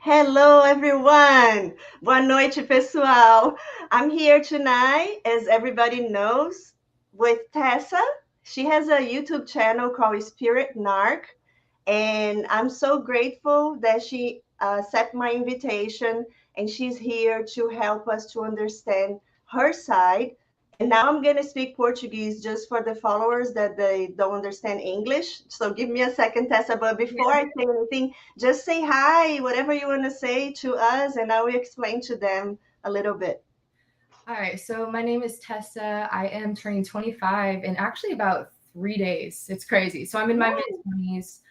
Hello, everyone. Boa noite, pessoal. I'm here tonight, as everybody knows, with Tessa. She has a YouTube channel called Spirit Narc, and I'm so grateful that she accepted my invitation and she's here to help us to understand her side. And now I'm going to speak Portuguese just for the followers that they don't understand English. So give me a second, Tessa. But before I say anything, just say hi, whatever you want to say to us, and I will explain to them a little bit. All right, so my name is Tessa. I am turning 25 in actually about 3 days. It's crazy. So I'm in my mid-20s.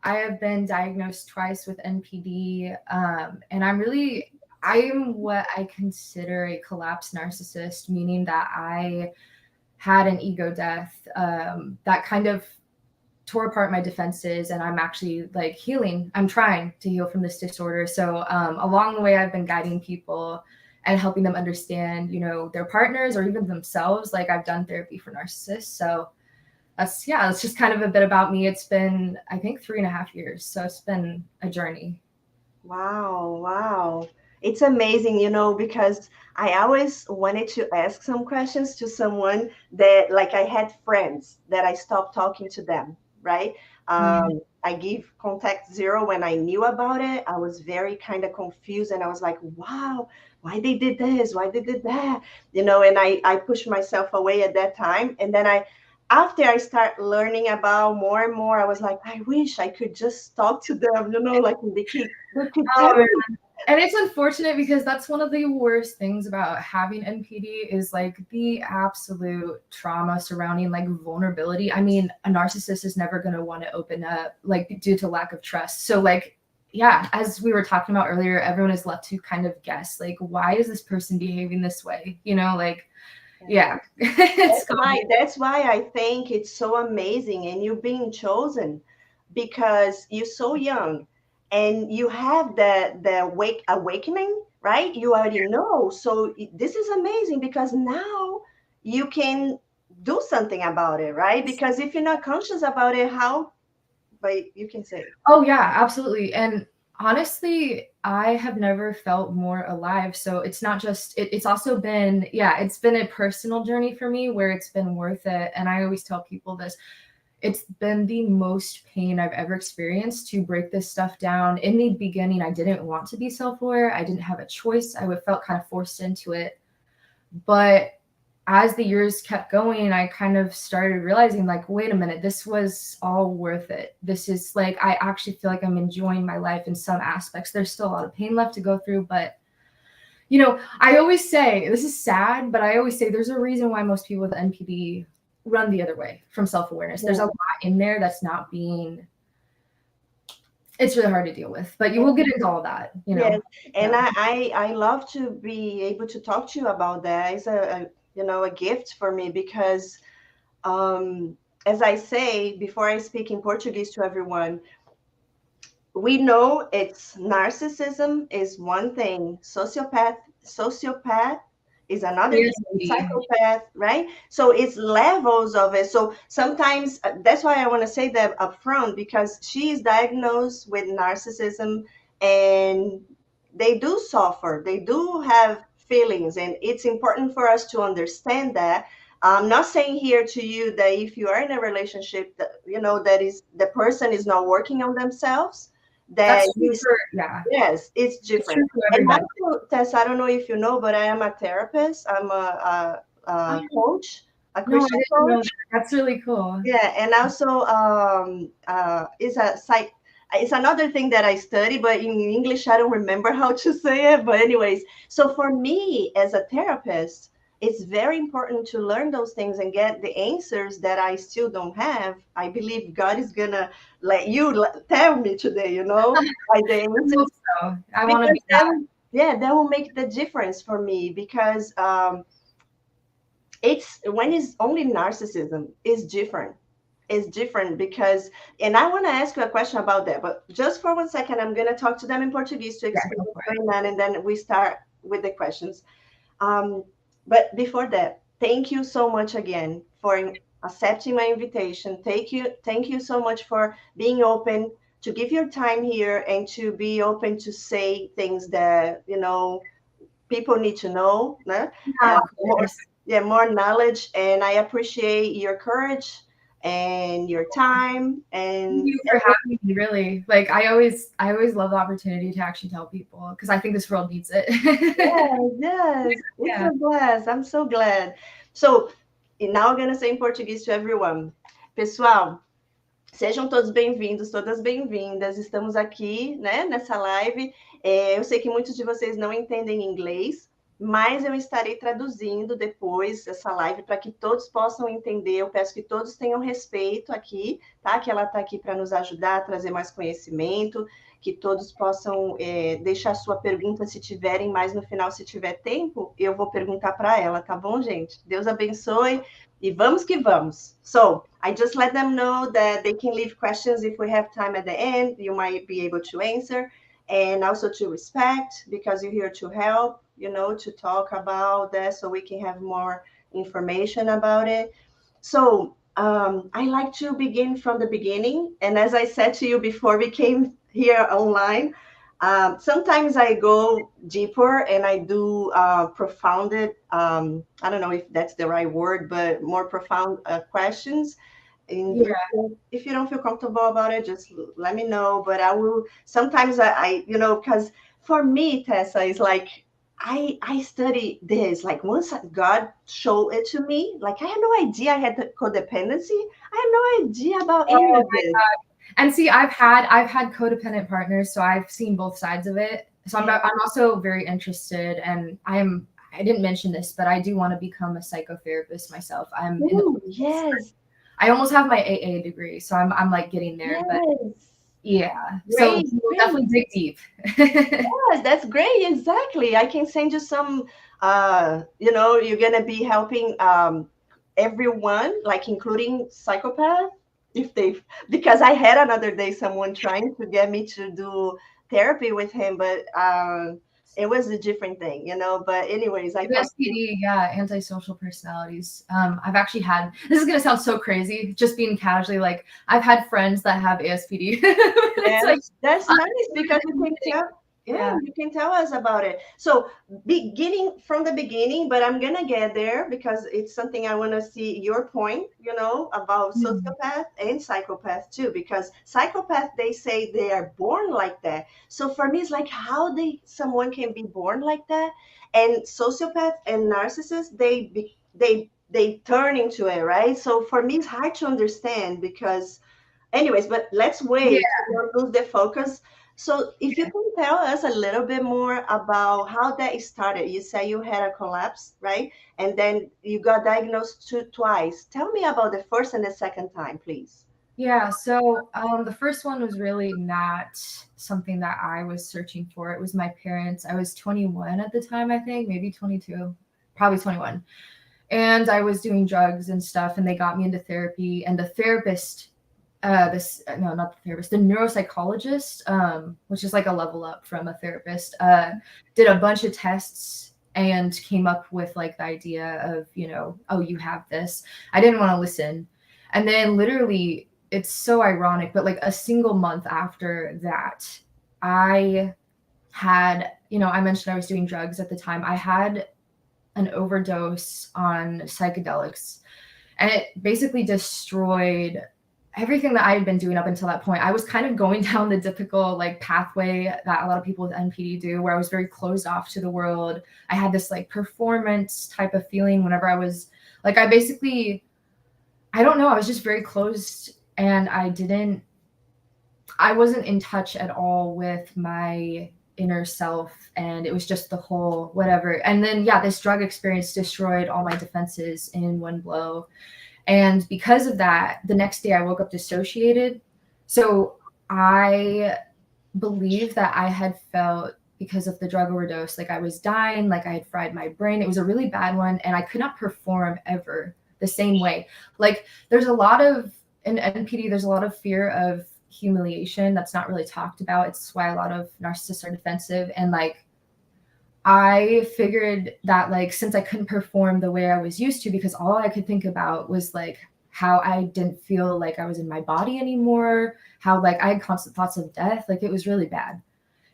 I have been diagnosed twice with NPD, and I am what I consider a collapsed narcissist, meaning that I had an ego death that kind of tore apart my defenses, and I'm actually like healing. I'm trying to heal from this disorder. So along the way, I've been guiding people and helping them understand, their partners or even themselves. Like I've done therapy for narcissists. So it's just kind of a bit about me. It's been, I think, 3.5 years. So it's been a journey. Wow, wow. It's amazing, because I always wanted to ask some questions to someone that, like, I had friends that I stopped talking to them, right? I give contact zero when I knew about it. I was very kind of confused and I was like, wow, why they did this? Why they did that? And I pushed myself away at that time. And then after I start learning about more and more, I was like, I wish I could just talk to them, like they keep Oh, telling man. And it's unfortunate because that's one of the worst things about having NPD is like the absolute trauma surrounding like vulnerability. I mean, a narcissist is never going to want to open up like due to lack of trust. So like, yeah, as we were talking about earlier, everyone is left to kind of guess like, why is this person behaving this way? Like, yeah, it's that's why I think it's so amazing and you being chosen because you're so young and you have the awakening, right? You already know. So this is amazing because now you can do something about it, right? Because if you're not conscious about it, how, but you can say. Oh yeah, absolutely. And honestly, I have never felt more alive. So it's not just it's also been, it's been a personal journey for me where it's been worth it. And I always tell people this. It's been the most pain I've ever experienced to break this stuff down. In the beginning, I didn't want to be self-aware. I didn't have a choice. I would felt kind of forced into it. But as the years kept going, I kind of started realizing like, wait a minute, this was all worth it. This is like, I actually feel like I'm enjoying my life in some aspects. There's still a lot of pain left to go through, but I always say, this is sad, but I always say there's a reason why most people with NPD run the other way from self-awareness. There's a lot in there that's not being, it's really hard to deal with, but you will get into all that, Yes, and I love to be able to talk to you about that. It's a gift for me because as I say before I speak in Portuguese to everyone, we know it's narcissism is one thing, sociopath is another thing, psychopath, right? So it's levels of it. So sometimes that's why I want to say that up front because she is diagnosed with narcissism and they do suffer, they do have feelings, and it's important for us to understand that. I'm not saying here to you that if you are in a relationship that that is the person is not working on themselves, that that's you super, yeah. yes, it's It's different. true for And everybody. also, Tess, I don't know if you know, but I am a therapist. I'm a coach, a No, I Christian didn't know that. coach. That's really cool. Yeah, and also is a psych. It's another thing that I study, but in English I don't remember how to say it. But anyways, so for me as a therapist, it's very important to learn those things and get the answers that I still don't have. I believe God is gonna let you tell me today, by the I answers hope so. I want to because be that. yeah, that will make the difference for me because it's when it's only narcissism is different. It's different because, and I want to ask you a question about that, but just for 1 second, I'm going to talk to them in Portuguese to Yeah, explain go for what's it. going on, and then we start with the questions. But before that, thank you so much again for accepting my invitation. Thank you so much for being open to give your time here and to be open to say things that, you know, people need to know, né? Yeah, of More, course. yeah, more knowledge. And I appreciate your courage and your time Thank and you for having me, really. Like I always love the opportunity to actually tell people because I think this world needs it. yes, yes, it's Yeah. a blast. I'm so glad. So, and now I'm gonna say in Portuguese to everyone. Pessoal, sejam todos bem-vindos, todas bem-vindas. Estamos aqui, né, nessa live. Eu sei que muitos de vocês não entendem inglês, mas eu estarei traduzindo depois essa live para que todos possam entender. Eu peço que todos tenham respeito aqui, tá? Que ela está aqui para nos ajudar a trazer mais conhecimento, que todos possam deixar sua pergunta se tiverem, mas no final, se tiver tempo, eu vou perguntar para ela, tá bom, gente? Deus abençoe. E vamos que vamos. So, I just let them know that they can leave questions if we have time at the end. You might be able to answer. And also to respect, because you're here to help, you know, to talk about that so we can have more information about it. So, I like to begin from the beginning. And as I said to you before we came here online, sometimes I go deeper and I do profounded, I don't know if that's the right word, but more profound questions. And Yeah. if you don't feel comfortable about it, just let me know. But I will, sometimes you know, because for me, Tessa, is like, I study this. Like once God showed it to me, like I had no idea I had the codependency. I had no idea about any Oh of my this. God. And see, I've had codependent partners, so I've seen both sides of it. So I'm also very interested, and I didn't mention this, but I do want to become a psychotherapist myself. Ooh, yes. I almost have my AA degree, so I'm like getting there. But Yes. yeah, so Great, we'll great. definitely dig deep. Yes, that's great. Exactly. I can send you some, you know, you're gonna be helping everyone, like including psychopath, if they, because I had another day someone trying to get me to do therapy with him, but it was a different thing, you know. But anyways, I thought, SPD, yeah, antisocial personalities. I've actually had, this is gonna sound so crazy, just being casually like, I've had friends that have ASPD. It's like, yes, that's nice because you can tell, yeah, yeah. you can tell us about it. So beginning from the beginning, but I'm gonna get there because it's something I want to see your point, you know, about Mm. sociopath and psychopath too, because psychopath, they say they are born like that. So for me, it's like how someone can be born like that, and sociopath and narcissist, they turn into it, right? So for me, it's hard to understand because anyways, but let's Yeah. wait to not lose the focus. So if you can tell us a little bit more about how that started. You say you had a collapse, right? And then you got diagnosed twice. Tell me about the first and the second time, please. Yeah, so the first one was really not something that I was searching for. It was my parents. I was 21 at the time, I think, maybe 22, probably 21. And I was doing drugs and stuff, and they got me into therapy. And the therapist, no, not the therapist, the neuropsychologist, which is like a level up from a therapist, did a bunch of tests and came up with like the idea of, you know, oh, you have this. I didn't want to listen. And then literally, it's so ironic, but like a single month after that, I had, you know, I mentioned I was doing drugs at the time. I had an overdose on psychedelics, and it basically destroyed everything that I had been doing up until that point. I was kind of going down the typical like pathway that a lot of people with NPD do, where I was very closed off to the world. I had this like performance type of feeling whenever I was like, I don't know, I was just very closed, and I wasn't in touch at all with my inner self, and it was just the whole whatever. And then yeah, this drug experience destroyed all my defenses in one blow. And because of that, the next day I woke up dissociated. So I believe that I had felt, because of the drug overdose, like I was dying, like I had fried my brain. It was a really bad one, and I could not perform ever the same way. Like there's a lot of, in NPD, there's a lot of fear of humiliation that's not really talked about. It's why a lot of narcissists are defensive. And like I figured that like since I couldn't perform the way I was used to, because all I could think about was like how I didn't feel like I was in my body anymore, how like I had constant thoughts of death. Like it was really bad.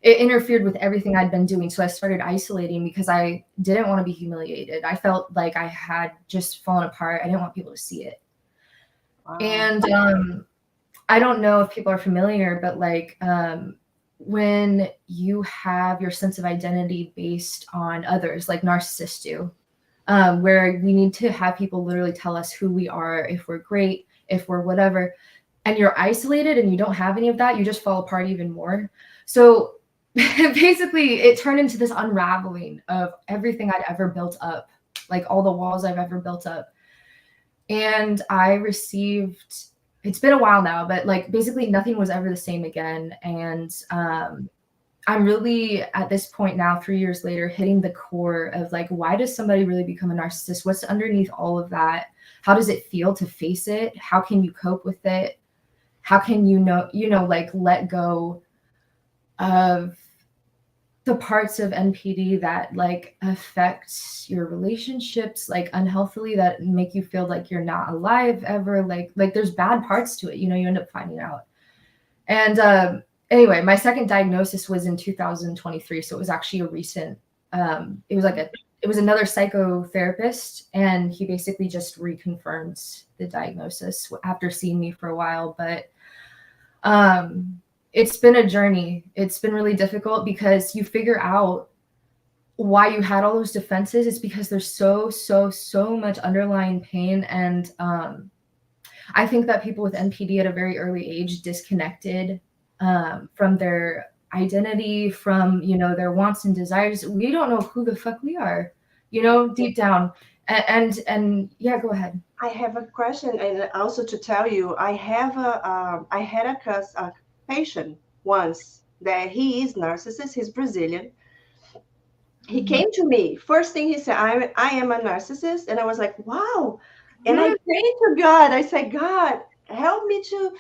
It interfered with everything I'd been doing. So I started isolating because I didn't want to be humiliated. I felt like I had just fallen apart. I didn't want people to see it. Wow. And I don't know if people are familiar, but like when you have your sense of identity based on others, like narcissists do, where we need to have people literally tell us who we are, if we're great, if we're whatever, and you're isolated and you don't have any of that, you just fall apart even more. So basically it turned into this unraveling of everything I'd ever built up, like all the walls I've ever built up. And I received, it's been a while now, but like basically nothing was ever the same again. And I'm really at this point now, 3 years later, hitting the core of like, why does somebody really become a narcissist? What's underneath all of that? How does it feel to face it? How can you cope with it? How can you know, like let go of the parts of NPD that like affect your relationships like unhealthily, that make you feel like you're not alive ever, like there's bad parts to it, you end up finding out. And anyway, my second diagnosis was in 2023, so it was actually a recent it was another psychotherapist, and he basically just reconfirmed the diagnosis after seeing me for a while. But it's been a journey. It's been really difficult because you figure out why you had all those defenses. It's because there's so much underlying pain. And I think that people with NPD at a very early age disconnected from their identity, from, their wants and desires. We don't know who the fuck we are, deep down. And yeah, go ahead. I have a question, and also to tell you, I had a patient once that he is narcissist. He's Brazilian. He came to me. First thing he said, I am a narcissist, and I was like, wow. And I prayed to God. I said, God, help me to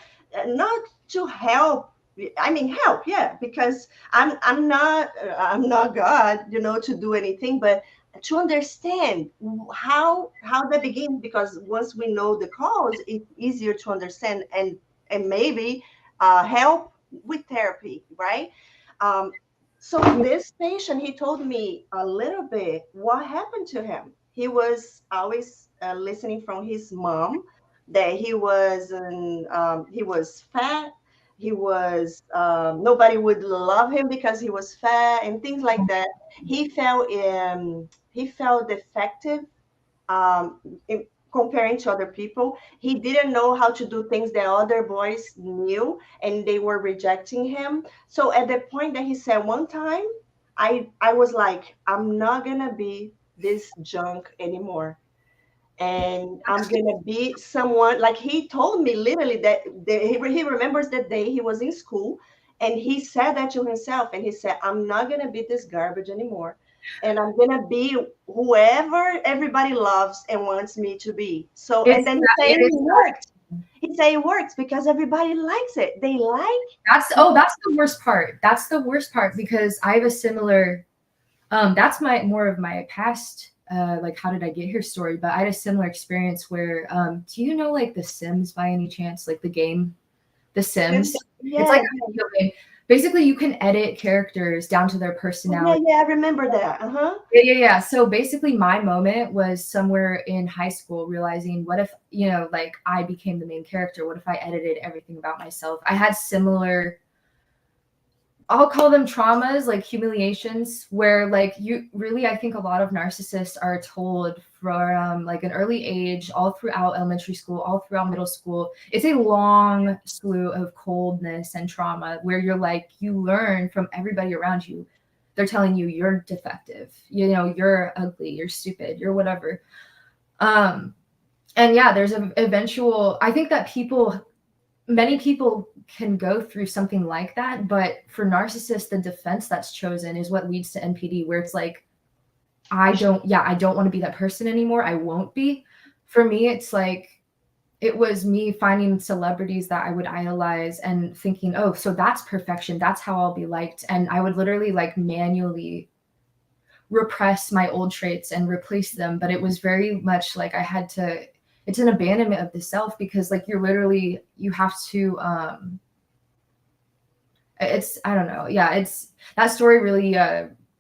not to help. I mean, help, yeah, because I'm not God, to do anything, but to understand how that begins. Because once we know the cause, it's easier to understand and maybe help with therapy, right? So this patient, he told me a little bit what happened to him. He was always listening from his mom that he was fat. He was nobody would love him because he was fat and things like that. He felt defective comparing to other people. He didn't know how to do things that other boys knew, and they were rejecting him. So at the point that he said one time, I was like, I'm not gonna be this junk anymore, and I'm gonna be someone. Like, he told me literally that he remembers the day he was in school, and he said that to himself, and he said, I'm not gonna be this garbage anymore, and I'm gonna be whoever everybody loves and wants me to be. So, and then he said it worked. He said it works because everybody likes it. They like. That's the worst part. That's the worst part, because I have a similar. That's more of my past. Like, how did I get here story? But I had a similar experience where, do you know like The Sims by any chance? Like the game, The Sims. Yeah. It's like a video game. Basically, you can edit characters down to their personality. Yeah, I remember that. Yeah. So basically, my moment was somewhere in high school, realizing, what if, like I became the main character? What if I edited everything about myself? I had similar, I'll call them traumas, like humiliations, where like I think a lot of narcissists are told from like an early age, all throughout elementary school, all throughout middle school. It's a long slew of coldness and trauma where you're like, you learn from everybody around you. They're telling you you're defective, you're ugly, you're stupid, you're whatever. And yeah, there's an eventual, I think that many people can go through something like that, but for narcissists, the defense that's chosen is what leads to NPD, where it's like, I don't want to be that person anymore. I won't be. For me, it's like, it was me finding celebrities that I would idolize and thinking, oh, so that's perfection. That's how I'll be liked. And I would literally like manually repress my old traits and replace them. But it was very much like I had to it's an abandonment of the self, because like you're literally, you have to it's, I don't know, yeah, it's, that story really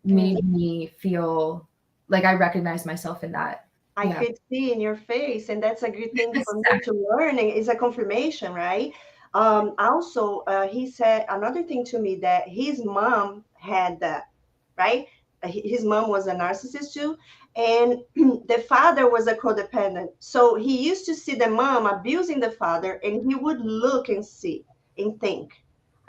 made me feel like I recognized myself in that. I Yeah. could see in your face, and that's a good thing for me to learn. And it's a confirmation, right? Also, he said another thing to me, that his mom had that, right? His mom was a narcissist too, and the father was a codependent. So he used to see the mom abusing the father, and he would look and see and think,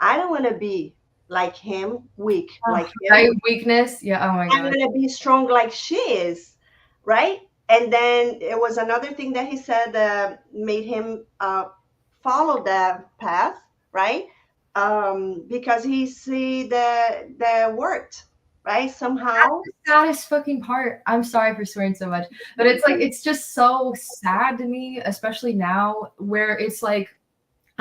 I don't want to be like him, weak Oh, like him. right, weakness. Yeah. Oh my I'm god. gonna be strong like she is, right? And then it was another thing that he said that made him follow that path, right? Because he see that worked, right? Somehow. Saddest fucking part. I'm sorry for swearing so much, but it's like, it's just so sad to me, especially now, where it's like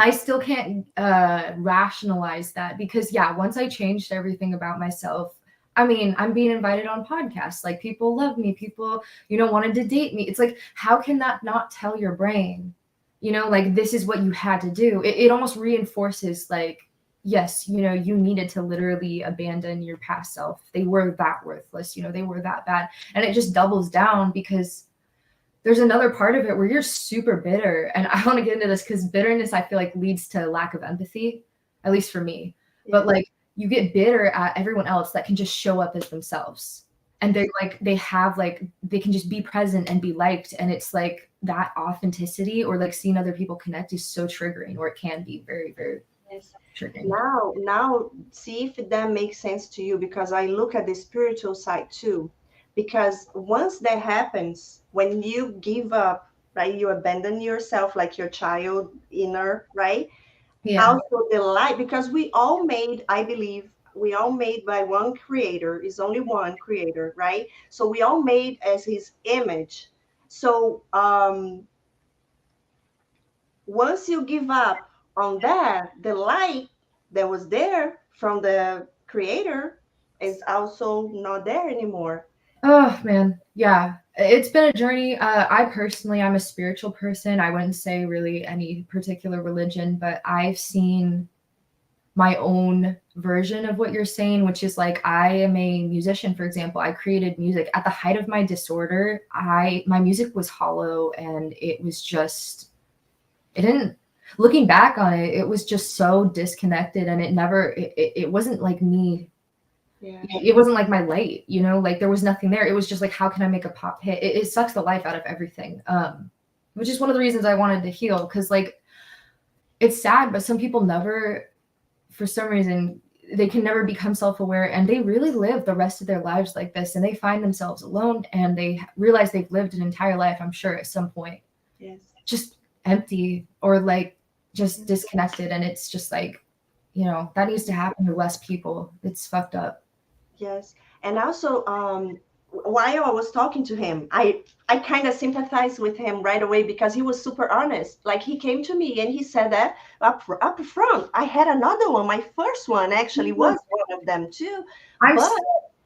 I still can't rationalize that, because yeah, once I changed everything about myself, I mean, I'm being invited on podcasts, like people love me, people, wanted to date me. It's like, how can that not tell your brain, like this is what you had to do? It almost reinforces like, yes, you needed to literally abandon your past self. They were that worthless, they were that bad. And it just doubles down, because there's another part of it where you're super bitter. And I want to get into this because bitterness, I feel like, leads to lack of empathy, at least for me. But like, you get bitter at everyone else that can just show up as themselves. And they're like, they can just be present and be liked. And it's like that authenticity, or like seeing other people connect, is so triggering, or it can be very, very triggering. Now, see if that makes sense to you, because I look at the spiritual side too. Because once that happens, when you give up, right, you abandon yourself, like your child inner, right? Yeah. Also the light, because we all made, I believe, we all made by one creator. Is only one creator, right? So we all made as his image. So once you give up on that, the light that was there from the creator is also not there anymore. Oh man, yeah. It's been a journey. I'm a spiritual person. I wouldn't say really any particular religion, but I've seen my own version of what you're saying, which is like, I am a musician, for example. I created music at the height of my disorder. My music was hollow, and it was just, it didn't, looking back on it, it was just so disconnected, and it wasn't like me. Yeah. It wasn't like my light, like there was nothing there. It was just like, how can I make a pop hit? It sucks the life out of everything. Which is one of the reasons I wanted to heal, because like, it's sad, but some people never, for some reason, they can never become self-aware, and they really live the rest of their lives like this, and they find themselves alone, and they realize they've lived an entire life, I'm sure, at some point. Yes. Just empty, or like just disconnected. And it's just like, that needs to happen to less people. It's fucked up. Yes. And also, while I was talking to him, I kind of sympathized with him right away, because he was super honest. Like, he came to me and he said that up front. I had another one. My first one actually was one of them too. But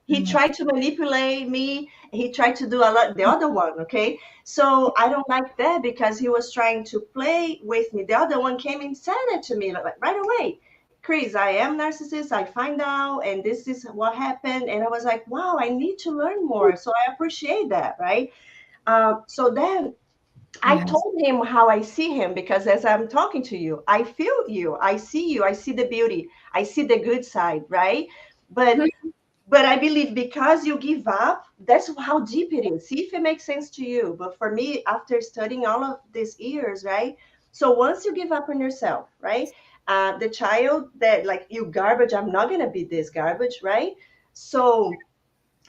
he tried to manipulate me. He tried to do a lot. The other one, okay. So I don't like that, because he was trying to play with me. The other one came and said it to me like right away. Cris, I am narcissist. I find out, and this is what happened. And I was like, wow, I need to learn more. So I appreciate that, right? So then I told him how I see him, because as I'm talking to you, I feel you. I see you. I see the beauty. I see the good side, right? But I believe, because you give up, that's how deep it is. See if it makes sense to you. But for me, after studying all of these years, right? So once you give up on yourself, right? The child that, like, you garbage, I'm not gonna be this garbage, right? So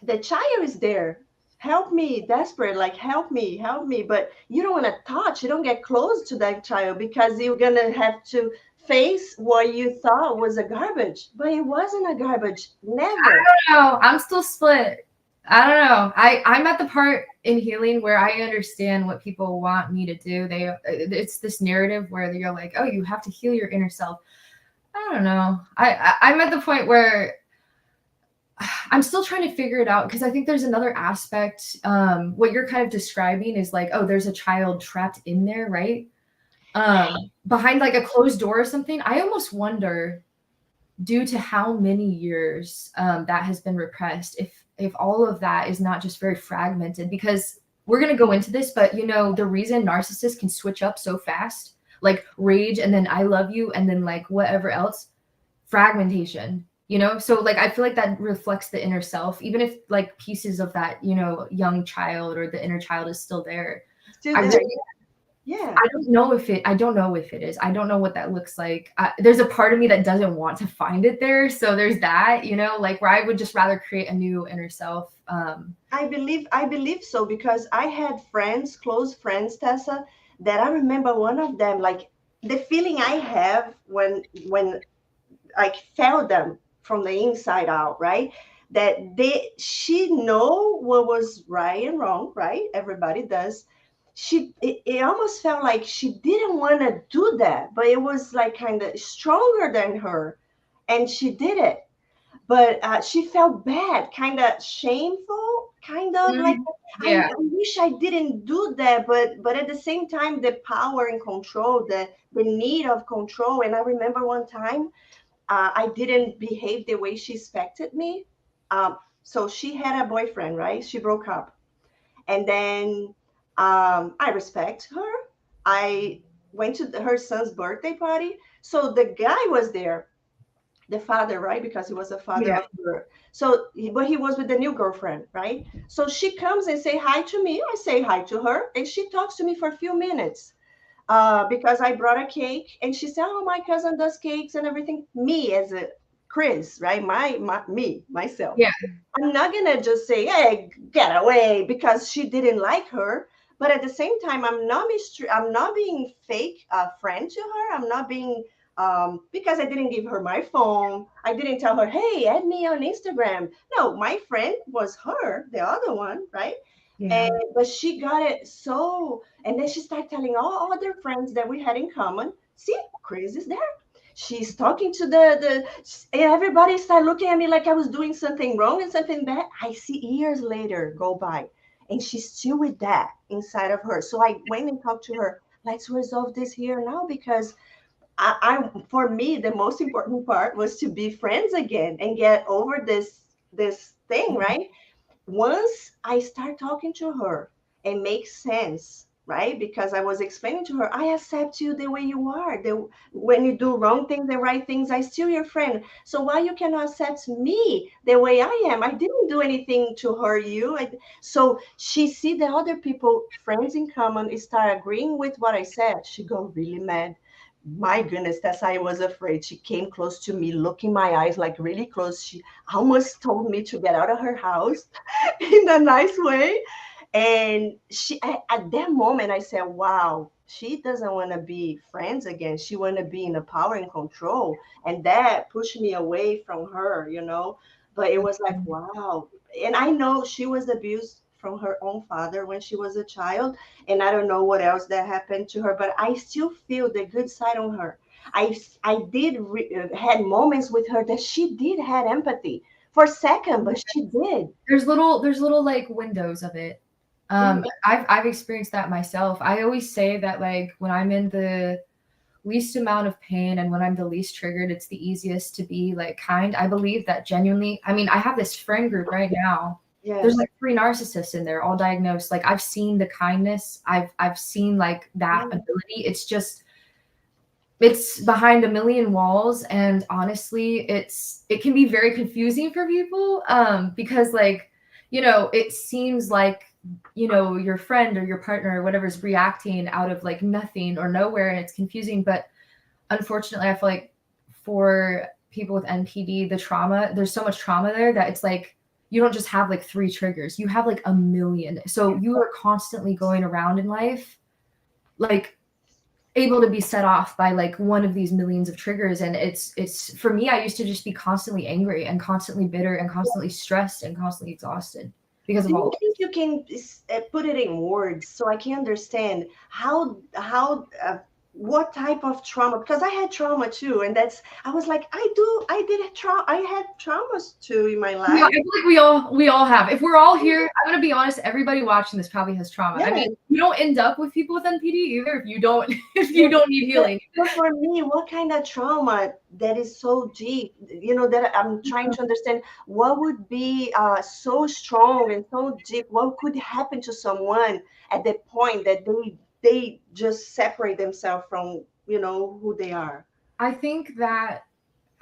the child is there, help me, desperate, like, help me, help me. But you don't want to touch, you don't get close to that child, because you're gonna have to face what you thought was a garbage, but it wasn't a garbage. Never. I don't know. I'm still split. I don't know. I'm at the part in healing where I understand what people want me to do. It's this narrative where you're like, oh, you have to heal your inner self. I don't know. I'm at the point where I'm still trying to figure it out, because I think there's another aspect. What you're kind of describing is like, oh, there's a child trapped in there, right? Behind like a closed door or something. I almost wonder, due to how many years that has been repressed, if all of that is not just very fragmented. Because we're going to go into this, but you know, the reason narcissists can switch up so fast, like rage and then I love you and then like whatever else, fragmentation, you know? So like I feel like that reflects the inner self, even if like pieces of that, you know, young child or the inner child is still there. Still I there. really, Yeah. I don't know if it is. I don't know what that looks like. There's a part of me that doesn't want to find it there. So there's that, you know, like where I would just rather create a new inner self. I believe so, because I had friends, close friends, Tessa, that I remember one of them, like the feeling I have when I felt them from the inside out, right? That she know what was right and wrong, right? Everybody does. It almost felt like she didn't want to do that, but it was like kind of stronger than her, and she did it. But she felt bad, kind of shameful, kind of like Yeah. I wish I didn't do that, but at the same time, the power and control, the need of control. And I remember one time I didn't behave the way she expected me. So she had a boyfriend, right? She broke up, and then I respect her. I went to her son's birthday party, so the guy was there, the father, right? Because he was a father Yeah. of her. So, but he was with the new girlfriend, right? So she comes and say hi to me. I say hi to her, and she talks to me for a few minutes because I brought a cake, and she said, "Oh, my cousin does cakes and everything." Me as a Cris, right? Myself. Yeah. I'm not gonna just say, "Hey, get away," because she didn't like her. But at the same time, I'm not being fake friend to her. I'm not being because I didn't give her my phone. I didn't tell her, "Hey, add me on Instagram." No, my friend was her, the other one, right? Yeah. And but she got it so, and then she started telling all other friends that we had in common. See, Cris is there. She's talking to and everybody started looking at me like I was doing something wrong and something bad. I see years later go by, and she's still with that inside of her. So I went and talked to her. Let's resolve this here now, because for me the most important part was to be friends again and get over this thing, right? Once I start talking to her, it makes sense, right? Because I was explaining to her, I accept you the way you are. When you do wrong things, the right things, I still your friend. So why you cannot accept me the way I am? I didn't do anything to hurt you. So she see the other people, friends in common, start agreeing with what I said. She got really mad. My goodness, that's I was afraid. She came close to me, looking my eyes like really close. She almost told me to get out of her house in a nice way. And at that moment, I said, wow, she doesn't want to be friends again. She want to be in the power and control. And that pushed me away from her, you know. But it was like, wow. And I know she was abused from her own father when she was a child. And I don't know what else that happened to her, but I still feel the good side on her. I did had moments with her that she did had empathy for a second, but she did. There's little like windows of it. Mhm. I've experienced that myself. I always say that like when I'm in the least amount of pain and when I'm the least triggered, it's the easiest to be like kind. I believe that genuinely. I mean, I have this friend group right now. There's Yes. like 3 narcissists in there, all diagnosed. Like I've seen the kindness. I've seen like that Yeah. ability. It's behind a million walls, and honestly it can be very confusing for people because like, you know, it seems like, you know, your friend or your partner or whatever is reacting out of like nothing or nowhere, and it's confusing. But unfortunately I feel like for people with NPD, the trauma, there's so much trauma there that it's like you don't just have like 3 triggers, you have like a million. So you are constantly going around in life like able to be set off by like one of these millions of triggers. And it's for me, I used to just be constantly angry and constantly bitter and constantly stressed and constantly exhausted because Do of you all of think you can put it in words so I can understand how what type of trauma, because I had trauma too, and I was like, I had traumas too in my Yeah, I life. feel like we all have. If we're all here, I'm gonna be honest, everybody watching this probably has trauma. I mean, you don't end up with people with NPD either if you don't need healing. But for me, what kind of trauma that is so deep, that I'm trying to understand what would be so strong and so deep, what could happen to someone at the point that they just separate themselves from, who they are. I think that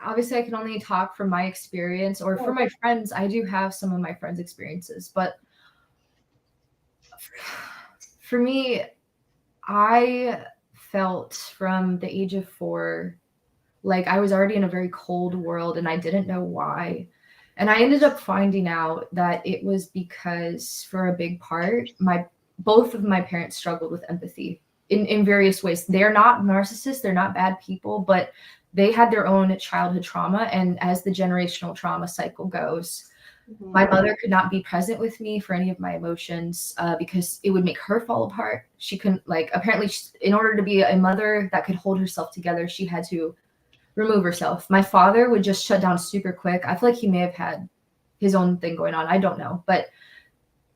obviously I can only talk from my experience or for my friends. I do have some of my friends' experiences, but for me, I felt from the age of 4 like I was already in a very cold world and I didn't know why. And I ended up finding out that it was because for a big part, both of my parents struggled with empathy in various ways. They're not narcissists, they're not bad people, but they had their own childhood trauma. And as the generational trauma cycle goes, my mother could not be present with me for any of my emotions because it would make her fall apart. She couldn't, apparently, in order to be a mother that could hold herself together, she had to remove herself. My father would just shut down super quick. I feel like he may have had his own thing going on. I don't know. But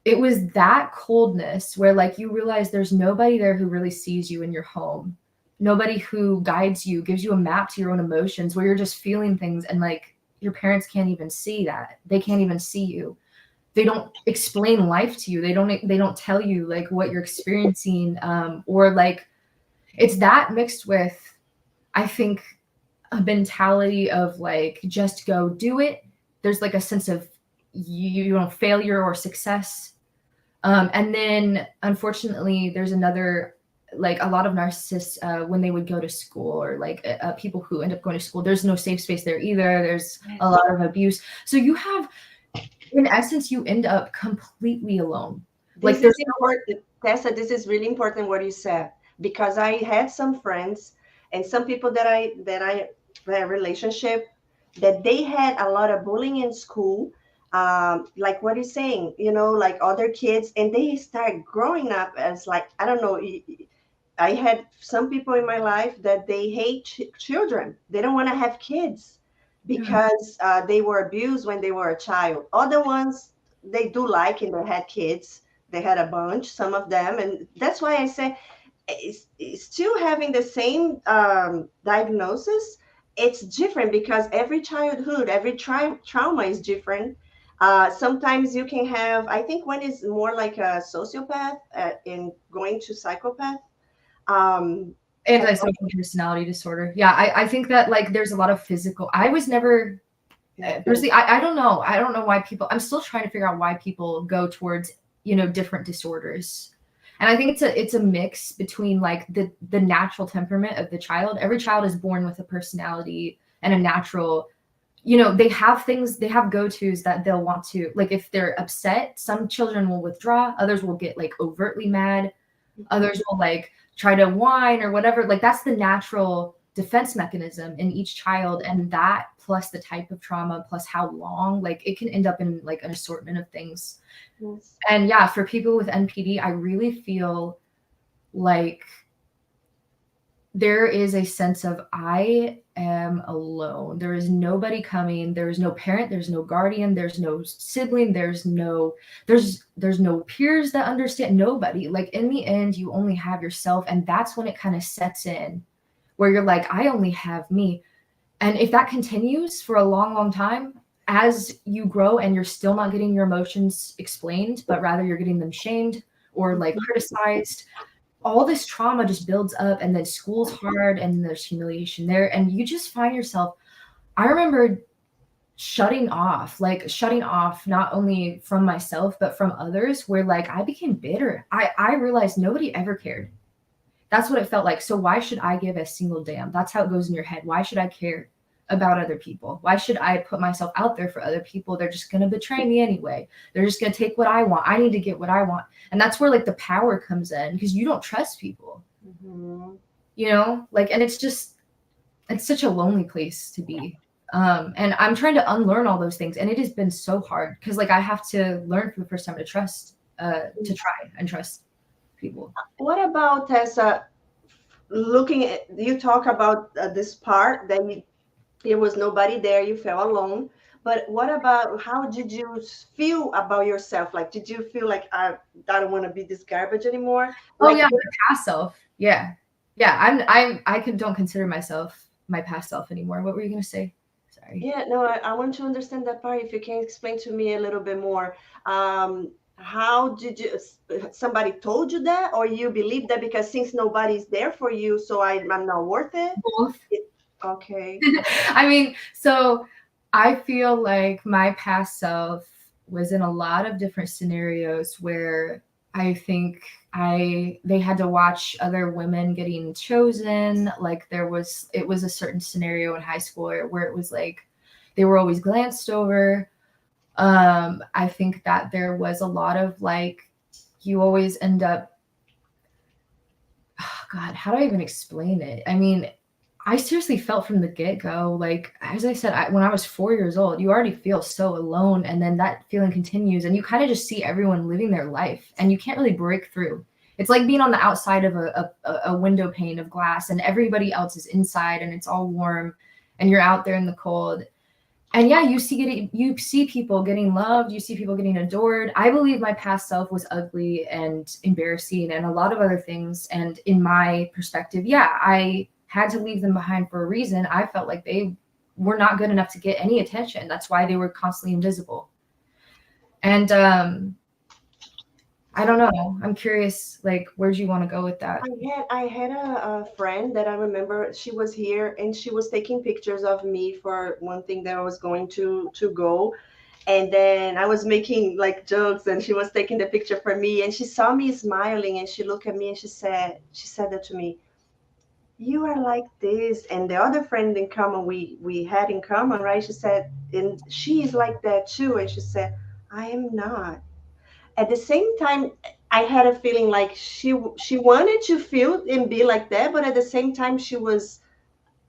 it was that coldness where you realize there's nobody there who really sees you in your home. Nobody who guides you, gives you a map to your own emotions, where you're just feeling things and your parents can't even see that. They can't even see you. They don't explain life to you. They don't tell you what you're experiencing, or it's that mixed with, I think, a mentality of just go do it. There's a sense of failure or success, and then unfortunately there's another, a lot of narcissists, when they would go to school or people who end up going to school, there's no safe space there either. There's a lot of abuse. So you have, in essence, you end up completely alone. This is important, Tessa. This is really important what you said, because I had some friends and some people that I had a relationship that they had a lot of bullying in school, like what you're saying, other kids, and they start growing up as I don't know. I had some people in my life that they hate children. They don't want to have kids because they were abused when they were a child. Other ones, they do like and they had kids. They had a bunch, some of them. And that's why I say it's still having the same diagnosis. It's different because every childhood, every trauma is different. Sometimes you can have, I think one is more like a sociopath in going to psychopath. Antisocial personality disorder. Yeah, I think that there's a lot of physical. I was never personally. I don't know. I don't know why people. I'm still trying to figure out why people go towards different disorders. And I think it's a mix between the natural temperament of the child. Every child is born with a personality and a natural. They have things. They have go-tos that they'll want to. If they're upset, some children will withdraw. Others will get overtly mad. Others will try to whine or whatever. That's the natural defense mechanism in each child. And that plus the type of trauma plus how long, it can end up in an assortment of things. Yes. And yeah, for people with NPD, I really feel there is a sense of I am alone. There is nobody coming. There is no parent. There's no guardian. There's no sibling. There's no peers that understand. Nobody. In the end, you only have yourself. And that's when it kind of sets in where you're I only have me. And if that continues for a long, long time, as you grow and you're still not getting your emotions explained, but rather you're getting them shamed or criticized, all this trauma just builds up, and then school's hard and there's humiliation there. And you just find yourself, I remember shutting off not only from myself, but from others, where I became bitter. I realized nobody ever cared. That's what it felt like. So why should I give a single damn? That's how it goes in your head. Why should I care about other people? Why should I put myself out there for other people? They're just going to betray me anyway. They're just going to take what I want. I need to get what I want. And that's where the power comes in, because you don't trust people, and it's such a lonely place to be. And I'm trying to unlearn all those things. And it has been so hard because I have to learn for the first time to trust, to try and trust people. What about, Tessa, looking at you talk about this part that there was nobody there, you felt alone. But what about how did you feel about yourself? Like, did you feel like I don't want to be this garbage anymore? Oh Like, yeah, my past self. Yeah. Yeah. Don't consider myself my past self anymore. What were you gonna say? Sorry. yeah, no, I want to understand that part. If you can explain to me a little bit more, how did you? Somebody told you that, or you believe that because since nobody's there for you, so I'm not worth it? Both. Okay. I mean, so I feel like my past self was in a lot of different scenarios where I think they had to watch other women getting chosen. Like it was a certain scenario in high school where it was like they were always glanced over. I think that there was a lot of like you always end up, oh God, how do I even explain it? I mean, I seriously felt from the get-go, like, as I said, when I was 4 years old, you already feel so alone, and then that feeling continues, and you kind of just see everyone living their life, and you can't really break through. It's like being on the outside of a window pane of glass, and everybody else is inside, and it's all warm, and you're out there in the cold. And yeah, you see people getting loved, you see people getting adored. I believe my past self was ugly and embarrassing and a lot of other things. And in my perspective, yeah, I had to leave them behind for a reason. I felt like they were not good enough to get any attention. That's why they were constantly invisible. And I don't know. I'm curious, like, where do you want to go with that? I had a friend that I remember. She was here and she was taking pictures of me for one thing that I was going to go. And then I was making like jokes and she was taking the picture for me and she saw me smiling and she looked at me and she said that to me, you are like this. And the other friend in common we had in common, right? She said, and she's like that too. And she said, I am not. At the same time, I had a feeling like she wanted to feel and be like that, but at the same time she was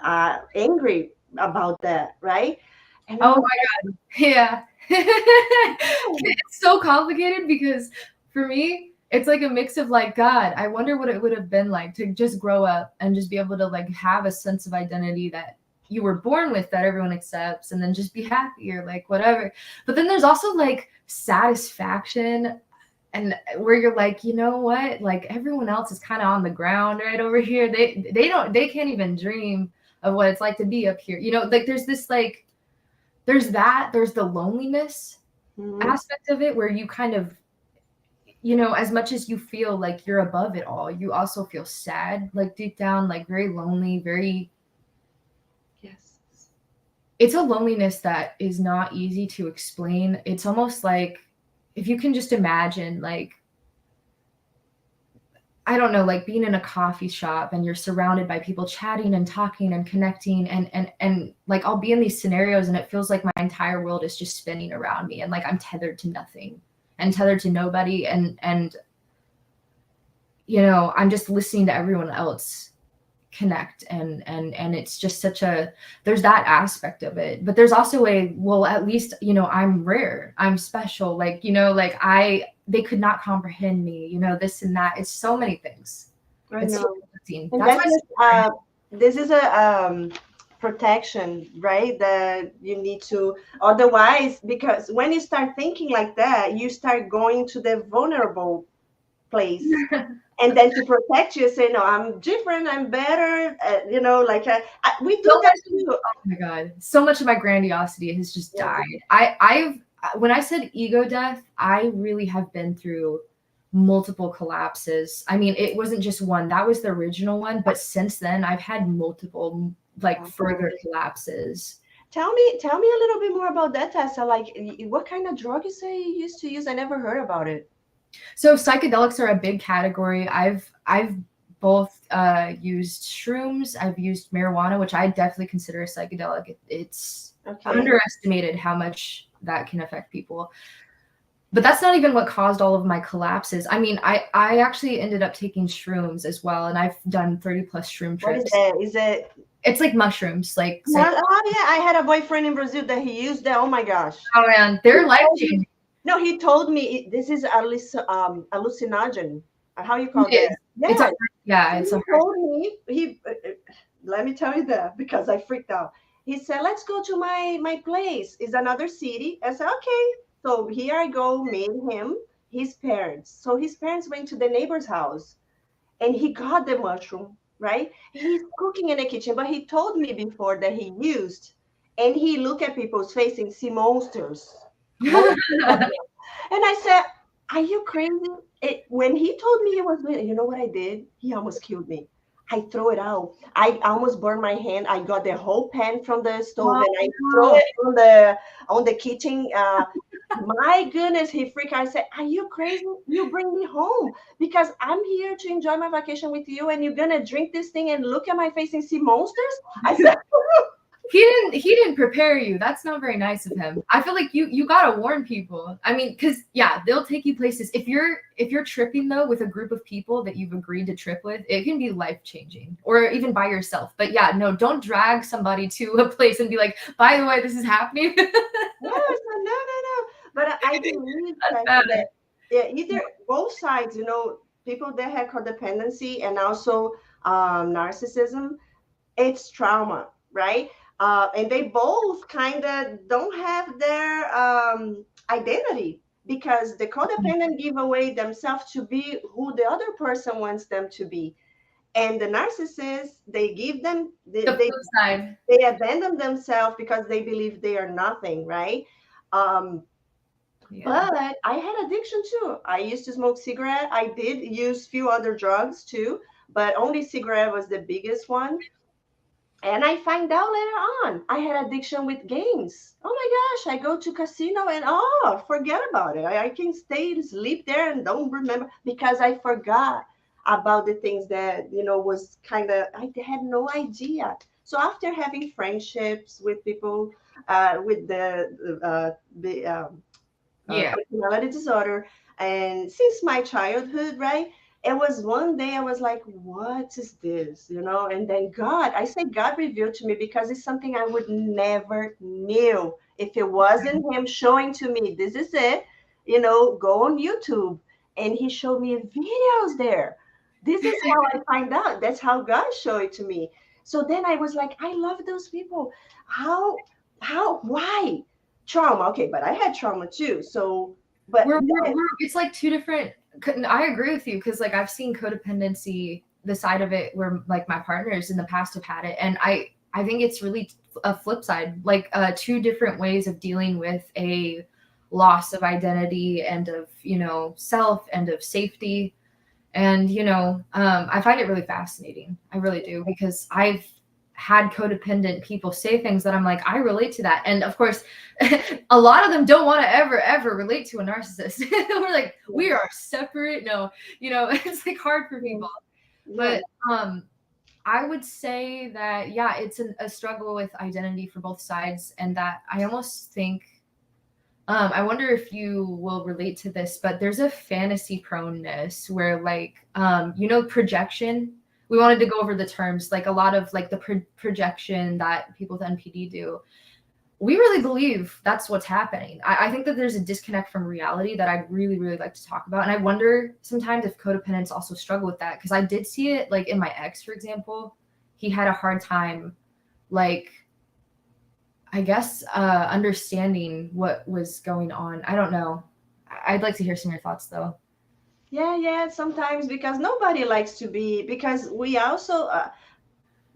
angry about that, right? And I Oh was my God. Yeah. It's so complicated because for me, it's like a mix of like, God, I wonder what it would have been like to just grow up and just be able to like have a sense of identity that you were born with that everyone accepts and then just be happy or like whatever. But then there's also like satisfaction and where you're like, you know what? Like everyone else is kind of on the ground right over here. They can't even dream of what it's like to be up here. You know, like there's this like there's the loneliness Mhm. aspect of it where you kind of, you know, as much as you feel like you're above it all, you also feel sad, like deep down, like very lonely, very, Yes. it's a loneliness that is not easy to explain. It's almost like if you can just imagine, like, I don't know, like being in a coffee shop and you're surrounded by people chatting and talking and connecting and like I'll be in these scenarios and it feels like my entire world is just spinning around me and like I'm tethered to nothing and tethered to nobody and you know, I'm just listening to everyone else connect and it's just such a there's that aspect of it. But there's also a well, at least, you know, I'm rare, I'm special, like, you know, like they could not comprehend me, you know, this and that. It's so many things. I It's so know. confusing. And That's that's why just this is a protection, right? That you need to, otherwise, because when you start thinking like that, you start going to the vulnerable place. And then to protect you, say, no, I'm different, I'm better, like we do so that much of, too. oh my God, so much of my grandiosity has just Yeah. died. I've when I said ego death, I really have been through multiple collapses. I mean, it wasn't just one. That was the original one, but since then I've had multiple like further collapses. Tell me a little bit more about that, Tessa. Like, what kind of drug you say you used to use? I never heard about it. So psychedelics are a big category. I've both used shrooms. I've used marijuana, which I definitely consider a psychedelic. It's Okay. underestimated how much that can affect people. But that's not even what caused all of my collapses. I mean, I actually ended up taking shrooms as well, and I've done 30 plus shroom What is trips. that? Is it? It's like mushrooms, like Oh yeah, I had a boyfriend in Brazil that he used that. Oh my gosh. oh man, He they're life told me, changing. no, he told me this is hallucinogen. How you call It that? is. Yeah, It's a he hard. told me let me tell you that because I freaked out. He said, "Let's go to my place. It's another city." I said, "Okay." So here I go, meet him, his parents. So his parents went to the neighbor's house and he got the mushroom, right? He's cooking in the kitchen, but he told me before that he used, and he look at people's face and see monsters. Monsters of them. And I said, "Are you crazy?" When he told me he was doing it, you know what I did? He almost killed me. I throw it out. I almost burned my hand. I got the whole pan from the stove Oh, and I throw no. it on the kitchen. My goodness, he freaked out. I said, "Are you crazy? You bring me home because I'm here to enjoy my vacation with you, and you're gonna drink this thing and look at my face and see monsters?" I said, He didn't prepare you. That's not very nice of him. I feel like you gotta warn people. I mean, because yeah, they'll take you places. If you're tripping though with a group of people that you've agreed to trip with, it can be life changing, or even by yourself. But yeah, no, don't drag somebody to a place and be like, by the way, this is happening. "No, I said, no, no, no." But I believe That's Tessa, bad. that yeah, either both sides, people that have codependency and also narcissism, it's trauma, right? And they both kind of don't have their identity because the codependent give away themselves to be who the other person wants them to be, and the narcissist they give them The flip side. they abandon themselves because they believe they are nothing, right? Um, Yeah. but I had addiction too. I used to smoke cigarette. I did use few other drugs too, but only cigarette was the biggest one. And I find out later on I had addiction with games. Oh my gosh, I go to casino and forget about it. I can stay sleep there and don't remember because I forgot about the things that was kind of I had no idea. So after having friendships with people with the Yeah. personality disorder. And since my childhood, right? It was one day I was like, what is this? And then I say God revealed to me because it's something I would never knew if it wasn't him showing to me, this is it, go on YouTube. And he showed me videos there. This is how I find out. That's how God showed it to me. So then I was like, I love those people. Why? Trauma, okay, but I had trauma too. So, but It's like two different. I agree with you because like I've seen codependency, the side of it where like my partners in the past have had it, and I think it's really a flip side, like two different ways of dealing with a loss of identity and of self and of safety. And I find it really fascinating. I really do, because I've had codependent people say things that I'm like, I relate to that. And of course, a lot of them don't want to ever relate to a narcissist. We're like, we are separate. No, it's like hard for people. yeah, But I would say that, yeah, it's a struggle with identity for both sides. And that I almost think, I wonder if you will relate to this, but there's a fantasy proneness where like, projection. We wanted to go over the terms, like a lot of like the projection that people with NPD do. We really believe that's what's happening. I think that there's a disconnect from reality that I'd really, really like to talk about. And I wonder sometimes if codependents also struggle with that. Because I did see it like in my ex, for example. He had a hard time, like, I guess, understanding what was going on. I don't know. I'd like to hear some of your thoughts, though. yeah. Sometimes because nobody likes to be, because we also,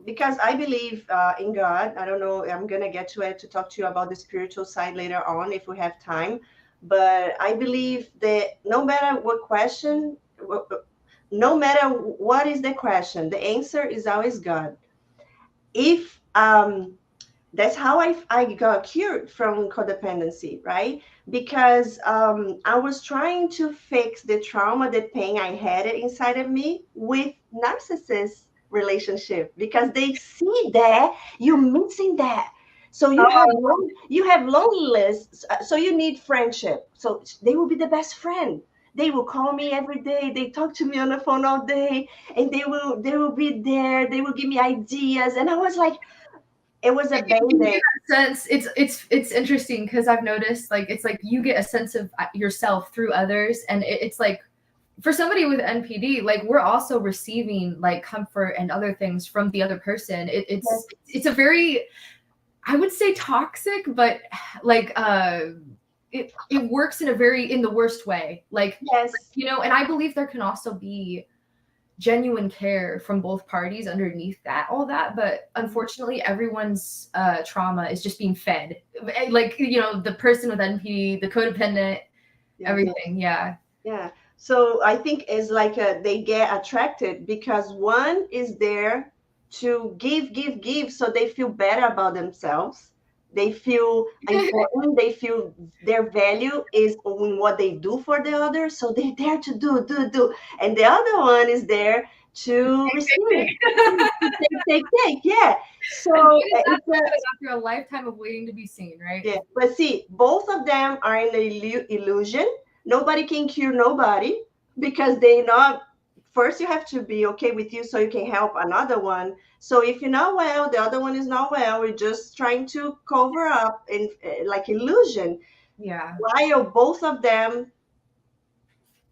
because I believe in God. I don't know. I'm gonna get to it to talk to you about the spiritual side later on if we have time. But I believe that no matter what question, no matter what is the question, the answer is always God. If That's how I got cured from codependency, right? Because I was trying to fix the trauma, the pain I had inside of me with narcissist relationship because they see that you're missing that. So you have loneliness, so you need friendship. So they will be the best friend. They will call me every day. They talk to me on the phone all day, and they will be there. They will give me ideas, and I was like, it was a band-aid. Sense. It's interesting because I've noticed like it's like you get a sense of yourself through others, and it's like for somebody with NPD, like we're also receiving like comfort and other things from the other person. It's a very, I would say toxic, but like it works in the worst way. Like, you know, and I believe there can also be genuine care from both parties underneath that, all that, but unfortunately everyone's trauma is just being fed, like, you know, the person with NPD, the codependent, everything. Yeah. So I think it's like they get attracted because one is there to give, so they feel better about themselves. They feel important. They feel their value is in what they do for the other. So they're there to do. And the other one is there to receive. Take. Yeah. So it's after a lifetime of waiting to be seen, right? Yeah. But see, both of them are in the illusion. Nobody can cure nobody because they not. First, you have to be okay with you so you can help another one. So if you're not well, the other one is not well. We're just trying to cover up in like illusion. Yeah. While both of them,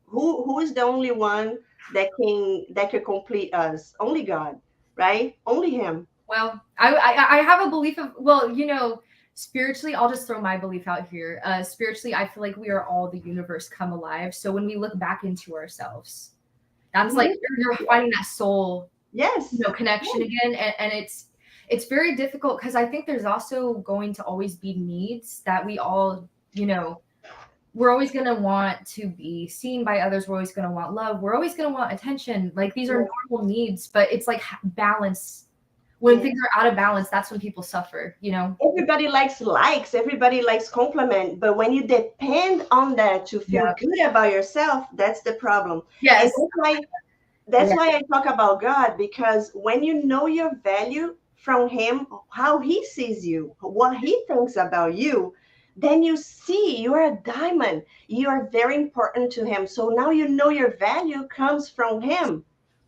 who is the only one that can complete us? Only God, right? Only Him. Well, I have a belief of, well, you know, spiritually, I'll just throw my belief out here. Spiritually, I feel like we are all the universe come alive. So when we look back into ourselves, that's like you're finding that soul, you know, connection again, and it's very difficult because I think there's also going to always be needs that we all, you know, we're always going to want to be seen by others. We're always going to want love. We're always going to want attention. Like these are normal needs, but it's like balance. When things are out of balance, that's when people suffer, you know? Everybody likes likes, everybody likes compliment, but when you depend on that to feel good about yourself, that's the problem. Yes. And that's why I talk about God, because when you know your value from Him, how He sees you, what He thinks about you, then you see you're a diamond. You are very important to Him. So now you know your value comes from Him,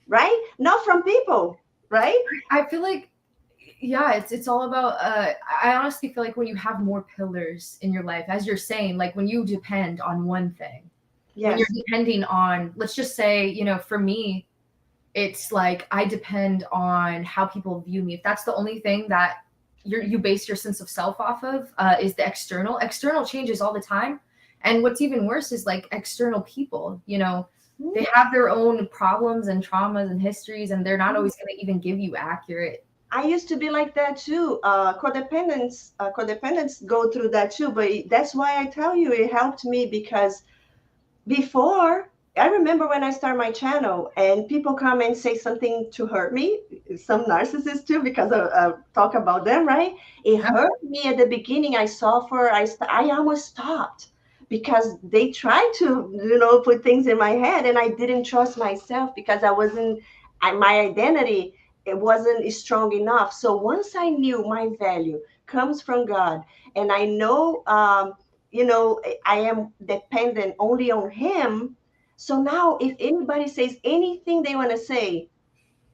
right? Not from people, right? I feel like, yeah, it's all about, I honestly feel like when you have more pillars in your life, as you're saying, like when you depend on one thing, when you're depending on, let's just say, you know, for me, it's like I depend on how people view me. If that's the only thing that you base your sense of self off of, is the external changes all the time. And what's even worse is like external people, you know, they have their own problems and traumas and histories, and they're not always going to even give you accurate. I used to be like that too. Codependents go through that too. But that's why I tell you it helped me, because before, I remember when I started my channel and people come and say something to hurt me, some narcissists too, because I talk about them, right? It hurt me at the beginning. I suffer. I almost stopped because they tried to, you know, put things in my head, and I didn't trust myself because my identity, it wasn't strong enough. So once I knew my value comes from God, and I know, you know, I am dependent only on Him. So now if anybody says anything they want to say,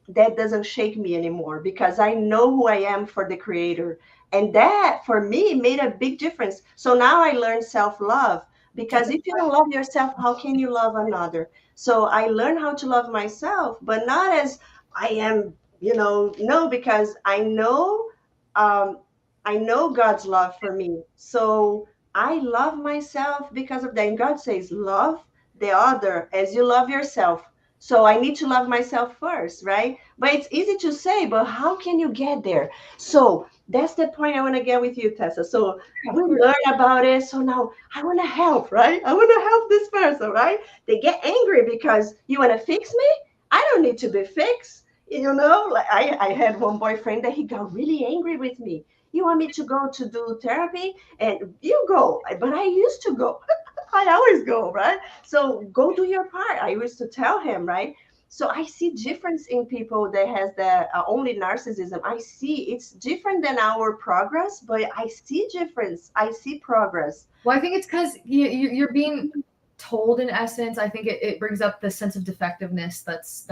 that doesn't shake me anymore, because I know who I am for the Creator. And that for me made a big difference. So now I learned self-love, because if you don't love yourself, how can you love another? So I learned how to love myself, but not as I am, you know, no, because I know God's love for me. So I love myself because of that. And God says, love the other as you love yourself. So I need to love myself first, right? But it's easy to say, but how can you get there? So that's the point I want to get with you, Tessa. So we learn about it. So now I want to help, right? I want to help this person, right? They get angry because you want to fix me. I don't need to be fixed. You know, like I had one boyfriend that he got really angry with me. You want me to go to do therapy? And you go. But I used to go. I always go, right? So go do your part. I used to tell him, right? So I see difference in people that has the only narcissism. I see it's different than our progress, but I see difference. I see progress. Well, I think it's because you're being told, in essence. I think it brings up the sense of defectiveness that's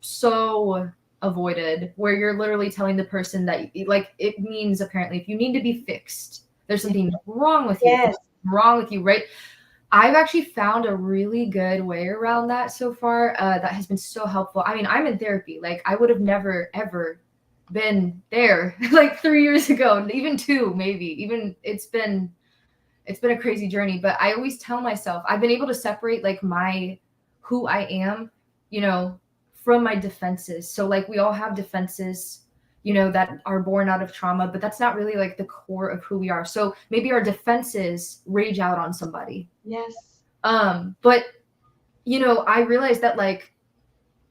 so avoided, where you're literally telling the person that, like, it means apparently if you need to be fixed, there's something wrong with you. Wrong with you, right? I've actually found a really good way around that so far. That has been so helpful. I mean, I'm in therapy. Like, I would have never ever been there like 3 years ago, even 2 maybe. Even it's been a crazy journey, but I always tell myself I've been able to separate like my who I am, you know, from my defenses. So like we all have defenses, you know, that are born out of trauma, but that's not really like the core of who we are. So maybe our defenses rage out on somebody. Yes. But you know, I realized that like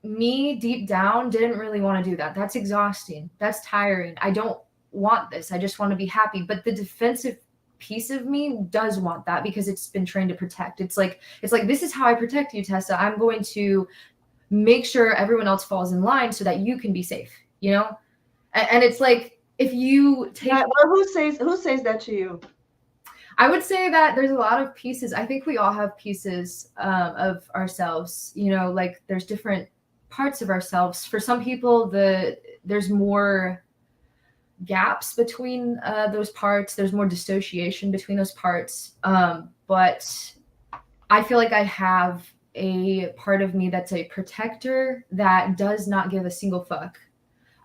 me deep down didn't really want to do that. That's exhausting. That's tiring. I don't want this. I just want to be happy. But the defensive piece of me does want that because it's been trained to protect. It's like this is how I protect you, Tessa. I'm going to make sure everyone else falls in line so that you can be safe, you know? And it's like if you take Well, who says that to you? I would say that there's a lot of pieces. I think we all have pieces of ourselves, you know, like there's different parts of ourselves. For some people, there's more gaps between those parts. There's more dissociation between those parts. But I feel like I have a part of me that's a protector that does not give a single fuck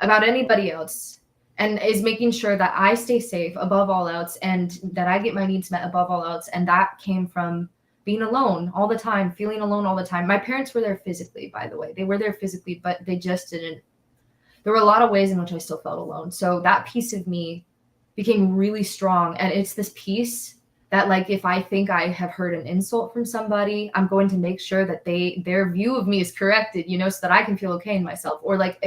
about anybody else and is making sure that I stay safe above all else and that I get my needs met above all else. And that came from being alone all the time, feeling alone all the time. My parents were there physically, by the way. They were there physically, but they just didn't. There were a lot of ways in which I still felt alone. So that piece of me became really strong. And it's this piece that like if I think I have heard an insult from somebody, I'm going to make sure that their view of me is corrected, you know, so that I can feel okay in myself. Or like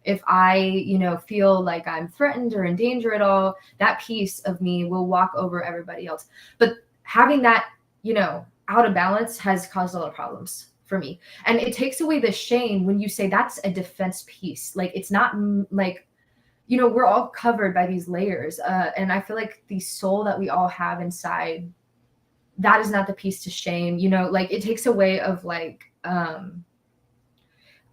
if I, you know, feel like I'm threatened or in danger at all, that piece of me will walk over everybody else. But having that, you know, out of balance has caused a lot of problems for me. And it takes away the shame when you say that's a defense piece. Like it's not like, you know, we're all covered by these layers. And I feel like the soul that we all have inside, that is not the piece to shame, you know, like it takes away of like,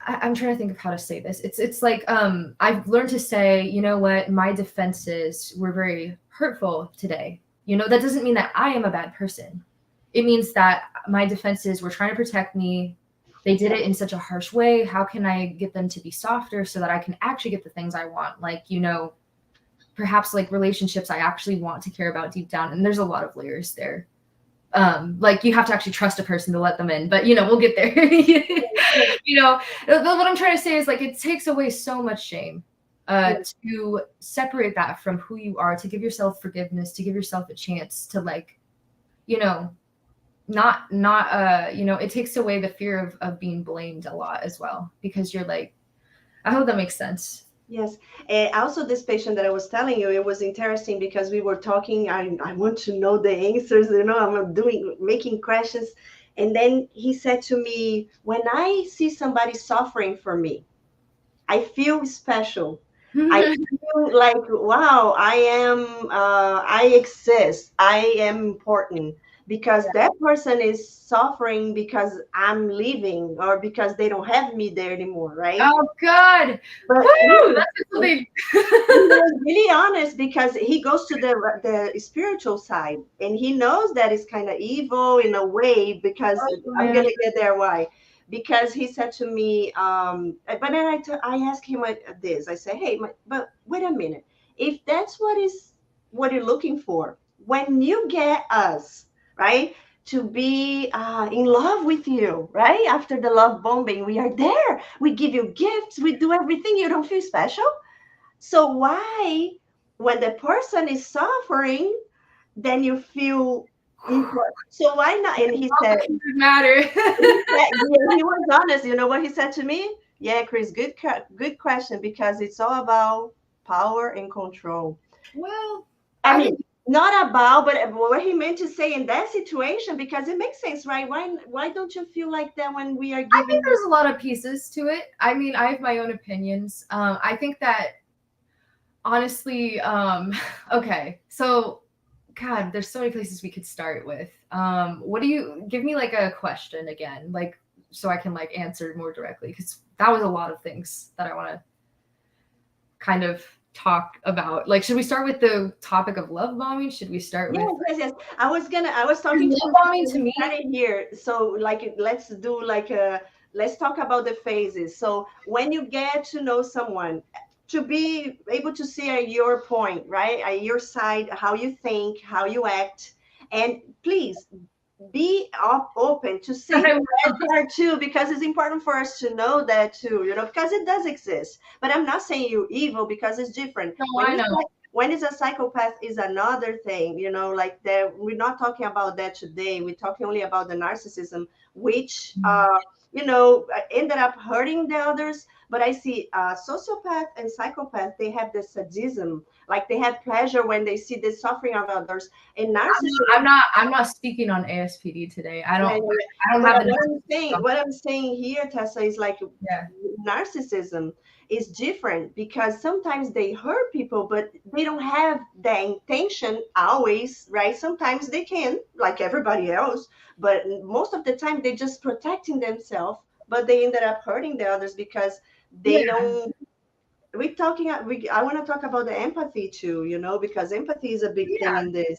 I'm trying to think of how to say this. It's like I've learned to say, you know what, my defenses were very hurtful today. You know, that doesn't mean that I am a bad person. It means that my defenses were trying to protect me. They did it in such a harsh way. How can I get them to be softer so that I can actually get the things I want? Like, you know, perhaps like relationships I actually want to care about deep down. And there's a lot of layers there. Like you have to actually trust a person to let them in, but you know, we'll get there. You know, what I'm trying to say is like, it takes away so much shame, to separate that from who you are, to give yourself forgiveness, to give yourself a chance to like, you know, not, you know, it takes away the fear of being blamed a lot as well, because you're like, I hope that makes sense. Yes. Also, this patient that I was telling you, it was interesting because we were talking. I want to know the answers, you know, making questions. And then he said to me, when I see somebody suffering for me, I feel special. I feel like, wow, I exist. I am important because that person is suffering because I'm leaving or because they don't have me there anymore, right? Oh God. But Woo, that's something. he was really honest because he goes to the spiritual side and he knows that it's kind of evil in a way because I'm gonna get there. Why? Because he said to me, but then I asked him this. I said, hey, but wait a minute. If that's what you're looking for, when you get us, right, to be in love with you, right? After the love bombing, we are there. We give you gifts. We do everything. You don't feel special. So why, when the person is suffering, then you feel important? So why not? And he said, matter. he was honest. You know what he said to me? Yeah, Chris, good question, because it's all about power and control. Well, I mean, not about, but what he meant to say in that situation, because it makes sense, right? Why don't you feel like that when we are giving? I think there's a lot of pieces to it. I mean, I have my own opinions. I think that honestly, okay, so God, there's so many places we could start with. What do you give me like a question again, like so I can like answer more directly, because that was a lot of things that I want to kind of talk about? Like, should we start with the topic of love bombing? Should we start with Yes. I was talking to love you bombing? To before we me, started here. So like let's do like a let's talk about the phases. So when you get to know someone, to be able to see at your point, right? At your side, how you think, how you act. And please be open to see I the red part too, because it's important for us to know that too, because it does exist. But I'm not saying you're evil, because it's different. know, When I it's know. like when it's a psychopath is another thing, like that. We're not talking about that today. We're talking only about the narcissism, which ended up hurting the others. But I see sociopath and psychopath, they have the sadism, like they have pleasure when they see the suffering of others. And narcissism, I'm not speaking on ASPD today. I yeah, don't yeah, yeah. I don't But have the what I'm saying here, Tessa, is like yeah. narcissism is different, because sometimes they hurt people, but they don't have the intention always, right? Sometimes they can, like everybody else, but most of the time they just protecting themselves, but they ended up hurting the others because Yeah. they don't. I want to talk about the empathy too, because empathy is a big thing Yeah. in this.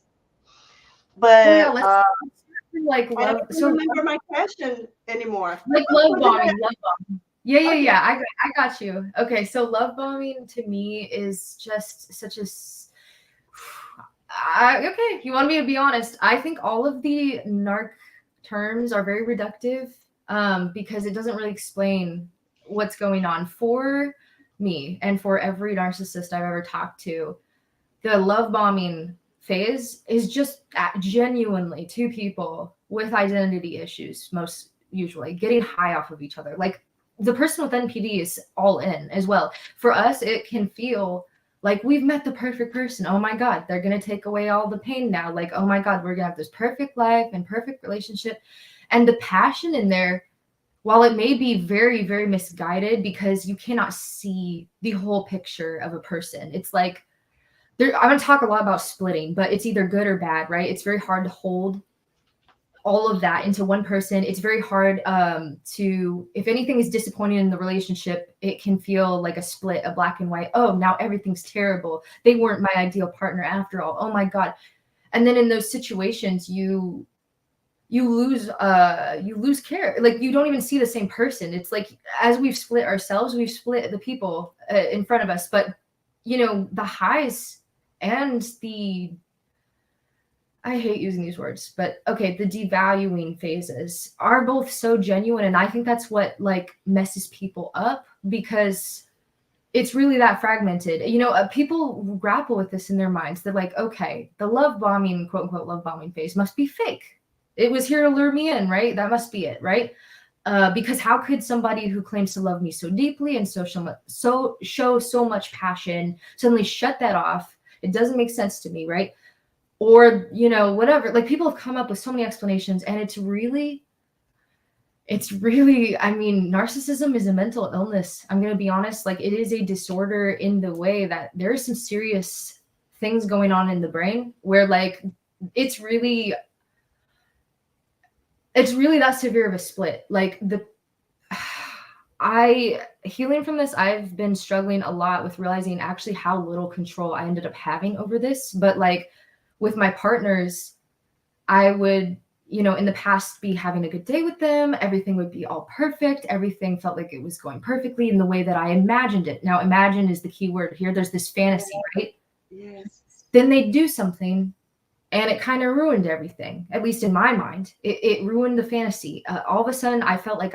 Well, yeah, But let's like I don't love. even So remember my question anymore. like love Was it bombing, love bombing. Yeah, yeah, okay? yeah. I got you. Okay, so love bombing to me is just such a. Okay, you want me to be honest? I think all of the narc terms are very reductive, because it doesn't really explain what's going on for me and for every narcissist I've ever talked to. The love bombing phase is just genuinely two people with identity issues, most usually getting high off of each other. Like the person with NPD is all in as well. For us, it can feel like we've met the perfect person. Oh my God, they're going to take away all the pain now. Like, oh my God, we're going to have this perfect life and perfect relationship. And the passion in there, while it may be very, very misguided because you cannot see the whole picture of a person, it's like, I'm going to talk a lot about splitting, but it's either good or bad, right? It's very hard to hold all of that into one person. It's very hard if anything is disappointing in the relationship, it can feel like a split, a black and white. Oh, now everything's terrible. They weren't my ideal partner after all. Oh my God. And then in those situations, you lose care. Like you don't even see the same person. It's like, as we've split ourselves, we've split the people in front of us. But the highs and I hate using these words, but okay, the devaluing phases are both so genuine. And I think that's what like messes people up, because it's really that fragmented. People grapple with this in their minds. They're like, okay, the love bombing, quote unquote, love bombing phase must be fake. It was here to lure me in, right? That must be it, right? Because how could somebody who claims to love me so deeply and show so much passion suddenly shut that off? It doesn't make sense to me, right? Or whatever. Like people have come up with so many explanations, and it's really, I mean, narcissism is a mental illness. I'm going to be honest. Like it is a disorder in the way that there are some serious things going on in the brain where like it's really that severe of a split. Like healing from this, I've been struggling a lot with realizing actually how little control I ended up having over this. But like with my partners, I would, in the past be having a good day with them. Everything would be all perfect. Everything felt like it was going perfectly in the way that I imagined it. Now, imagine is the key word here. There's this fantasy, right? Yes. Then they'd do something and it kind of ruined everything, at least in my mind. It ruined the fantasy. All of a sudden, I felt like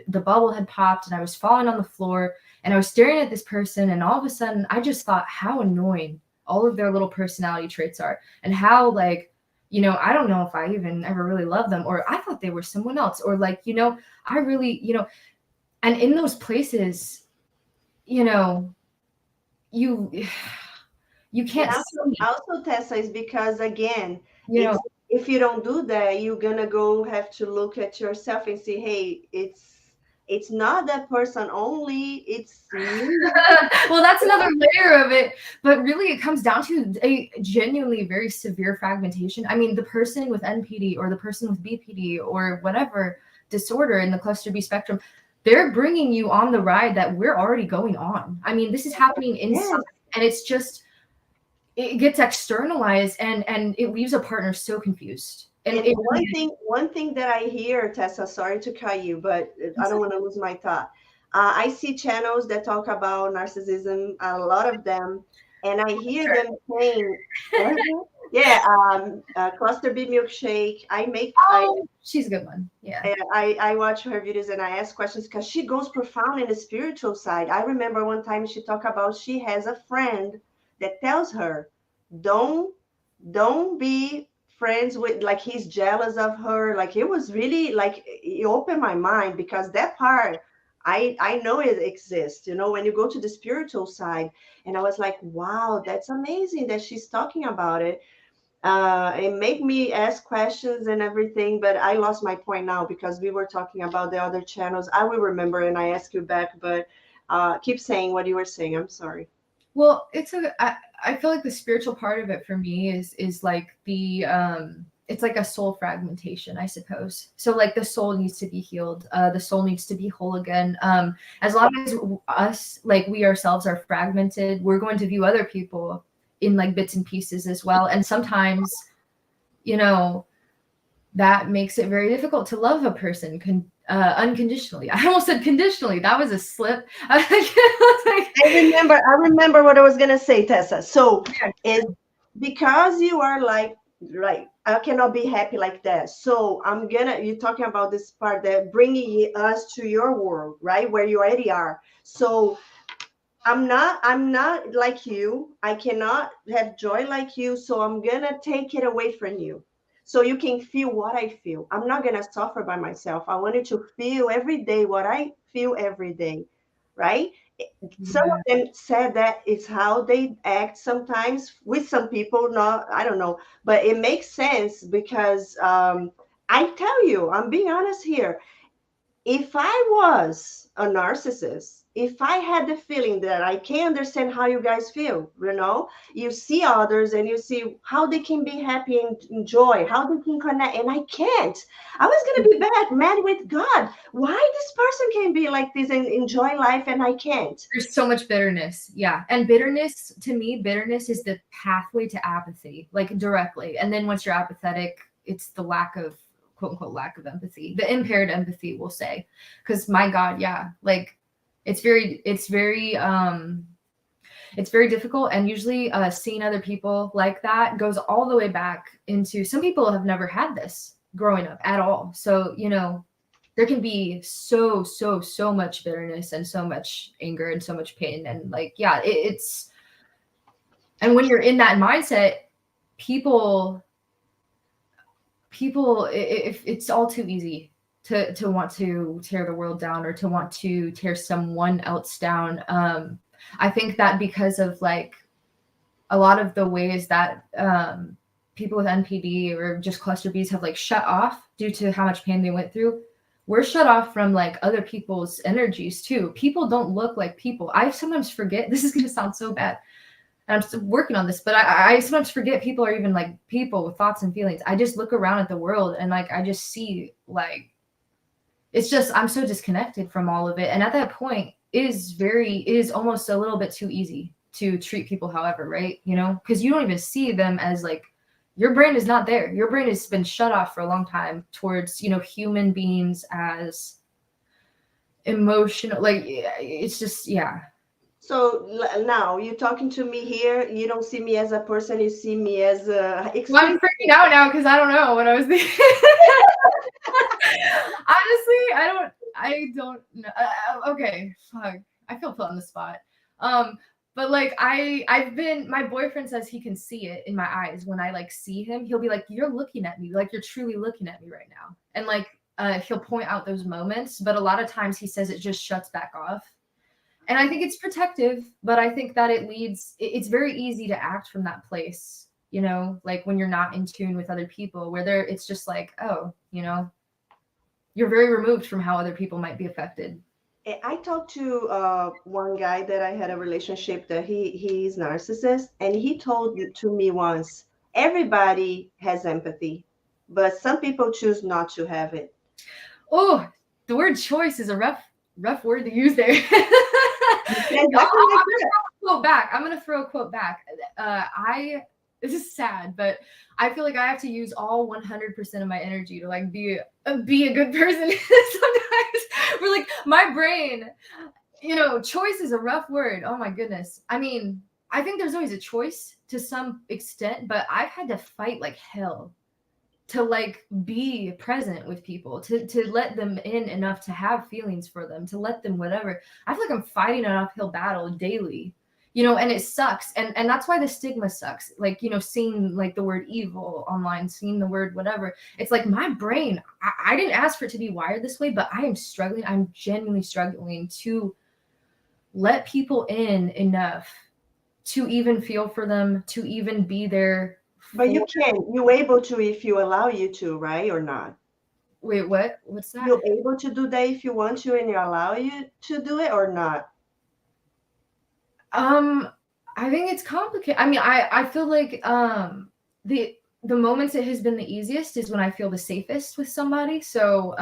the bubble had popped and I was falling on the floor and I was staring at this person. And all of a sudden, I just thought how annoying all of their little personality traits are, and how like, I don't know if I even ever really loved them, or I thought they were someone else, or like, I really, and in those places, you can't also Tessa, is because again, you know if you don't do that, you're gonna have to look at yourself and see, hey, it's not that person only, it's me. well, that's another layer of it, but really it comes down to a genuinely very severe fragmentation. I mean, the person with NPD or the person with BPD or whatever disorder in the cluster B spectrum, they're bringing you on the ride that we're already going on. I mean, this is happening inside And it's just, it gets externalized, and it leaves a partner so confused. And one thing that I hear, Tessa, sorry to cut you, but I don't want to lose my thought. I see channels that talk about narcissism, a lot of them, and I hear them saying, yeah, cluster B milkshake. She's a good one. Yeah. I watch her videos and I ask questions because she goes profound in the spiritual side. I remember one time she talked about she has a friend that tells her, don't be friends with, like, he's jealous of her. Like, it was really like, it opened my mind, because that part I know it exists, when you go to the spiritual side. And I was like, wow, that's amazing that she's talking about it. It made me ask questions and everything, but I lost my point now because we were talking about the other channels. I will remember and I ask you back, but keep saying what you were saying. I'm sorry. Well, I feel like the spiritual part of it for me is like it's like a soul fragmentation, I suppose. So like the soul needs to be healed. The soul needs to be whole again. As long as us, like we ourselves, are fragmented, we're going to view other people in like bits and pieces as well. And sometimes, that makes it very difficult to love a person unconditionally. I almost said conditionally. That was a slip. I remember what I was gonna say, Tessa. So it's because you are like, right, I cannot be happy like that. So you're talking about this part that bringing us to your world, right, where you already are. So I'm not like you. I cannot have joy like you. So I'm gonna take it away from you, so you can feel what I feel. I'm not gonna suffer by myself. I want you to feel every day what I feel every day, right? Some of them said that it's how they act sometimes with some people. Not, I don't know, but it makes sense because I tell you, I'm being honest here. If I was a narcissist, if I had the feeling that I can understand how you guys feel, you see others and you see how they can be happy and enjoy, how they can connect, and I can't. I was gonna be mad with God. Why this person can be like this and enjoy life and I can't? There's so much bitterness. Yeah. And bitterness, to me, bitterness is the pathway to apathy, like directly. And then once you're apathetic, it's the lack of, quote unquote, lack of empathy, the impaired empathy, we'll say. Because my God, yeah, like it's very difficult. And usually seeing other people like that goes all the way back into, some people have never had this growing up at all. So, there can be so much bitterness and so much anger and so much pain. And like, yeah, and when you're in that mindset, people, if it's all too easy to want to tear the world down or to want to tear someone else down. I think that because of like a lot of the ways that people with NPD or just cluster Bs have like shut off due to how much pain they went through, we're shut off from like other people's energies too. People don't look like people. I sometimes forget, this is going to sound so bad, and I'm still working on this, but I sometimes forget people are even like people with thoughts and feelings. I just look around at the world and like, I just see like, it's just, I'm so disconnected from all of it. And at that point it is almost a little bit too easy to treat people however, right? Because you don't even see them as like, your brain is not there. Your brain has been shut off for a long time towards, human beings as emotional, like it's just, yeah. So now you're talking to me here. You don't see me as a person. You see me as a. Well, I'm freaking out now because I don't know what I was thinking. Honestly, I don't know. Okay, fuck. I feel put on the spot. But like my boyfriend says he can see it in my eyes when I like see him. He'll be like, "You're looking at me, like you're truly looking at me right now," and like he'll point out those moments. But a lot of times he says it just shuts back off. And I think it's protective, but I think that it's very easy to act from that place, like when you're not in tune with other people, where it's just like, oh, you're very removed from how other people might be affected. I talked to one guy that I had a relationship that he's narcissist, and he told to me once, everybody has empathy, but some people choose not to have it. Oh, the word choice is a rough word to use there. quote back. I'm gonna throw a quote back. This is sad, but I feel like I have to use all 100% of my energy to like be a good person. Sometimes we're like my brain, choice is a rough word. Oh my goodness. I mean, I think there's always a choice to some extent, but I've had to fight like hell to like be present with people, to let them in enough to have feelings for them, to let them whatever. I feel like I'm fighting an uphill battle daily, and it sucks. And that's why the stigma sucks. Like, seeing like the word evil online, seeing the word whatever. It's like my brain, I didn't ask for it to be wired this way, but I am struggling. I'm genuinely struggling to let people in enough to even feel for them, to even be there. But you can. You're able to if you allow you to, right? Or not? Wait, what? What's that? You're able to do that if you want to and you allow you to do it or not? I think it's complicated. I mean, I feel like the moments it has been the easiest is when I feel the safest with somebody. So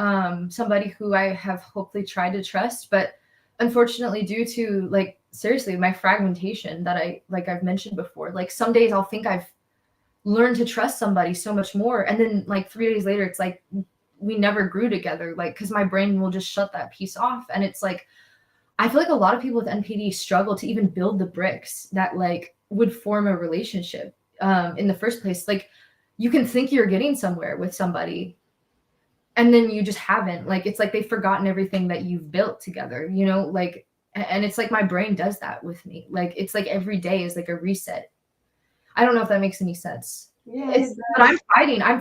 somebody who I have hopefully tried to trust, but unfortunately due to like seriously my fragmentation that I've mentioned before, like some days I'll think I've learned to trust somebody so much more, and then like 3 days later it's like we never grew together, like because my brain will just shut that piece off. And it's like I feel like a lot of people with NPD struggle to even build the bricks that like would form a relationship in the first place. Like you can think you're getting somewhere with somebody and then you just haven't. Like it's like they've forgotten everything that you've built together, like, and it's like my brain does that with me. Like it's like every day is like a reset. I don't know if that makes any sense. Yeah, but I'm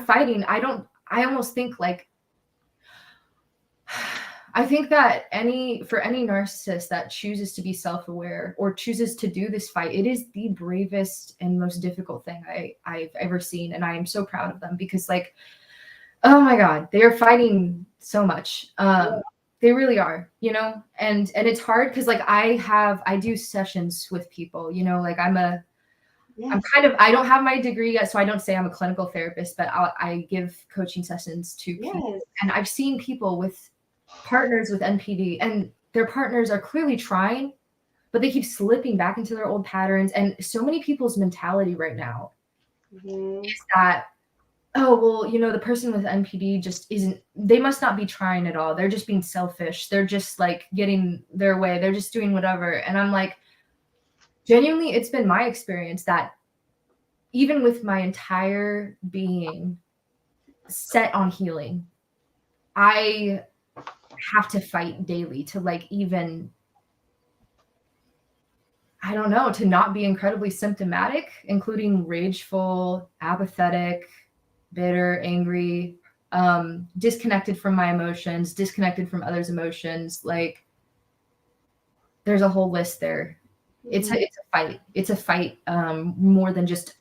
fighting. I almost think like, I think that for any narcissist that chooses to be self-aware or chooses to do this fight, it is the bravest and most difficult thing I've ever seen. And I am so proud of them because like, oh my God, they are fighting so much. They really are, and it's hard because like I do sessions with people, like I'm kind of, I don't have my degree yet, so I don't say I'm a clinical therapist, but I give coaching sessions to people. Yes. And I've seen people with partners with NPD and their partners are clearly trying, but they keep slipping back into their old patterns. And so many people's mentality right now is that, oh, well, the person with NPD just isn't, they must not be trying at all. They're just being selfish. They're just like getting their way. They're just doing whatever. And I'm like, genuinely, it's been my experience that even with my entire being set on healing, I have to fight daily to like even, I don't know, to not be incredibly symptomatic, including rageful, apathetic, bitter, angry, disconnected from my emotions, disconnected from others' emotions. Like there's a whole list there. It's a fight. It's a fight more than just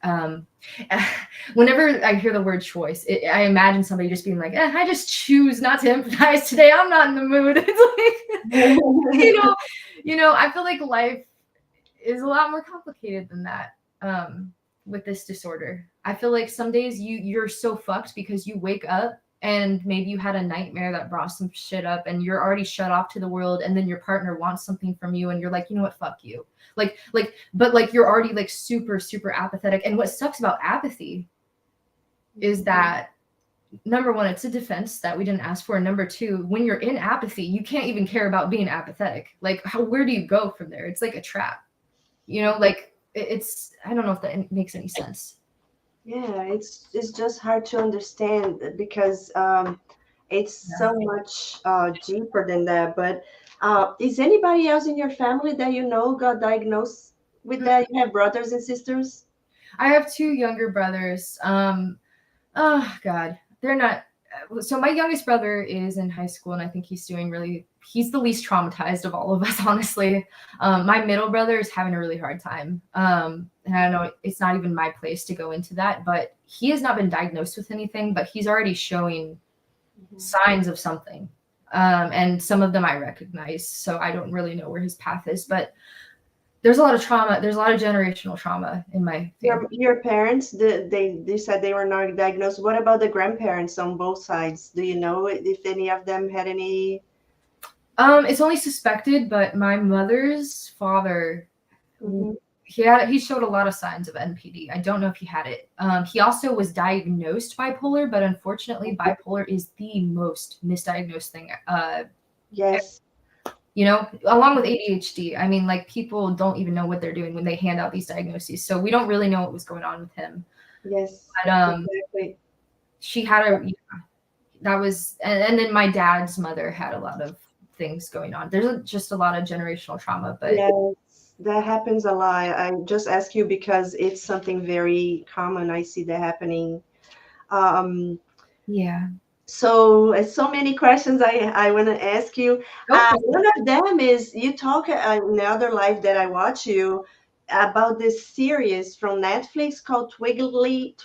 whenever I hear the word choice, I imagine somebody just being like, I just choose not to empathize today. I'm not in the mood. It's like, I feel like life is a lot more complicated than that with this disorder. I feel like some days you're so fucked because you wake up and maybe you had a nightmare that brought some shit up and you're already shut off to the world, and then your partner wants something from you and you're like, you know what, fuck you. But like you're already like super, super apathetic. And what sucks about apathy is that number one, it's a defense that we didn't ask for. And number two, when you're in apathy, you can't even care about being apathetic. Like where do you go from there? It's like a trap, like it's, I don't know if that makes any sense. Yeah, it's just hard to understand because it's so much deeper than that. But is anybody else in your family that got diagnosed with that? You have brothers and sisters? I have two younger brothers. Oh God, they're not. So my youngest brother is in high school, and I think he's the least traumatized of all of us, honestly. My middle brother is having a really hard time. And I know it's not even my place to go into that, but he has not been diagnosed with anything, but he's already showing signs of something. And some of them I recognize, so I don't really know where his path is, but there's a lot of trauma. There's a lot of generational trauma in my family. Your parents, they said they were not diagnosed. What about the grandparents on both sides? Do you know if any of them had any? It's only suspected, but my mother's father Mm-hmm. He showed a lot of signs of NPD. I don't know if he had it. He also was diagnosed bipolar, but unfortunately, bipolar is the most misdiagnosed thing. Yes. You know, along with ADHD. I mean, like, people don't even know what they're doing when they hand out these diagnoses. So we don't really know what was going on with him. Yes. But Exactly. she had that was, and then my dad's mother had a lot of things going on. There's just a lot of generational trauma, but Yes, that happens a lot. I just ask you because it's something very common. I see that happening. Um, yeah. so many questions I want to ask you. Go for One of them is you talk in the other life that I watch you about this series from Netflix called Twilight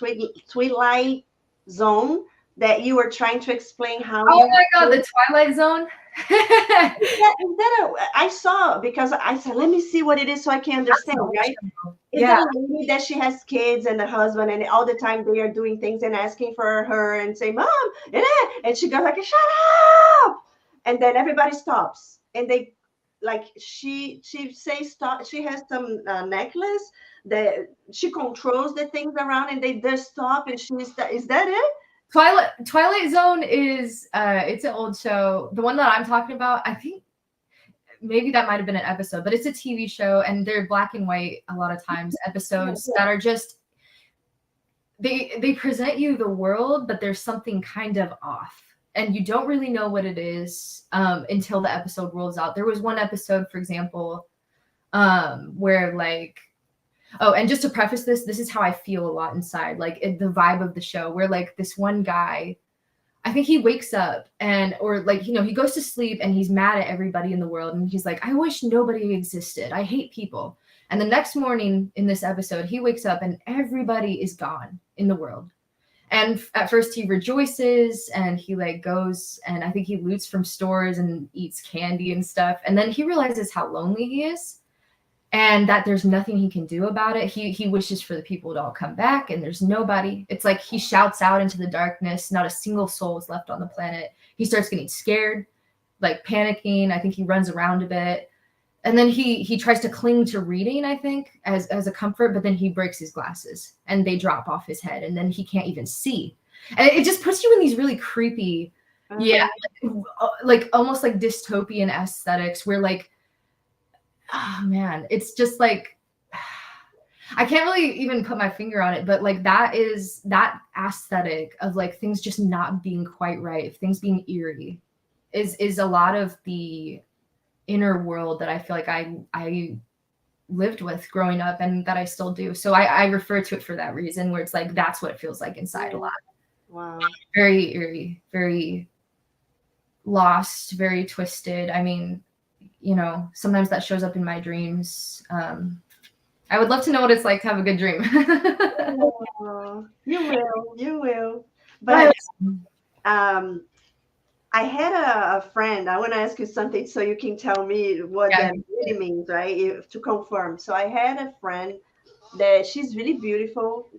Zone that you were trying to explain how Oh you. my god, the Twilight Zone. I saw because I said, let me see what it is so I can That's understand, an old right? show. Is that Yeah. a lady that she has kids and a husband, and all the time they are doing things and asking for her and say, "Mom," and she goes like, "Shut up!" And then everybody stops, and they like she says stop. She has some necklace that she controls the things around, and they just stop, and she's is that it? Twilight Zone is it's an old show. The one that I'm talking about, I think maybe that might have been an episode, but it's a TV show and they're black and white a lot of times, episodes that are just they present you the world, but there's something kind of off. And you don't really know what it is until the episode rolls out. There was one episode, for example, where like, oh, and just to preface this, this is how I feel a lot inside, like the vibe of the show, where like this one guy, I think he wakes up and, or like, you know, he goes to sleep and he's mad at everybody in the world. And he's like, I wish nobody existed. I hate people. And the next morning in this episode, he wakes up and everybody is gone in the world. And at first he rejoices and he like goes and I think he loots from stores and eats candy and stuff. And then he realizes how lonely he is and that there's nothing he can do about it. He wishes for the people to all come back and there's nobody. It's like he shouts out into the darkness. Not a single soul is left on the planet. He starts getting scared, like panicking. I think he runs around a bit. And then he tries to cling to reading, I think, as a comfort, but then he breaks his glasses and they drop off his head and then he can't even see. And it just puts you in these really creepy, yeah, like almost like dystopian aesthetics where like, oh man, it's just like I can't really even put my finger on it, but like that is that aesthetic of like things just not being quite right, things being eerie is a lot of the inner world that I feel like I lived with growing up and that I still do. So I refer to it for that reason where it's like that's what it feels like inside a lot. Wow. Very eerie, very lost, very twisted. I mean, you know, sometimes that shows up in my dreams. I would love to know what it's like to have a good dream. Oh, you will. But I had a friend. I want to ask you something so you can tell me what that really means, right? To confirm. So I had a friend that she's really beautiful,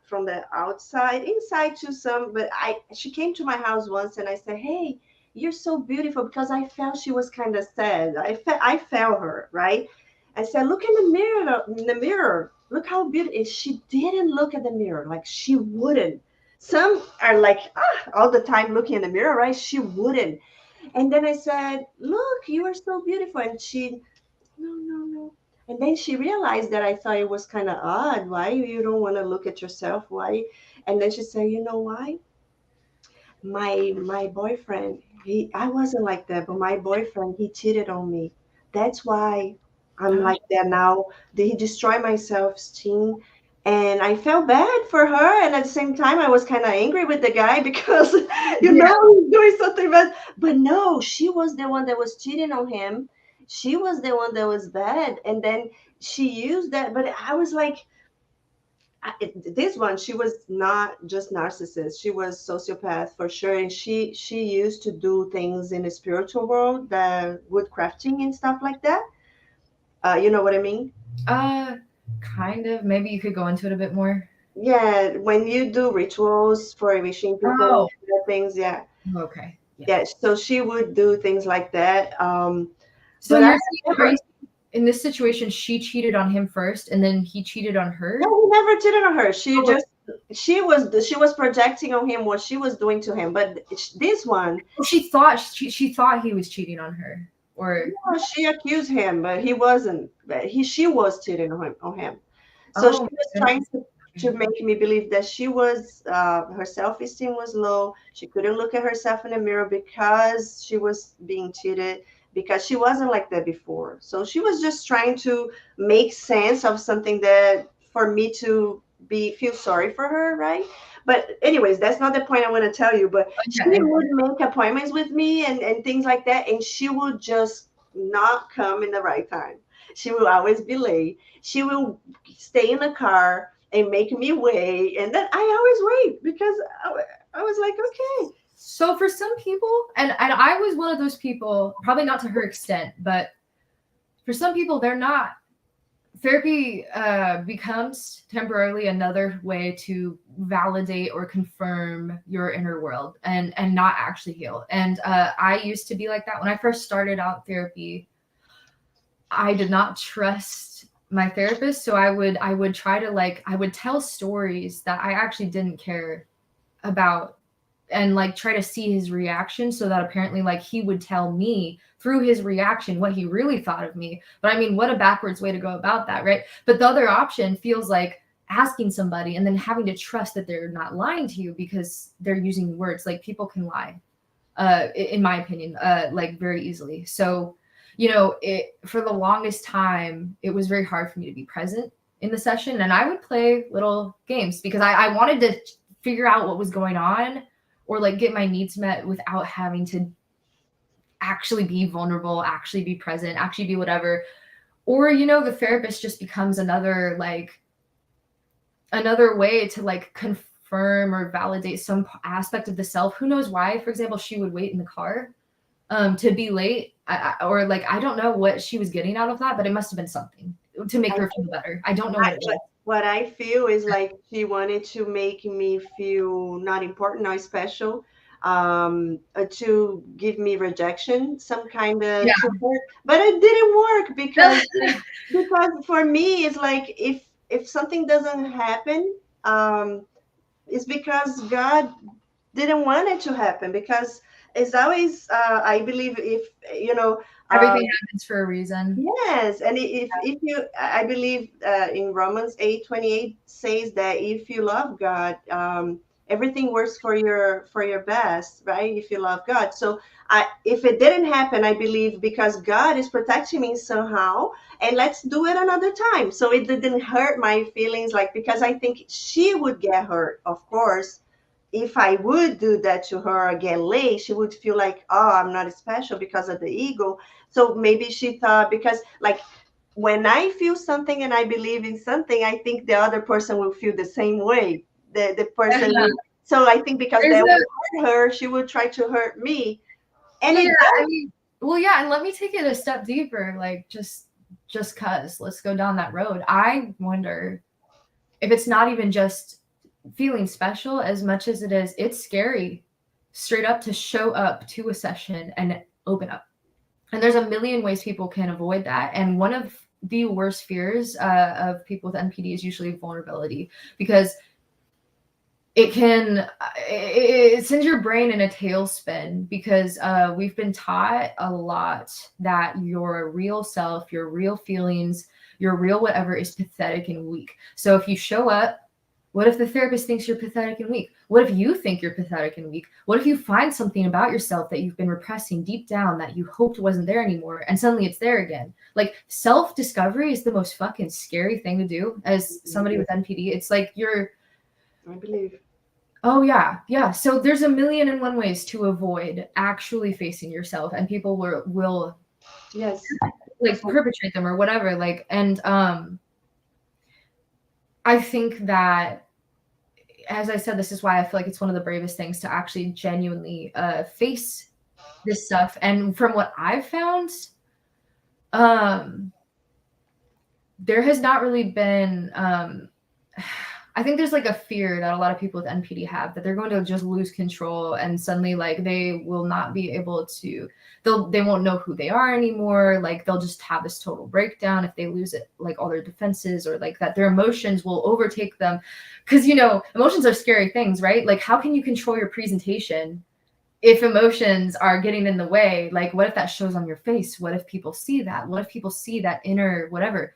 from the outside, inside to some. But she came to my house once, and I said, "Hey, you're so beautiful," because I felt she was kind of sad. I felt her, right? I said, "Look in the mirror. In the mirror, look how beautiful." And she didn't look at the mirror, like she wouldn't. Some are like all the time looking in the mirror, right? She wouldn't. And then I said, "Look, you are so beautiful." And she, "No, no, no." And then she realized that I thought it was kind of odd. Why you don't want to look at yourself? Why? And then she said, "You know why? My boyfriend, I wasn't like that, but my boyfriend, he cheated on me. That's why I'm like that now. He destroyed my self-esteem." And I felt bad for her, and at the same time I was kind of angry with the guy because he's doing something bad. But no, she was the one that was cheating on him. She was the one that was bad, and then she used that. But I was like, this one, she was not just narcissist, she was sociopath for sure. And she used to do things in the spiritual world, the woodcrafting and stuff like that. You know what I mean? Kind of. Maybe you could go into it a bit more. Yeah, when you do rituals for wishing people things, yeah. Okay. Yeah, so she would do things like that. So But you're saying, in this situation, she cheated on him first, and then he cheated on her. No, he never cheated on her. She was projecting on him what she was doing to him. But this one, she thought he was cheating on her, or she accused him, but he wasn't. But she was cheating on him. So she oh was trying to make me believe that she was her self-esteem was low. She couldn't look at herself in the mirror because she was being cheated, because she wasn't like that before. So she was just trying to make sense of something that for me to feel sorry for her, right? But anyways, that's not the point I want to tell you. But she would make appointments with me and things like that, and she would just not come in the right time. She will always be late. She will stay in the car and make me wait, and then I always wait because I was like, okay. So for some people, and I was one of those people, probably not to her extent, but for some people, they're not. Therapy becomes temporarily another way to validate or confirm your inner world and not actually heal. And I used to be like that when I first started out therapy. I did not trust my therapist, so I would try to I would tell stories that I actually didn't care about, and try to see his reaction, so that apparently he would tell me through his reaction what he really thought of me. But I mean, what a backwards way to go about that, right? But the other option feels like asking somebody and then having to trust that they're not lying to you because they're using words. People can lie, in my opinion, very easily. So for the longest time, it was very hard for me to be present in the session, and I would play little games because I wanted to figure out what was going on, or get my needs met without having to actually be vulnerable, actually be present, actually be whatever. Or, the therapist just becomes another way to confirm or validate some aspect of the self. Who knows why? For example, she would wait in the car to be late, I don't know what she was getting out of that, but it must have been something to make her feel better. I don't know what it was. What I feel is she wanted to make me feel not important, not special, to give me rejection, some kind of support. But it didn't work because for me, it's if something doesn't happen, it's because God didn't want it to happen. Because it's always, I believe, if everything happens for a reason. Yes, and if you, I believe in Romans 8:28 says that if you love God, everything works for your best, right? If you love God. So if it didn't happen, I believe because God is protecting me somehow, and let's do it another time. So it didn't hurt my feelings, because I think she would get hurt, of course. If I would do that to her or get late, she would feel like, oh, I'm not special because of the ego. So maybe she thought, because when I feel something and I believe in something, I think the other person will feel the same way. The person will, so I think because that would hurt her, she would try to hurt me. And and let me take it a step deeper, just cause let's go down that road. I wonder if it's not even just feeling special as much as it's scary straight up to show up to a session and open up. And there's a million ways people can avoid that. And one of the worst fears of people with NPD is usually vulnerability, because it sends your brain in a tailspin, because we've been taught a lot that your real self, your real feelings, your real whatever is pathetic and weak. So if you show up, what if the therapist thinks you're pathetic and weak? What if you think you're pathetic and weak? What if you find something about yourself that you've been repressing deep down that you hoped wasn't there anymore, and suddenly it's there again? Self-discovery is the most fucking scary thing to do as somebody with NPD. It's I believe. Oh, yeah. Yeah. So there's a million and one ways to avoid actually facing yourself, and people will yes, perpetrate them or whatever. And I think that, as I said, this is why I feel like it's one of the bravest things to actually genuinely face this stuff. And from what I've found, there has not really been I think there's like a fear that a lot of people with NPD have, that they're going to just lose control and suddenly like they will not be able to, they won't know who they are anymore. Like they'll just have this total breakdown if they lose it, like all their defenses, or like that their emotions will overtake them. Cause you know, emotions are scary things, right? Like how can you control your presentation if emotions are getting in the way? Like what if that shows on your face? What if people see that? What if people see that inner whatever?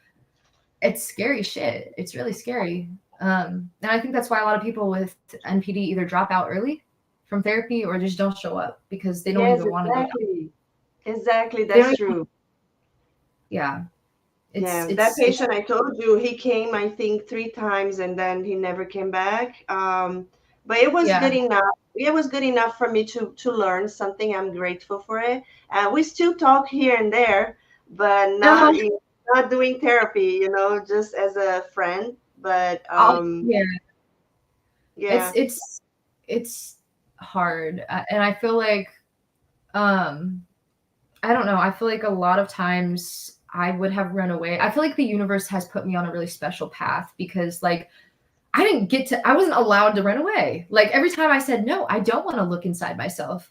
It's scary shit. It's really scary. And I think that's why a lot of people with NPD either drop out early from therapy or just don't show up because they don't Yes, even want to go down. exactly. They don't That's even, true. yeah. Yeah, that patient I told you, he came, I think, 3 times and then he never came back. But it was good yeah. enough. It was good enough for me to learn something. I'm grateful for it. We still talk here and there, but No, not doing therapy, just as a friend. But yeah. yeah, It's hard. And I feel like, I don't know. I feel like a lot of times I would have run away. I feel like the universe has put me on a really special path because like I wasn't allowed to run away. Like every time I said, no, I don't want to look inside myself.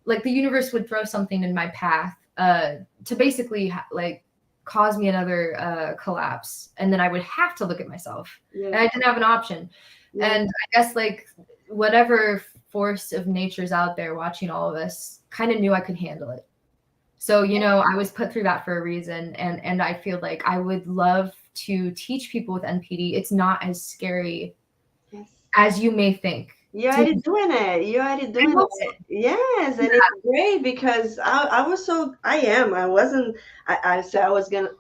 Like the universe would throw something in my path to basically like cause me another collapse. And then I would have to look at myself. yeah, And I didn't have an option. yeah. And I guess like whatever force of nature's out there watching all of us kind of knew I could handle it. So, you know, I was put through that for a reason. And I feel like I would love to teach people with NPD. It's not as scary Yes. as you may think. You're already doing it. You're already doing it. Yes, and it's great because I wasn't, I said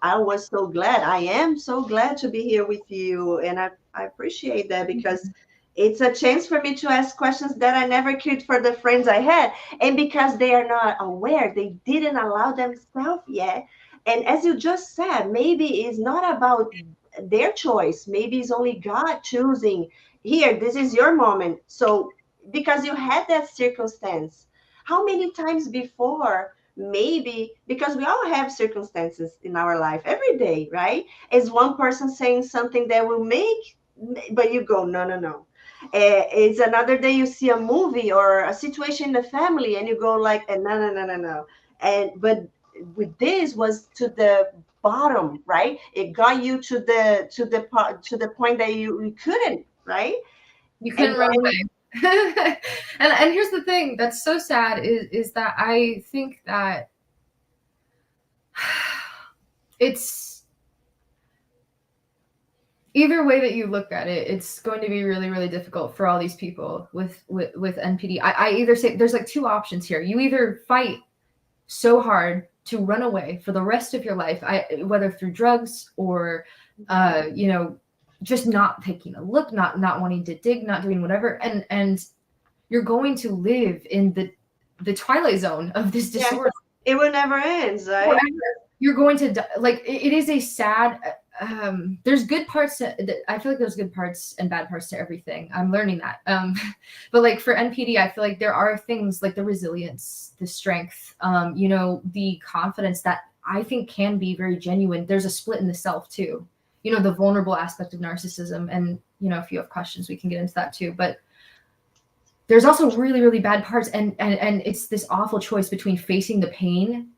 I was so glad. I am so glad to be here with you. And I appreciate that because it's a chance for me to ask questions that I never could for the friends I had. And because they are not aware, they didn't allow themselves yet. And as you just said, maybe it's not about their choice. Maybe it's only God choosing here, this is your moment. So because you had that circumstance, how many times before, maybe because we all have circumstances in our life every day, right? Is one person saying something that will make, but you go, no, no, no. It's another day you see a movie or a situation in the family and you go like, no, no, no, no, no. And but with this was to the bottom, right? It got you to the point that you couldn't, right? You And couldn't run away. And here's the thing that's so sad is that I think that it's either way that you look at it, it's going to be really, really difficult for all these people with NPD. I either say there's like two options here. You either fight so hard to run away for the rest of your life, whether through drugs or you know, just not taking a look, not wanting to dig, not doing whatever, and you're going to live in the Twilight Zone of this disorder. Yeah, it will never end, right? You're going to die. Like it is a sad. There's good parts. I feel like there's good parts and bad parts to everything. I'm learning that. But like for NPD, I feel like there are things like the resilience, the strength, you know, the confidence that I think can be very genuine. There's a split in the self too. You know, the vulnerable aspect of narcissism, and you know, if you have questions, we can get into that too. But there's also really, really bad parts, and it's this awful choice between facing the pain.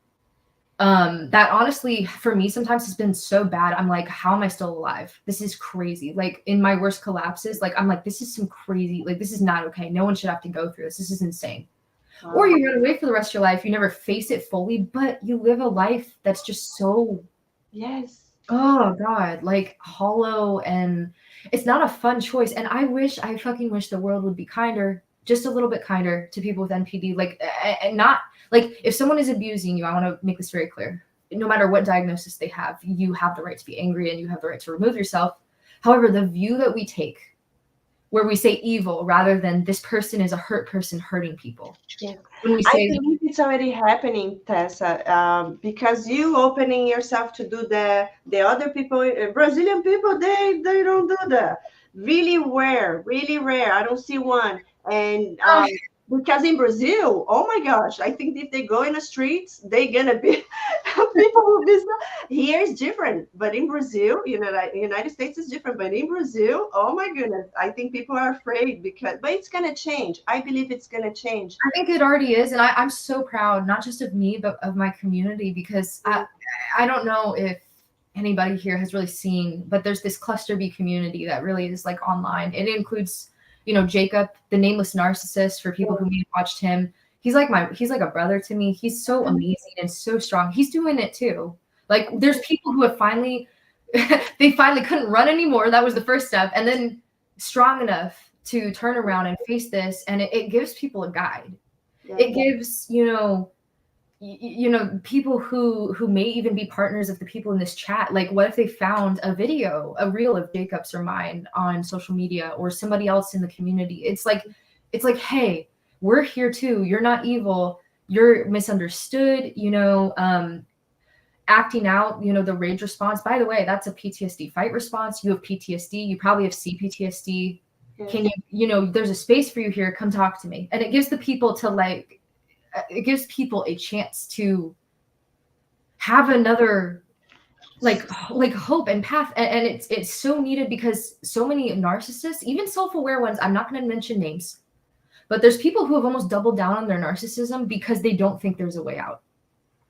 That honestly, for me, sometimes has been so bad. I'm like, how am I still alive? This is crazy. Like in my worst collapses, like I'm like, this is some crazy, like this is not okay. No one should have to go through this. This is insane. Or you run away for the rest of your life. You never face it fully, but you live a life that's just so, yes, oh God, like hollow, and it's not a fun choice. And I fucking wish the world would be kinder, just a little bit kinder to people with NPD. Like, and not like if someone is abusing you, I want to make this very clear. No matter what diagnosis they have, you have the right to be angry and you have the right to remove yourself. However, the view that we take, where we say evil rather than this person is a hurt person hurting people. yeah. When we I say, believe it's already happening, Tessa, because you opening yourself to do the other people, Brazilian people, they don't do that. Really rare, really rare. I don't see one. And because in Brazil, oh my gosh, I think if they go in the streets, they're gonna be people will be. Here is different, but in Brazil, United States is different. But in Brazil, oh my goodness, I think people are afraid but it's gonna change. I believe it's gonna change. I think it already is, and I'm so proud, not just of me, but of my community, because I don't know if anybody here has really seen, but there's this cluster B community that really is like online. It includes, Jacob, the nameless narcissist, for people who may have watched him. He's like a brother to me. He's so amazing and so strong. He's doing it too. Like, there's people who have finally, they finally couldn't run anymore. That was the first step. And then strong enough to turn around and face this. And it gives people a guide. Yeah. It gives, people who may even be partners of the people in this chat. Like, what if they found a reel of Jacob's or mine on social media, or somebody else in the community? It's like, hey, we're here too. You're not evil. You're misunderstood, acting out, the rage response. By the way, that's a PTSD fight response. You have PTSD. You probably have CPTSD. Can there's a space for you here. Come talk to me. And it gives the people it gives people a chance to have another like hope and path. And it's so needed, because so many narcissists, even self-aware ones, I'm not going to mention names, but there's people who have almost doubled down on their narcissism because they don't think there's a way out.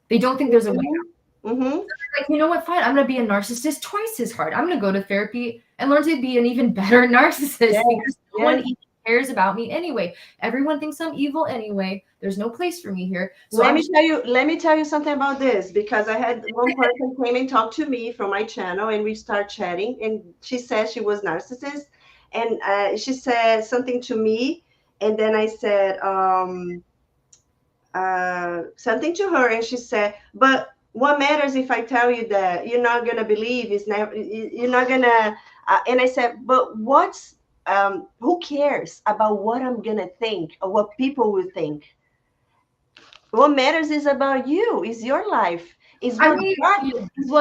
They don't think there's a way out. Mm-hmm. So like, you know what, fine, I'm going to be a narcissist twice as hard. I'm going to go to therapy and learn to be an even better narcissist, because no one even cares about me anyway. Everyone thinks I'm evil anyway. There's no place for me here. So let me tell you something about this, because I had one person came and talked to me from my channel, and we start chatting, and she said she was narcissist, and she said something to me, and then I said something to her, and she said, but what matters if I tell you that you're not gonna believe? You're not gonna. And I said, but who cares about what I'm gonna think or what people will think? What matters is about you. Is your life. Is what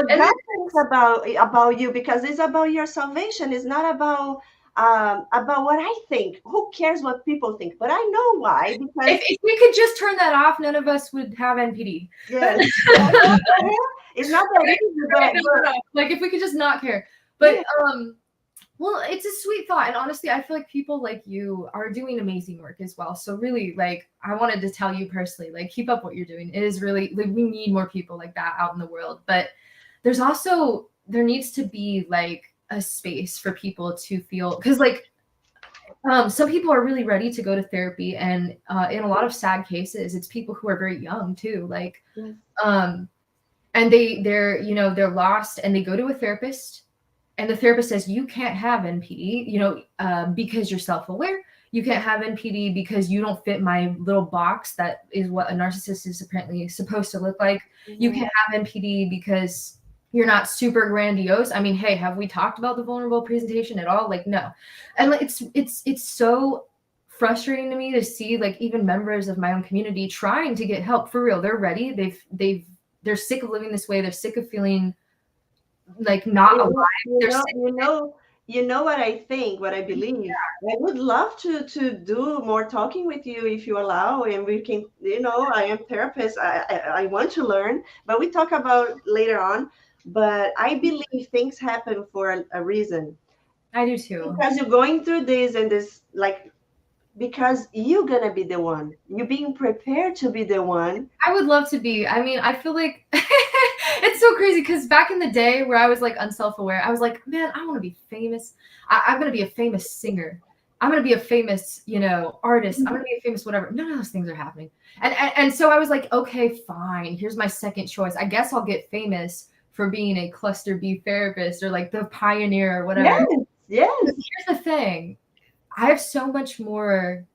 God thinks about you, because it's about your salvation. It's not about what I think. Who cares what people think? But I know why. Because if we could just turn that off, none of us would have NPD. Yes. It's not that easy, but like, if we could just not care. But well, it's a sweet thought. And honestly, I feel like people like you are doing amazing work as well. So really, like, I wanted to tell you personally, like, keep up what you're doing. It is really, like, we need more people like that out in the world. But there needs to be like a space for people to feel, because like some people are really ready to go to therapy, and in a lot of sad cases, it's people who are very young too, like and they're lost, and they go to a therapist, and the therapist says, you can't have NPD, because you're self-aware. You can't have NPD because you don't fit my little box. That is what a narcissist is apparently supposed to look like. Mm-hmm. You can't have NPD because you're not super grandiose. I mean, hey, have we talked about the vulnerable presentation at all? Like, no. And like, it's so frustrating to me to see, like, even members of my own community trying to get help. For real, they're ready. They're sick of living this way. They're sick of feeling like not alive. You know what I think, what I believe. Yeah. I would love to do more talking with you if you allow, and we can, I am therapist. I want to learn, but we talk about later on. But I believe things happen for a reason. I do too. Because you're going through this and this, like, because you're gonna be the one. You're being prepared to be the one. I would love to be. I mean, I feel like it's so crazy, because back in the day where I was like unself-aware, I was like, man, I want to be famous. I'm gonna be a famous singer. I'm gonna be a famous, artist. I'm gonna be a famous whatever. None of those things are happening. And so I was like, okay, fine. Here's my second choice. I guess I'll get famous for being a cluster B therapist, or like the pioneer or whatever. Yes. But here's the thing. I have so much more.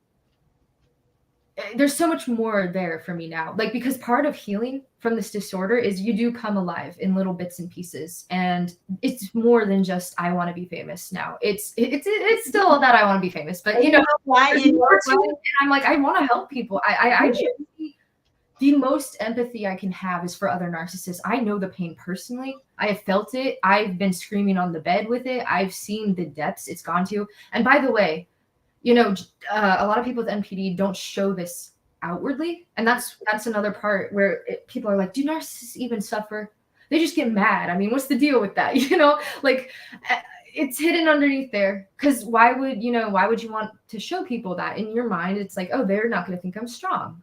There's so much more there for me now. Like, because part of healing from this disorder is you do come alive in little bits and pieces. And it's more than just, I want to be famous now. It's still that I want to be famous, but why? And I'm like, I want to help people. I genuinely, the most empathy I can have is for other narcissists. I know the pain personally. I have felt it. I've been screaming on the bed with it. I've seen the depths it's gone to. And by the way, you know, a lot of people with NPD don't show this outwardly, and that's another part where people are like, do narcissists even suffer? They just get mad. I mean, what's the deal with that? You know, like it's hidden underneath there. Because why would you want to show people that? In your mind, it's like, oh, they're not going to think I'm strong.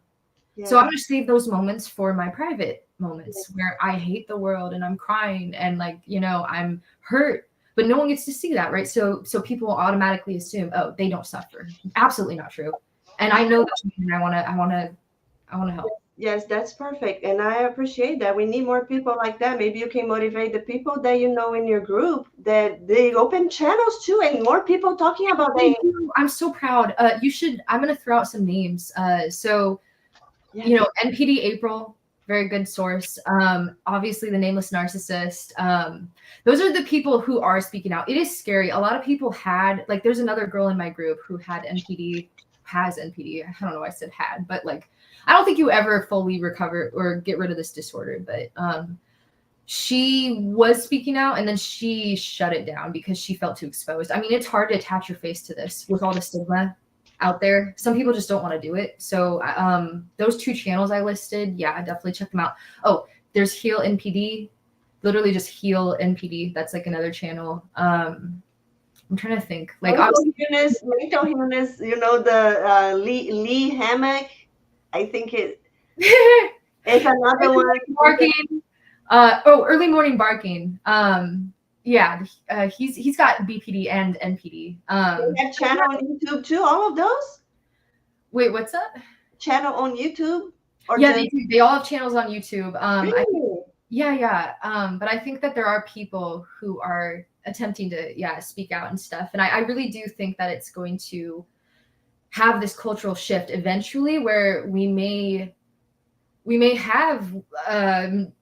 Yeah. So I'm going to save those moments for my private moments where I hate the world and I'm crying and like, you know, I'm hurt, but no one gets to see that, right? So people automatically assume, oh, they don't suffer. Absolutely not true. And I know that, and I want to help. Yes, that's perfect. And I appreciate that. We need more people like that. Maybe you can motivate the people that you know in your group that they open channels too, and more people talking about that. I'm so proud. I'm going to throw out some names. So, you know, NPD April, very good source. Obviously the Nameless Narcissist. Those are the people who are speaking out. It is scary. A lot of people had, like, there's another girl in my group who had NPD, has NPD. I don't know why I said had, but like, I don't think you ever fully recover or get rid of this disorder, but she was speaking out and then she shut it down because she felt too exposed. I mean, it's hard to attach your face to this with all the stigma out there. Some people just don't want to do it. So those 2 channels I listed, yeah, I definitely check them out. Oh, there's Heal NPD, literally just Heal NPD. That's like another channel. I'm trying to think. Like mental illness, you know, the Lee Hammock. I think it's another one. Barking. Early morning barking. Yeah, he's got BPD and NPD. They have channel on YouTube too. All of those. Wait, what's that? Channel on YouTube? Or yeah, they all have channels on YouTube. Really? But I think that there are people who are attempting to speak out and stuff, and I really do think that it's going to have this cultural shift eventually, where we may have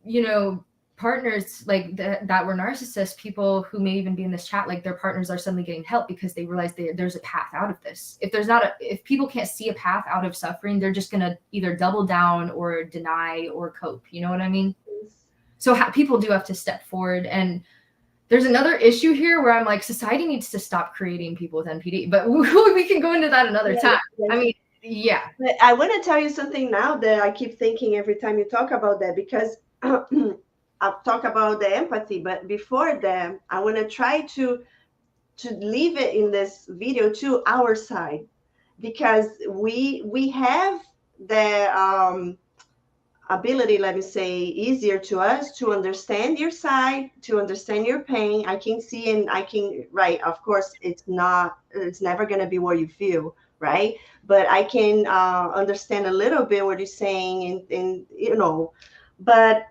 you know, partners like that were narcissists, people who may even be in this chat, like their partners are suddenly getting help because they realize there's a path out of this. If people can't see a path out of suffering, they're just going to either double down or deny or cope. You know what I mean? So people do have to step forward. And there's another issue here where I'm like, society needs to stop creating people with NPD, but we can go into that another time. I mean, yeah. But I want to tell you something now that I keep thinking every time you talk about that, because I'll talk about the empathy, but before that, I want to try to leave it in this video to our side, because we have the ability, let me say, easier to us to understand your side, to understand your pain. I can see and I can, right, of course, it's never going to be what you feel, right? But I can understand a little bit what you're saying, and you know, but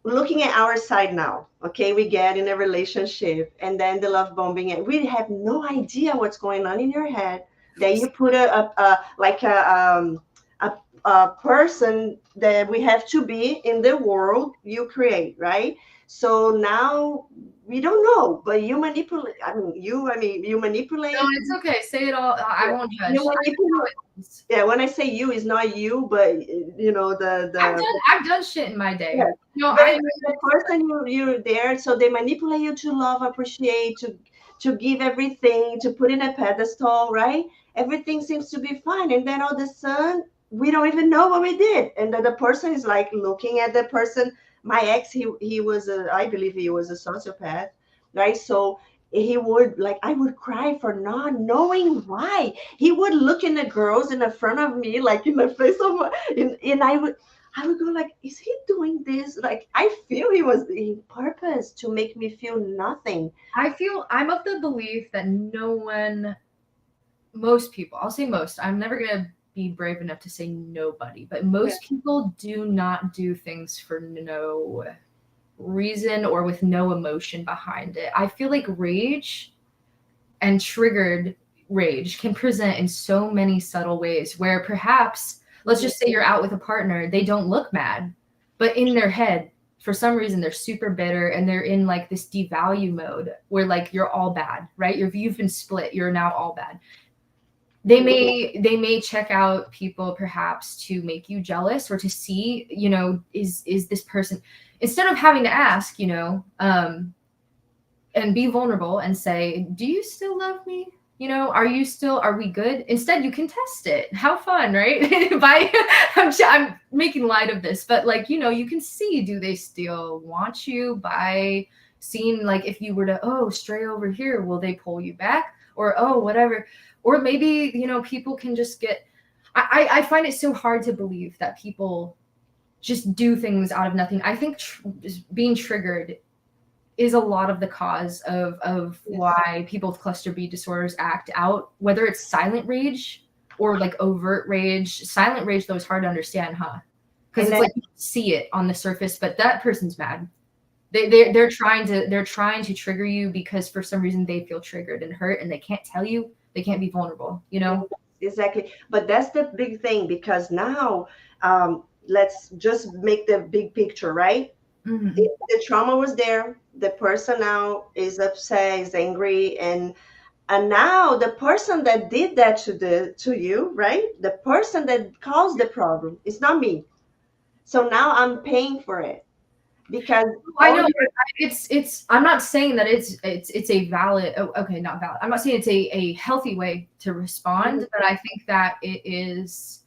looking at our side now, okay, we get in a relationship and then the love bombing, and we have no idea what's going on in your head. Then you put a person that we have to be in the world you create, right? So now we don't know, but you manipulate. You manipulate. No, it's okay. Say it all. I won't judge. Yeah, when I say you, it's not you, but you know I've done shit in my day. Yeah. You know, the person you're there, so they manipulate you to love, appreciate, to give everything, to put in a pedestal, right? Everything seems to be fine, and then all of a sudden we don't even know what we did, and the person is like looking at the person. My ex, he was I believe he was a sociopath, right? So he would, like, I would cry for not knowing why. He would look in the girls in the front of me, like in the face of and I would go like, is he doing this? Like, I feel he was in purpose to make me feel nothing. I'm of the belief that most people, I'll say most, I'm never going to be brave enough to say nobody, but most people do not do things for no reason or with no emotion behind it. I feel like rage and triggered rage can present in so many subtle ways, where perhaps, let's just say you're out with a partner, they don't look mad, but in their head, for some reason, they're super bitter and they're in like this devalue mode where like you're all bad, right? You've been split, you're now all bad. They may check out people perhaps to make you jealous or to see, you know, is this person, instead of having to ask, you know, and be vulnerable and say, do you still love me? are we good? Instead, you can test it. How fun, right? I'm making light of this, but like, you can see, do they still want you by seeing, like, if you were to, stray over here, will they pull you back? Or, whatever. Or maybe, people can just get, I find it so hard to believe that people just do things out of nothing. I think being triggered is a lot of the cause of why people with cluster B disorders act out, whether it's silent rage or like overt rage. Silent rage, though, is hard to understand, huh? Because it's like you see it on the surface, but that person's mad. They're trying to trigger you because for some reason they feel triggered and hurt, and they can't tell you. They can't be vulnerable, Exactly. But that's the big thing, because now let's just make the big picture, right? Mm-hmm. The trauma was there. The person now is upset, is angry, and now the person that did that to you, right? The person that caused the problem, it's not me. So now I'm paying for it, because I know it's. I'm not saying that it's a valid. Okay, not valid. I'm not saying it's a healthy way to respond, but I think that it is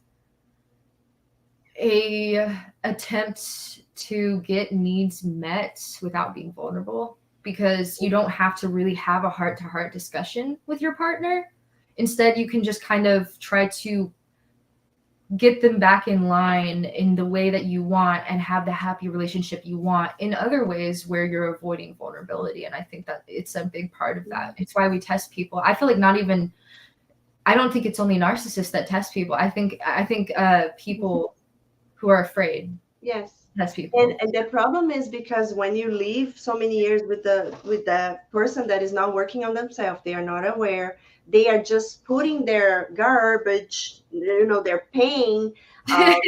a attempt to get needs met without being vulnerable, because you don't have to really have a heart-to-heart discussion with your partner. Instead, you can just kind of try to get them back in line in the way that you want and have the happy relationship you want in other ways where you're avoiding vulnerability. And I think that it's a big part of that. It's why we test people. I feel like I don't think it's only narcissists that test people. I think people who are afraid. Yes. Test people. And the problem is because when you live so many years with the person that is not working on themselves, they are not aware. They are just putting their garbage, their pain, the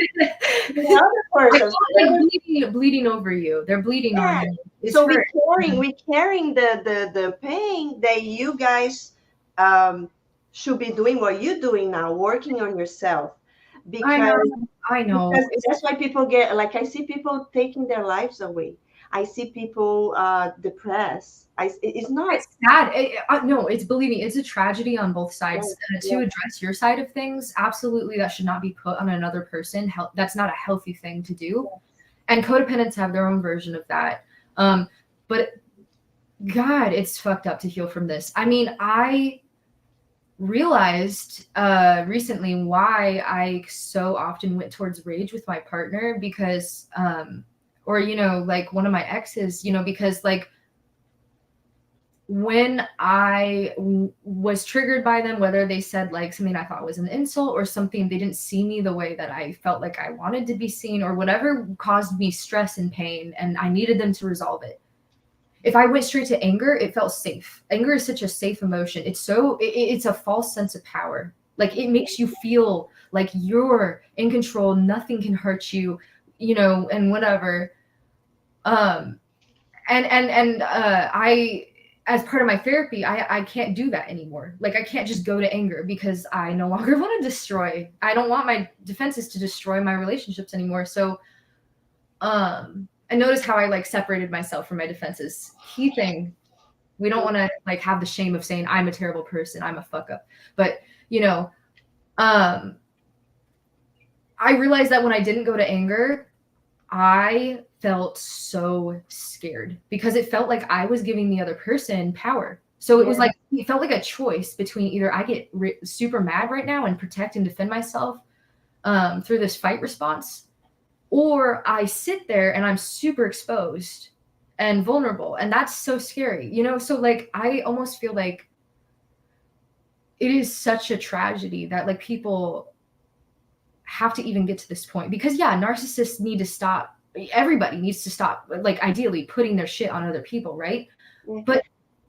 other person. Like bleeding over you. They're bleeding on you. It's so we're carrying the pain that you guys should be doing what you're doing now, working on yourself. Because I know. Because that's why people get, like, I see people taking their lives away. I see people depressed. It's not. It's sad. No, believe me, it's a tragedy on both sides. To address your side of things, absolutely, that should not be put on another person. That's not a healthy thing to do. And codependents have their own version of that. But God, it's fucked up to heal from this. I mean, I realized recently why I so often went towards rage with my partner, because or like one of my exes, because like when I was triggered by them, whether they said like something I thought was an insult or something, they didn't see me the way that I felt like I wanted to be seen, or whatever caused me stress and pain, and I needed them to resolve it. If I went straight to anger, it felt safe. Anger is such a safe emotion. It's a false sense of power. Like, it makes you feel like you're in control. Nothing can hurt you, and whatever. I, as part of my therapy, I can't do that anymore. Like, I can't just go to anger, because I no longer want to destroy. I don't want my defenses to destroy my relationships anymore. So, and notice how I like separated myself from my defenses. Key thing. We don't want to like have the shame of saying I'm a terrible person, I'm a fuck up. But I realized that when I didn't go to anger, I felt so scared, because it felt like I was giving the other person power. So it was like, it felt like a choice between either I get super mad right now and protect and defend myself through this fight response, or I sit there and I'm super exposed and vulnerable. And that's so scary, So like, I almost feel like it is such a tragedy that like people have to even get to this point, because narcissists need to stop. Everybody needs to stop, like, ideally putting their shit on other people, right? Mm-hmm. But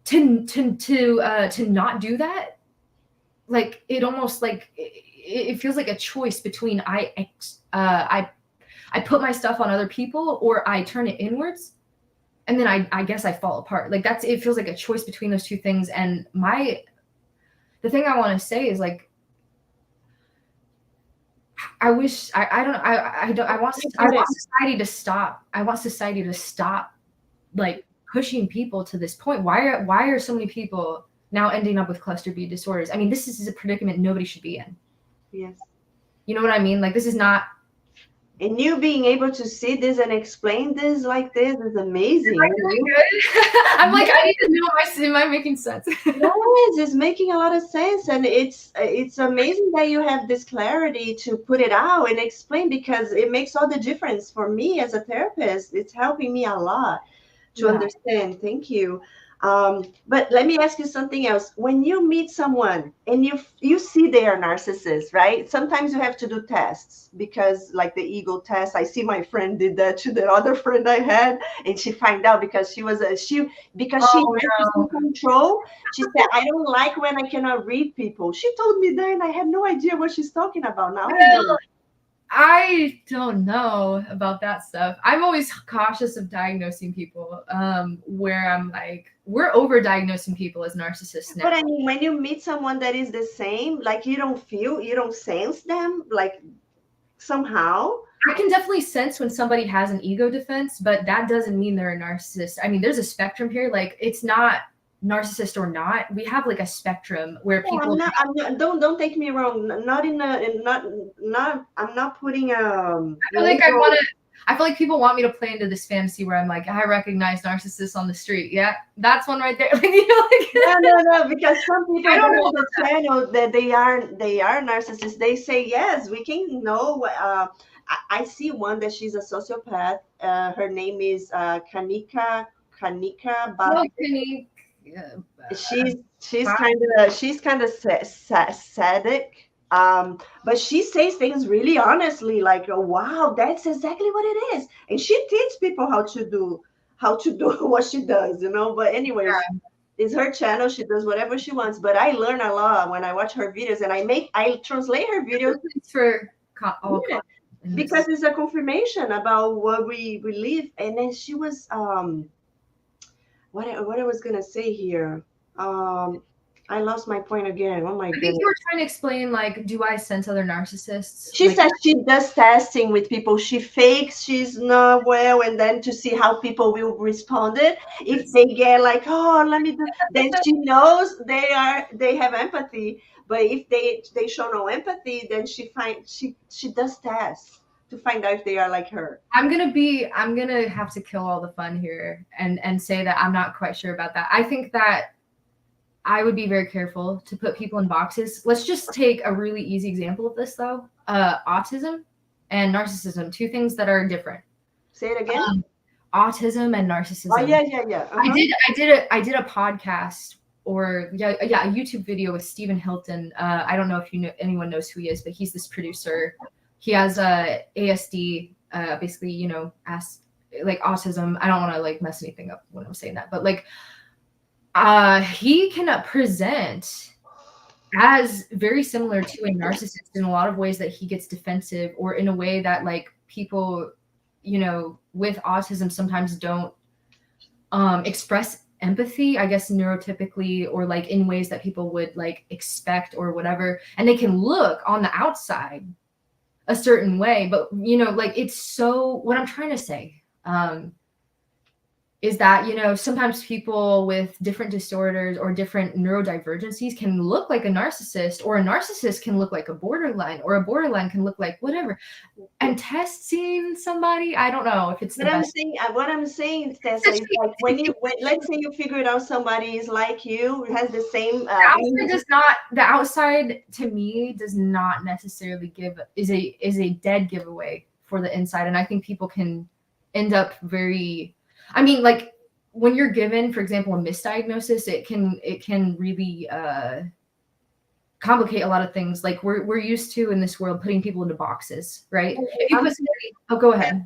to not do that, like, it almost like it feels like a choice between I put my stuff on other people, or I turn it inwards, and then I guess I fall apart. Like, it feels like a choice between those two things. And the thing I want to say is, like, I wish I want society to stop. I want society to stop like pushing people to this point. Why are so many people now ending up with cluster B disorders. I mean, this is a predicament nobody should be in. Yes. You know what I mean? Like, this is not. And you being able to see this and explain this like this is amazing. Am I doing good? I'm like, I need to know, am I making sense? Yes, it's making a lot of sense, and it's amazing that you have this clarity to put it out and explain, because it makes all the difference for me as a therapist. It's helping me a lot to understand. Thank you. But let me ask you something else. When you meet someone and you see they are narcissists, right? Sometimes you have to do tests, because like the ego test, I see my friend did that to the other friend I had, and she find out because she had to control. She said, I don't like when I cannot read people. She told me that, and I had no idea what she's talking about. Now I know. I don't know about that stuff. I'm always cautious of diagnosing people, where I'm like, we're over-diagnosing people as narcissists now. But I mean, when you meet someone that is the same, like you don't sense them, like somehow. I can definitely sense when somebody has an ego defense, but that doesn't mean they're a narcissist. I mean, there's a spectrum here. Like, it's not narcissist or not. We have like a spectrum where people. I'm not, don't take me wrong. Not in not. I'm not putting I feel like people want me to play into this fantasy where I'm like, I recognize narcissists on the street. Yeah, that's one right there. Like, you know, like, no, because some people on the channel that they are narcissists. They say yes, we can know. I see one that she's a sociopath. Her name is Kanika. She's kind of sadistic. But she says things really honestly, like, oh, wow, that's exactly what it is. And she teaches people how to do what she does, you know. But anyways, it's her channel. She does whatever she wants. But I learn a lot when I watch her videos, and I translate her videos for because it's a confirmation about what we live. And then she was what I was gonna say here. I lost my point again. Oh my goodness. I think you were trying to explain, like, do I sense other narcissists? She says she does testing with people. She fakes she's not well, and then to see how people will respond it. If they get like, oh, let me do, then she knows they have empathy. But if they show no empathy, then she does tests to find out if they are like her. I'm gonna have to kill all the fun here and say that I'm not quite sure about that. I think that I would be very careful to put people in boxes. Let's just take a really easy example of this, though. Autism and narcissism, two things that are different. Say it again. Autism and narcissism. Oh, yeah. I did a podcast or a YouTube video with Stephen Hilton. I don't know if anyone knows who he is, but he's this producer. He has ASD, basically, you know, like autism. I don't want to like mess anything up when I'm saying that, but like, he can present as very similar to a narcissist in a lot of ways, that he gets defensive, or in a way that like people, you know, with autism sometimes don't express empathy, I guess, neurotypically, or like in ways that people would like expect or whatever. And they can look on the outside a certain way, but you know, like, it's so, what I'm trying to say is that, you know, sometimes people with different disorders or different neurodivergencies can look like a narcissist, or a narcissist can look like a borderline, or a borderline can look like whatever. And testing somebody, I don't know if it's the best. What I'm saying, Tessa, is like when let's say you figured out somebody is like you, has the same. The outside to me does not necessarily is a dead giveaway for the inside, and I think people can end up very. I mean, like, when you're given, for example, a misdiagnosis, it can really complicate a lot of things. Like, we're used to in this world putting people into boxes, right? Go ahead.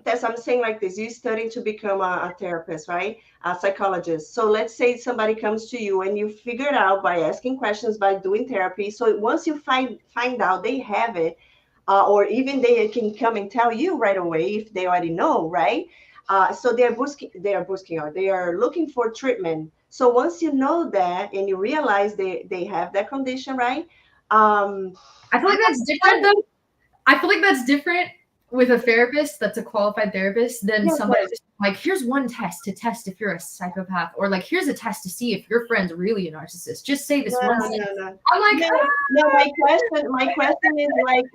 Tess, I'm saying like this: you studying to become a therapist, right? A psychologist. So let's say somebody comes to you and you figure it out by asking questions, by doing therapy. So once you find out they have it, or even they can come and tell you right away if they already know, right? So they are looking for treatment. So once you know that and you realize they have that condition, right? I feel like that's different, though. I feel like that's different with a therapist that's a qualified therapist than somebody like, here's one test to test if you're a psychopath, or like, here's a test to see if your friend's really a narcissist. Just say this one sentence. No. I'm like, no. My question is like,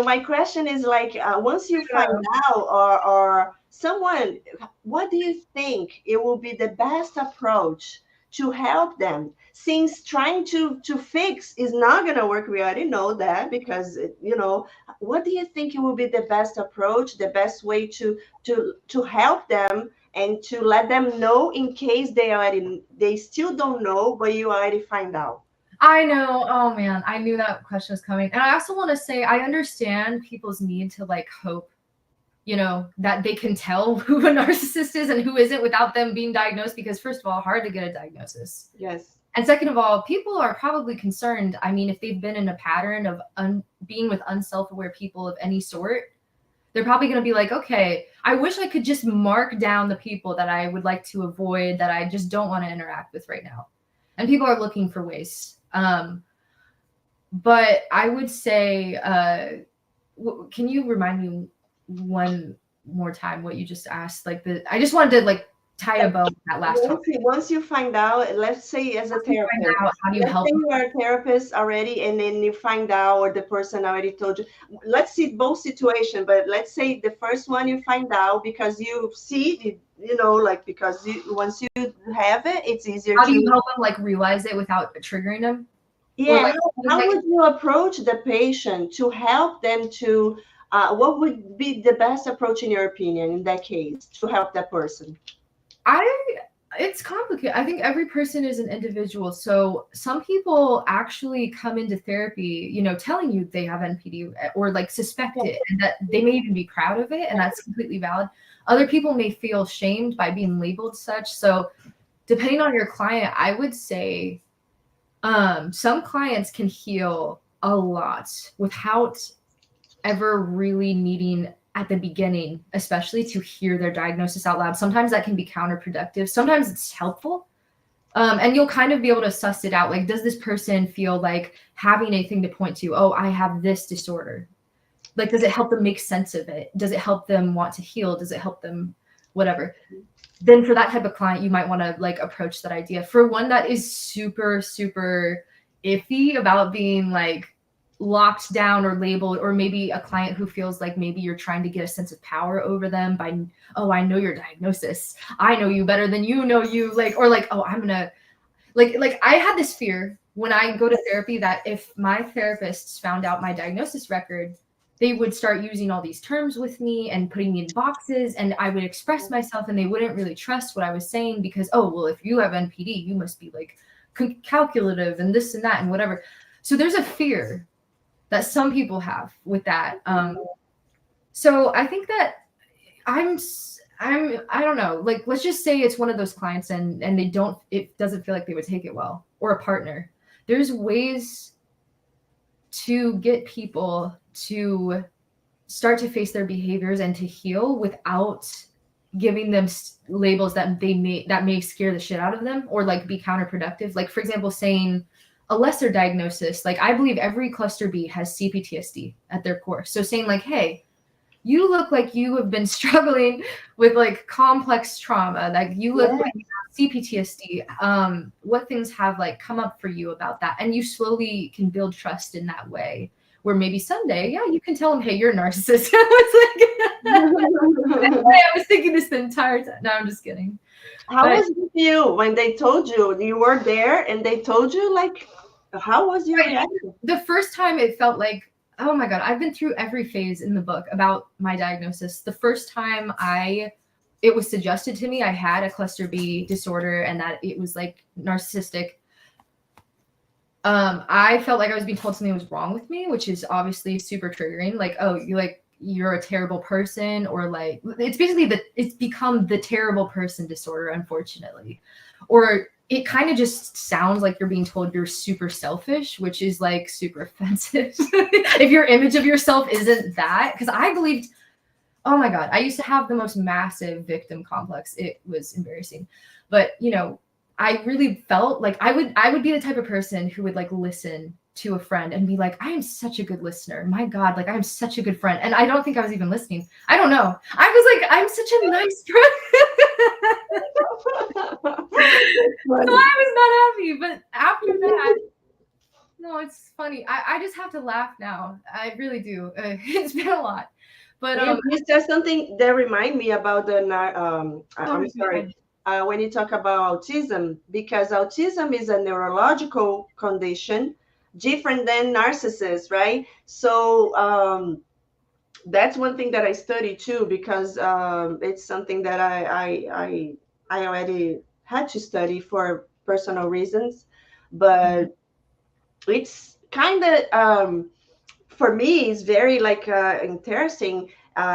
my question is like, once you find out, or someone, what do you think it will be the best approach to help them? Since trying to fix is not gonna work, we already know that, because what do you think it will be the best approach, the best way to help them, and to let them know in case they still don't know, but you already find out? I know. Oh man, I knew that question was coming. And I also want to say, I understand people's need to like hope, that they can tell who a narcissist is and who isn't without them being diagnosed, because first of all, hard to get a diagnosis. Yes. And second of all, people are probably concerned. I mean, if they've been in a pattern of being with unself-aware people of any sort, they're probably going to be like, okay, I wish I could just mark down the people that I would like to avoid, that I just don't want to interact with right now. And people are looking for ways. But I would say, can you remind me one more time what you just asked? Like I just wanted to like tie a bow with that last topic. Once you find out, let's say as a therapist, how do you help? Say you are a therapist already, and then you find out, or the person already told you. Let's see both situations, but let's say the first one you find out because you see, because once you have it, it's easier. How do you help them like realize it without triggering them? Yeah, how would you approach the patient to help them to? What would be the best approach in your opinion in that case to help that person? It's complicated. I think every person is an individual. So some people actually come into therapy, telling you they have NPD or like suspect it, and that they may even be proud of it, and that's completely valid. Other people may feel shamed by being labeled such. So depending on your client, I would say some clients can heal a lot without ever really needing at the beginning, especially, to hear their diagnosis out loud. Sometimes that can be counterproductive. Sometimes it's helpful. And you'll kind of be able to suss it out. Like, does this person feel like having a thing to point to? Oh, I have this disorder. Like, does it help them make sense of it? Does it help them want to heal? Does it help them whatever? Then for that type of client, you might want to like approach that idea. For one that is super, super iffy about being like locked down or labeled, or maybe a client who feels like maybe you're trying to get a sense of power over them by, oh, I know your diagnosis, I know you better than you know you, like, or like, oh, I'm gonna like I had this fear when I go to therapy that if my therapists found out my diagnosis record, they would start using all these terms with me and putting me in boxes, and I would express myself and they wouldn't really trust what I was saying because, oh, well, if you have NPD, you must be like calculative and this and that and whatever. So there's a fear that some people have with that. So I think that I don't know, like, let's just say it's one of those clients and it doesn't feel like they would take it well, or a partner. There's ways to get people to start to face their behaviors and to heal without giving them labels that may scare the shit out of them or like be counterproductive. Like, for example, saying a lesser diagnosis, like I believe every cluster B has CPTSD at their core. So saying like, hey, you look like you have been struggling with like complex trauma, like you look like you have CPTSD. What things have like come up for you about that? And you slowly can build trust in that way, where maybe someday, yeah, you can tell them, hey, you're a narcissist. I was thinking this the entire time. No, I'm just kidding. How was it with you when they told you were there and they told you, like, how was your reaction? The first time it felt like, oh my God, I've been through every phase in the book about my diagnosis. The first time it was suggested to me I had a cluster B disorder and that it was like narcissistic. I felt like I was being told something was wrong with me, which is obviously super triggering. Like, oh, you're a terrible person, or like, it's basically it's become the terrible person disorder, unfortunately. Or it kind of just sounds like you're being told you're super selfish, which is like super offensive. If your image of yourself isn't that, because I believed, oh my God, I used to have the most massive victim complex. It was embarrassing. But, I really felt like I would be the type of person who would like listen to a friend and be like, I am such a good listener. My God, like I'm such a good friend. And I don't think I was even listening. I don't know. I was like, I'm such a nice friend. So I was not happy, but after that, no, it's funny. I just have to laugh now. I really do. It's been a lot, but You said something that remind me about the I'm sorry, oh, when you talk about autism, because autism is a neurological condition different than narcissist, right? So that's one thing that I study too, because it's something that I already had to study for personal reasons, but it's kind of for me it's very like interesting.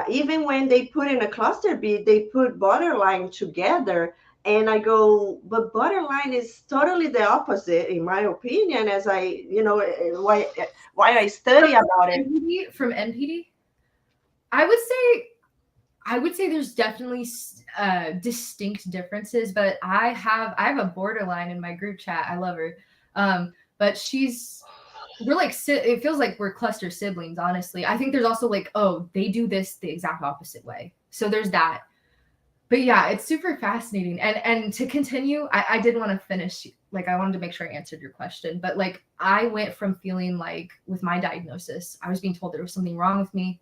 Even when they put in a cluster B, they put borderline together, and I go, but borderline is totally the opposite, in my opinion. As I, why I study about it. From NPD, I would say there's definitely distinct differences, but I have a borderline in my group chat. I love her, but we're like it feels like we're cluster siblings. Honestly, I think there's also like, oh, they do this the exact opposite way, so there's that. But yeah, it's super fascinating. And to continue, I did want to finish. Like, I wanted to make sure I answered your question, but like I went from feeling like with my diagnosis, I was being told there was something wrong with me,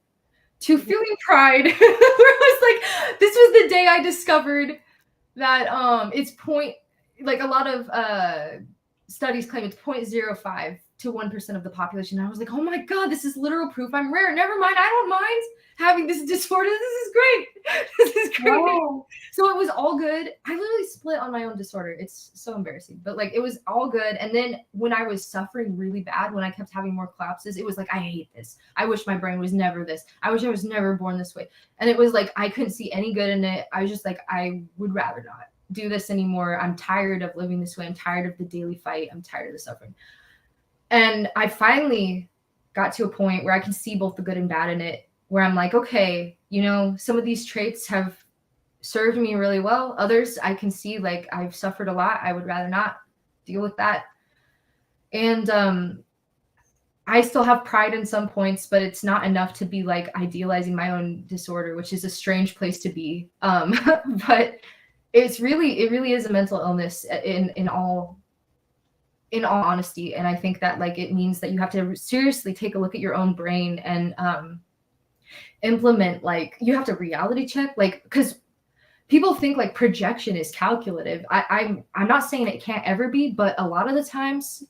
to feeling pride. Where I was like, this was the day I discovered that it's like a lot of studies claim it's 0.05 to 1% of the population. And I was like, oh my God, this is literal proof I'm rare. Never mind, I don't mind having this disorder. This is great. This is great. Wow. So it was all good. I literally split on my own disorder. It's so embarrassing, but like it was all good. And then when I was suffering really bad, when I kept having more collapses, it was like, I hate this. I wish my brain was never this. I wish I was never born this way. And it was like, I couldn't see any good in it. I was just like, I would rather not do this anymore. I'm tired of living this way. I'm tired of the daily fight. I'm tired of the suffering. And I finally got to a point where I can see both the good and bad in it, where I'm like, okay, some of these traits have served me really well. Others I can see like I've suffered a lot. I would rather not deal with that. And I still have pride in some points, but it's not enough to be like idealizing my own disorder, which is a strange place to be. But it really is a mental illness in all honesty. And I think that like it means that you have to seriously take a look at your own brain and implement, like you have to reality check, like, because people think like projection is calculative. I'm not saying it can't ever be, but a lot of the times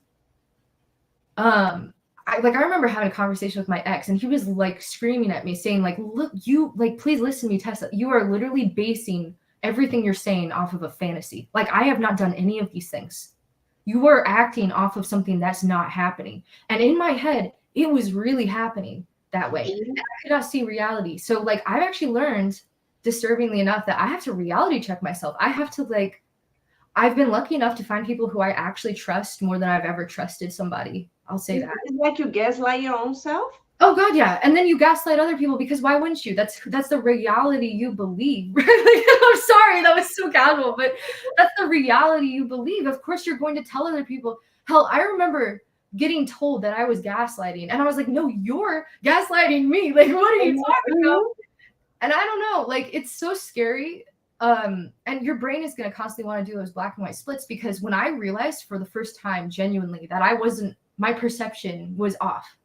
I remember having a conversation with my ex, and he was like screaming at me saying like, look, you like, please listen to me, Tessa, you are literally basing everything you're saying off of a fantasy. Like, I have not done any of these things. You are acting off of something that's not happening. And in my head, it was really happening that way. And I could not see reality. So like, I've actually learned, disturbingly enough, that I have to reality check myself. I have to like, I've been lucky enough to find people who I actually trust more than I've ever trusted somebody. I'll say that. Is that you gaslight your own self? Oh God, yeah. And then you gaslight other people, because why wouldn't you? That's the reality you believe. Like, I'm sorry, that was so casual, but that's the reality you believe. Of course you're going to tell other people. Hell, I remember getting told that I was gaslighting, and I was like, no, you're gaslighting me. Like, what are you talking about? And I don't know, like, it's so scary. And your brain is going to constantly want to do those black and white splits, because when I realized for the first time genuinely that my perception was off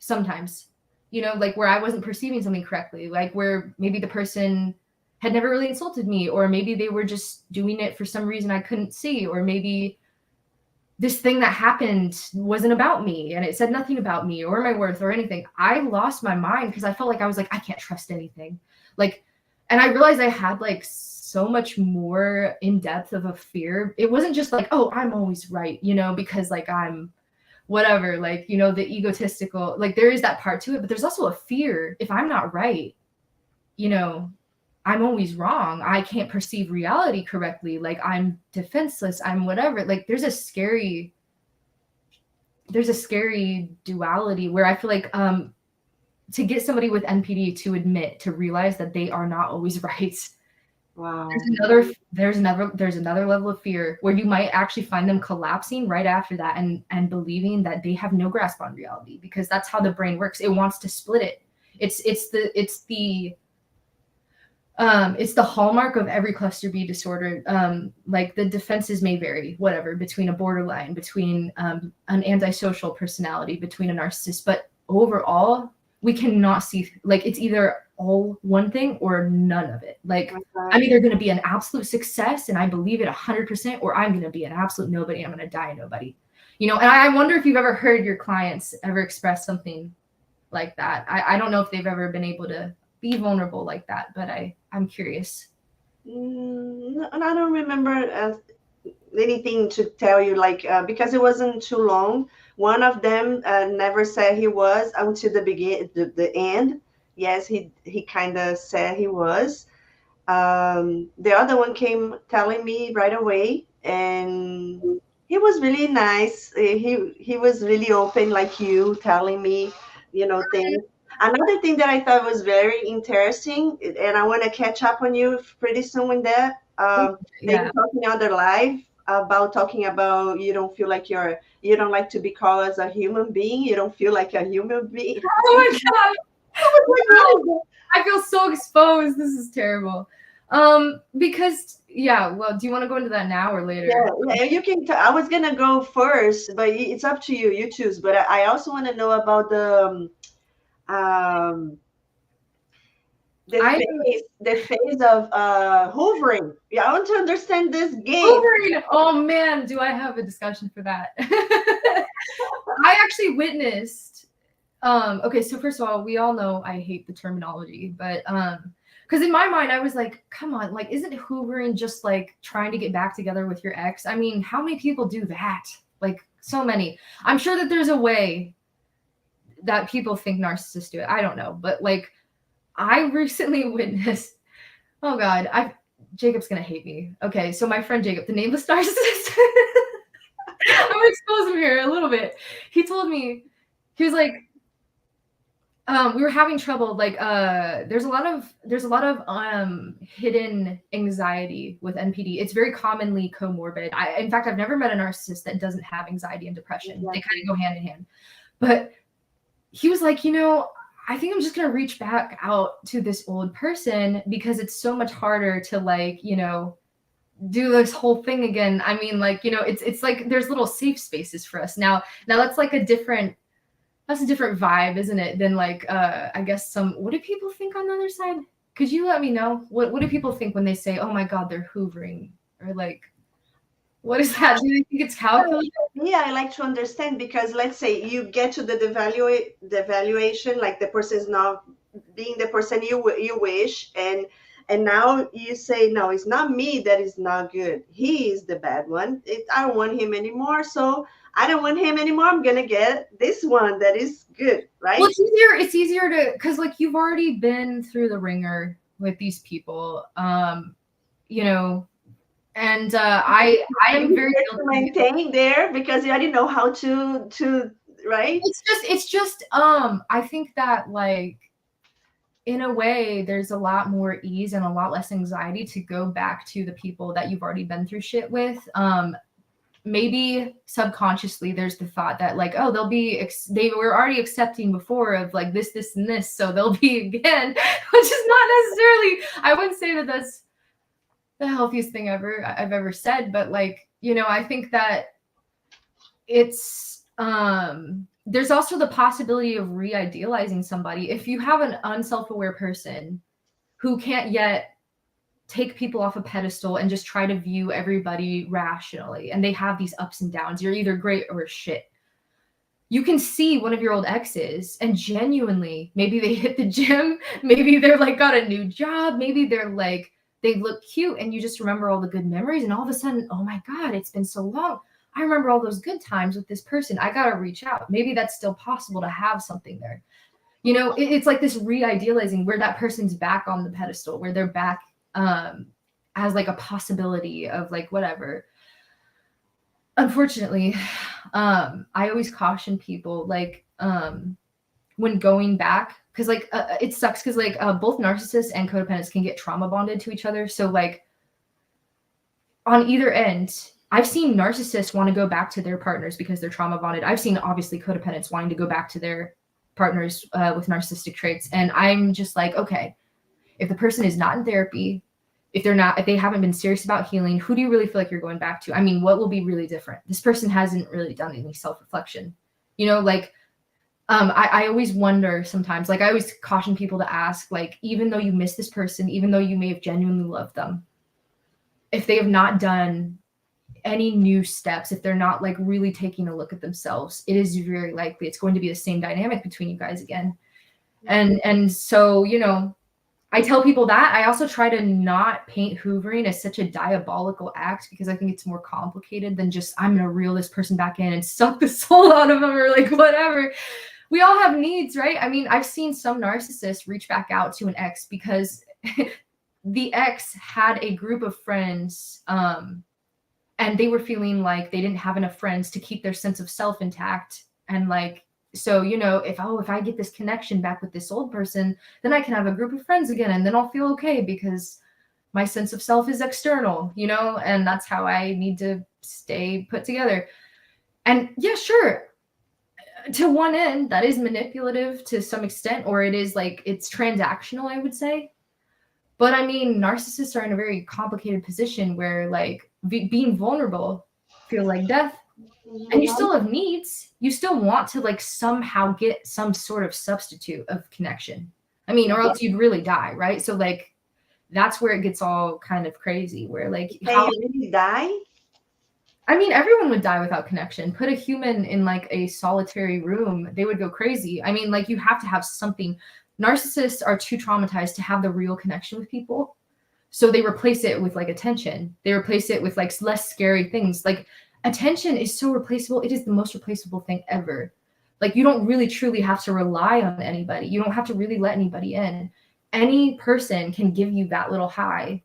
sometimes, like where I wasn't perceiving something correctly, like where maybe the person had never really insulted me, or maybe they were just doing it for some reason I couldn't see, or maybe this thing that happened wasn't about me and it said nothing about me or my worth or anything. I lost my mind because I felt like I was like, I can't trust anything. Like, and I realized I had like so much more in depth of a fear. It wasn't just like, oh, I'm always right, because like I'm whatever, like, the egotistical, like there is that part to it, but there's also a fear. If I'm not right, I'm always wrong. I can't perceive reality correctly. Like, I'm defenseless. I'm whatever. Like, there's a scary duality where I feel like to get somebody with NPD to realize that they are not always right. Wow. There's another level of fear where you might actually find them collapsing right after that and believing that they have no grasp on reality, because that's how the brain works. It wants to split it. It's the It's the hallmark of every cluster B disorder. Like the defenses may vary, whatever, between a borderline, between an antisocial personality, between a narcissist, but overall, we cannot see, like, it's either all one thing or none of it. Like, I'm either going to be an absolute success and I believe it 100%, or I'm going to be an absolute nobody. I'm going to die a nobody. You know, and I wonder if you've ever heard your clients ever express something like that. I don't know if they've ever been able to be vulnerable like that, but I'm curious. No, I don't remember anything to tell you, like, because it wasn't too long. One of them never said he was until the end. Yes, he kind of said he was. The other one came telling me right away, and he was really nice. He was really open, like you, telling me, things. Another thing that I thought was very interesting, and I want to catch up on you pretty soon with that. They were talking on their live about talking about you don't like to be called as a human being. You don't feel like a human being. Oh my God. I feel so exposed. This is terrible. Because well, do you want to go into that now or later? Yeah, you can. I was gonna go first, but it's up to you. You choose. But I also want to know about the phase of hoovering. Yeah, I want to understand this game. Hoovering. Oh man, do I have a discussion for that? I actually witnessed. Okay, so first of all, we all know I hate the terminology, but because in my mind I was like, come on, like, isn't hoovering just like trying to get back together with your ex? I mean, how many people do that? Like, so many. I'm sure that there's a way that people think narcissists do it. I don't know, but like, I recently witnessed. Oh God, Jacob's gonna hate me. Okay, so my friend Jacob, the nameless narcissist. I'm gonna expose him here a little bit. He told me, he was like, we were having trouble. Like, there's a lot of hidden anxiety with NPD. It's very commonly comorbid. In fact, I've never met a narcissist that doesn't have anxiety and depression. They kind of go hand in hand. But he was like, I think I'm just gonna reach back out to this old person because it's so much harder to, like, do this whole thing again. I mean, like, it's like there's little safe spaces for us now. That's like a different vibe, isn't it? Than like, I guess what do people think on the other side? Could you let me know? What do people think when they say, oh my God, they're hoovering? Or like, what is that? Do you think it's calculated? Yeah, I like to understand, because let's say you get to the evaluation, like the person is not being the person you wish, and now you say, no, it's not me that is not good. He is the bad one. I don't want him anymore. So I don't want him anymore. I'm gonna get this one that is good, right? Well, it's easier to, because like you've already been through the ringer with these people, and I am very maintaining there because you already know how to right. It's just I think that, like, in a way, there's a lot more ease and a lot less anxiety to go back to the people that you've already been through shit with. Maybe subconsciously there's the thought that, like, oh, they were already accepting before of like this and this, so they'll be again, which is not necessarily, I wouldn't say that that's the healthiest thing I've ever said, but like, I think that it's there's also the possibility of re-idealizing somebody. If you have an unself-aware person who can't yet take people off a pedestal and just try to view everybody rationally, and they have these ups and downs, you're either great or shit. You can see one of your old exes and genuinely, maybe they hit the gym, maybe they're like got a new job, maybe they're like, they look cute, and you just remember all the good memories, and all of a sudden, oh my God, it's been so long. I remember all those good times with this person. I got to reach out. Maybe that's still possible to have something there. It's like this re-idealizing where that person's back on the pedestal, where they're back as like a possibility of like whatever. Unfortunately, I always caution people, like, when going back, because like it sucks, because like both narcissists and codependents can get trauma bonded to each other. So like on either end, I've seen narcissists want to go back to their partners because they're trauma bonded. I've seen obviously codependents wanting to go back to their partners with narcissistic traits. And I'm just like, okay, If the person is not in therapy, if they haven't been serious about healing, who do you really feel like you're going back to? I mean, what will be really different? This person hasn't really done any self-reflection, you know, like, I always wonder sometimes, like I always caution people to ask, like, even though you miss this person, even though you may have genuinely loved them, if they have not done any new steps, if they're not like really taking a look at themselves, it is very likely it's going to be the same dynamic between you guys again. And so, you know, I tell people that. I also try to not paint hoovering as such a diabolical act, because I think it's more complicated than just, I'm going to reel this person back in and suck the soul out of them or like whatever. We all have needs, right? I mean, I've seen some narcissists reach back out to an ex because the ex had a group of friends, and they were feeling like they didn't have enough friends to keep their sense of self intact. And like, so, you know, if I get this connection back with this old person, then I can have a group of friends again, and then I'll feel okay because my sense of self is external, you know, and that's how I need to stay put together. And yeah, sure, to one end, that is manipulative to some extent, or it is like, it's transactional, I would say. But I mean, narcissists are in a very complicated position where like being vulnerable feels like death. And you still have needs. You still want to like somehow get some sort of substitute of connection. I mean, or else you'd really die, right? So like, that's where it gets all kind of crazy, where like, Can you really die? I mean, everyone would die without connection. Put a human in like a solitary room, they would go crazy. I mean, like, you have to have something. Narcissists are too traumatized to have the real connection with people. So they replace it with like attention. They replace it with like less scary things. Like, attention is so replaceable. It is the most replaceable thing ever. Like, you don't really truly have to rely on anybody. You don't have to really let anybody in. Any person can give you that little high.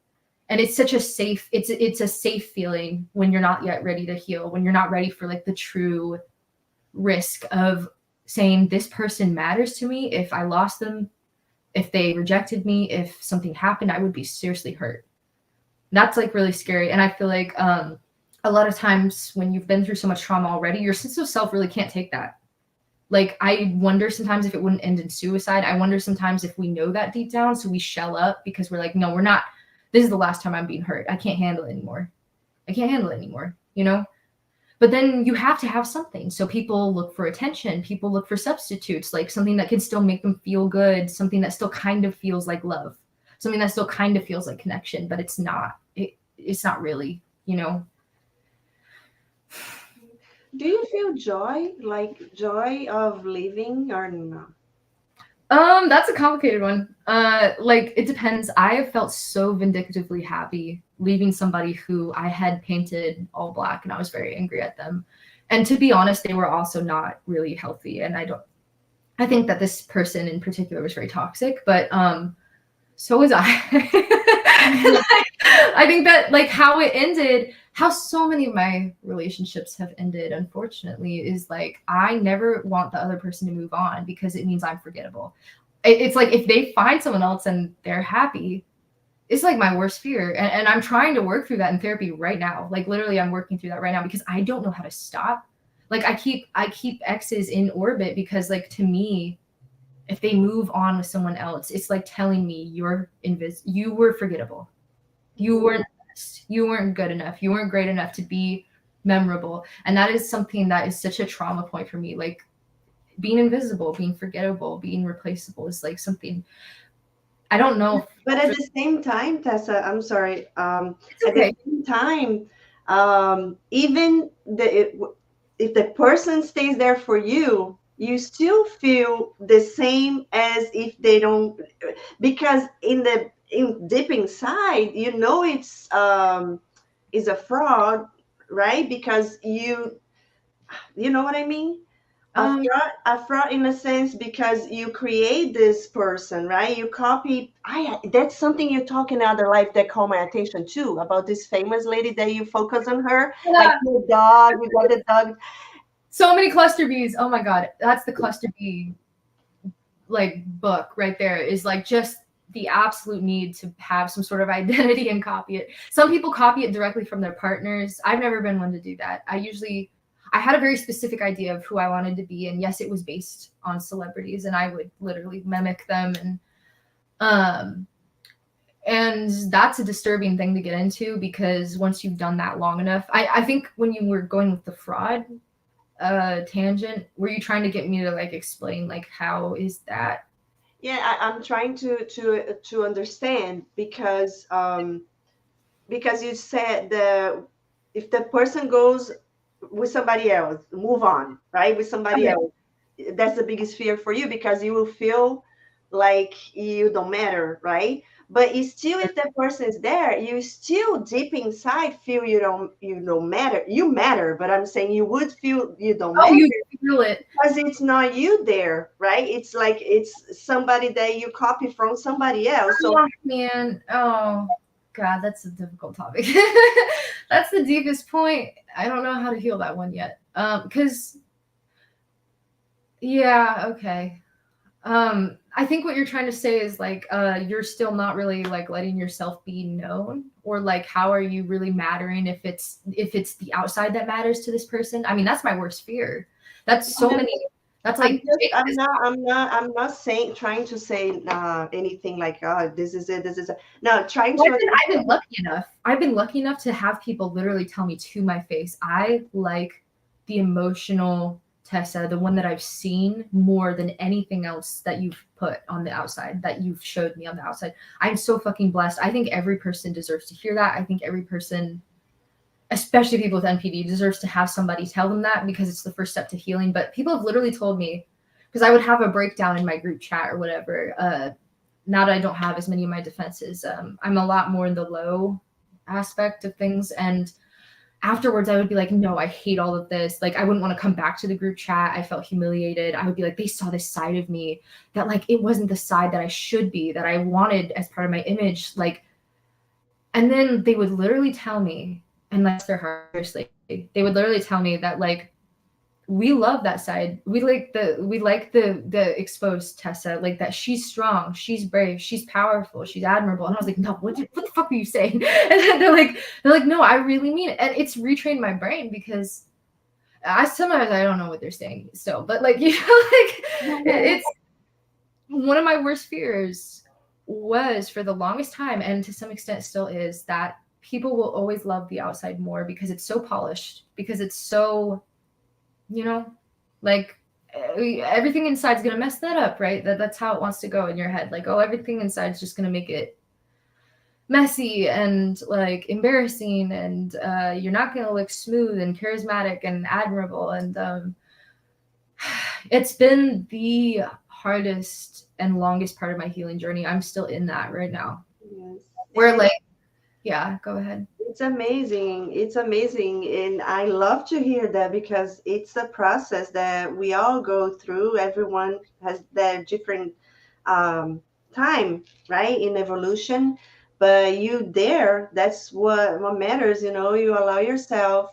And it's such a safe, it's a safe feeling when you're not yet ready to heal, when you're not ready for like the true risk of saying, this person matters to me. If I lost them, if they rejected me, if something happened, I would be seriously hurt. That's like really scary. And I feel like a lot of times when you've been through so much trauma already, your sense of self really can't take that. Like, I wonder sometimes if it wouldn't end in suicide. I wonder sometimes if we know that deep down, so we shell up because we're like, no, we're not. This is the last time I'm being hurt. I can't handle it anymore. I can't handle it anymore, you know? But then you have to have something. So people look for attention. People look for substitutes, like something that can still make them feel good, something that still kind of feels like love, something that still kind of feels like connection, but it's not. It's not really, you know? Do you feel joy, like joy of living or not? That's a complicated one. Like, it depends. I have felt so vindictively happy leaving somebody who I had painted all black, and I was very angry at them. And to be honest, they were also not really healthy. And I think that this person in particular was very toxic, but so was I. I think that like how it ended, how so many of my relationships have ended, unfortunately, is like, I never want the other person to move on because it means I'm forgettable. It's like, if they find someone else and they're happy, it's like my worst fear. And I'm trying to work through that in therapy right now. Like, literally, I'm working through that right now because I don't know how to stop. Like, I keep exes in orbit because, like, to me, if they move on with someone else, it's like telling me you were forgettable. You weren't best. You weren't good enough. You weren't great enough to be memorable. And that is something that is such a trauma point for me. Like, being invisible, being forgettable, being replaceable is like something, I don't know. But at the same time, Tessa, I'm sorry. It's okay. At the same time, even if the person stays there for you, you still feel the same as if they don't, because in deep inside, you know it's a fraud, right? Because you know what I mean? A fraud in a sense, because you create this person, right? You copy. That's something you talk in other life that caught my attention too, about this famous lady that you focus on her, Yeah. like your dog. You got the dog. So many cluster Bs. Oh my God. That's the cluster B like book right there, is like just the absolute need to have some sort of identity and copy it. Some people copy it directly from their partners. I've never been one to do that. I had a very specific idea of who I wanted to be. And yes, it was based on celebrities, and I would literally mimic them. And And that's a disturbing thing to get into, because once you've done that long enough, I think when you were going with the fraud tangent, were you trying to get me to like explain like how is that? Yeah, I'm trying to understand because you said the if the person goes with somebody else, move on, right? With somebody Okay. else, that's the biggest fear for you because you will feel like you don't matter, right? But you still, if that person is there, you still deep inside feel you don't matter. You matter, but I'm saying you would feel you don't Oh, matter you feel it. because it's not you there, right? It's like it's somebody that you copy from somebody else. So Oh, man. Oh, God, that's a difficult topic. That's the deepest point. I don't know how to heal that one yet. Because, yeah, okay. I think what you're trying to say is like, you're still not really like letting yourself be known, or like, how are you really mattering if it's the outside that matters to this person? I mean, that's my worst fear. That's so many. That's I'm like, just, I'm not saying, trying to say anything like, this is it, this is it. No, trying well, to I've been lucky enough. I've been lucky enough to have people literally tell me to my face, I like the emotional Tessa, the one that I've seen more than anything else that you've put on the outside, that you've showed me on the outside. I'm so fucking blessed. I think every person deserves to hear that. I think every person, especially people with NPD, deserves to have somebody tell them that, because it's the first step to healing. But people have literally told me, because I would have a breakdown in my group chat or whatever. Now that I don't have as many of my defenses, I'm a lot more in the low aspect of things. And afterwards, I would be like, no, I hate all of this. Like, I wouldn't want to come back to the group chat. I felt humiliated. I would be like, they saw this side of me that like it wasn't the side that I should be, that I wanted as part of my image. Like, and then they would literally tell me, unless they're hard, seriously, they would literally tell me that like, we love that side. We like the exposed Tessa, like that she's strong, she's brave, she's powerful, she's admirable. And I was like, no, what the fuck are you saying? And then they're like, no, I really mean it. And it's retrained my brain, because I sometimes I don't know what they're saying still, but like, like it's one of my worst fears was for the longest time, and to some extent still is, that people will always love the outside more because it's so polished, because it's so, like everything inside's gonna mess that up, right? That's how it wants to go in your head. Like, oh, everything inside's just gonna make it messy and like embarrassing, and you're not gonna look smooth and charismatic and admirable. And it's been the hardest and longest part of my healing journey. I'm still in that right now. yes. Where like, yeah, go ahead. It's amazing. It's amazing. And I love to hear that because it's a process that we all go through. Everyone has their different time, right, in evolution. But you there, that's what matters. You allow yourself,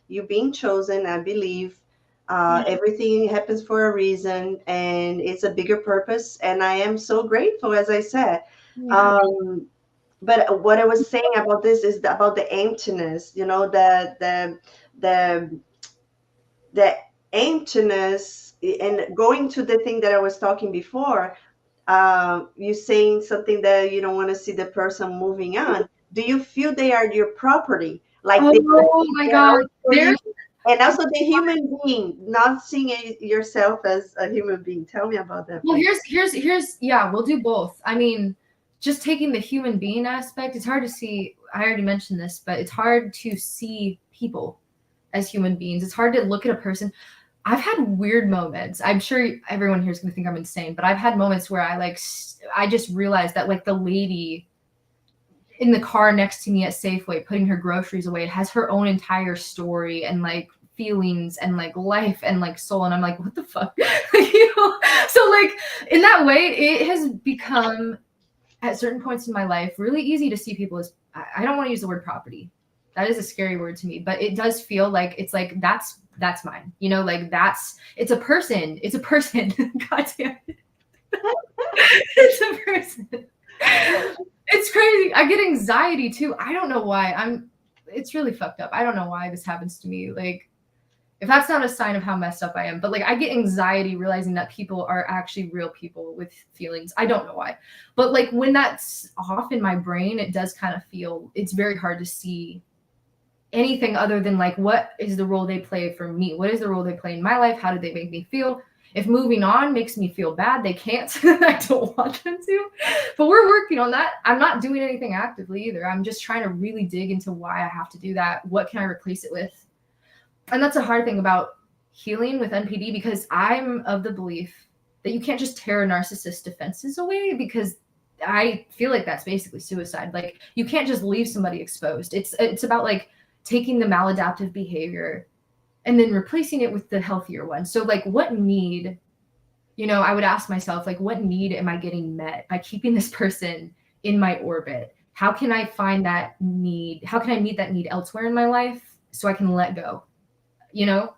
you being chosen, I believe. Everything happens for a reason, and it's a bigger purpose. And I am so grateful, as I said. Yeah. But what I was saying about this is about the emptiness, the emptiness, and going to the thing that I was talking before. You saying something that you don't want to see the person moving on. Do you feel they are your property? Like Oh my they're god. out for There you? And also the human being, not seeing yourself as a human being. Tell me about that, Well, please. here's yeah, we'll do both. I mean, just taking the human being aspect, it's hard to see. I already mentioned this, but it's hard to see people as human beings. It's hard to look at a person. I've had weird moments. I'm sure everyone here is going to think I'm insane, but I've had moments where I just realized that like the lady in the car next to me at Safeway putting her groceries away has her own entire story and like feelings and like life and like soul, and I'm like, what the fuck? So like in that way it has become at certain points in my life really easy to see people as, I don't want to use the word property, that is a scary word to me, but it does feel like it's like that's mine, like it's a person. God damn it. It's a person. It's crazy. I get anxiety too. I don't know why. It's really fucked up. I don't know why this happens to me. Like, if that's not a sign of how messed up I am, but like I get anxiety realizing that people are actually real people with feelings. I don't know why, but like when that's off in my brain, it does kind of feel, it's very hard to see anything other than like, what is the role they play for me? What is the role they play in my life? How do they make me feel? If moving on makes me feel bad, they can't. I don't want them to, but we're working on that. I'm not doing anything actively either. I'm just trying to really dig into why I have to do that. What can I replace it with? And that's a hard thing about healing with NPD, because I'm of the belief that you can't just tear a narcissist's defenses away, because I feel like that's basically suicide. Like you can't just leave somebody exposed. It's about like taking the maladaptive behavior and then replacing it with the healthier one. So like what need, you know, I would ask myself, like, what need am I getting met by keeping this person in my orbit? How can I find that need? How can I meet that need elsewhere in my life so I can let go? You know,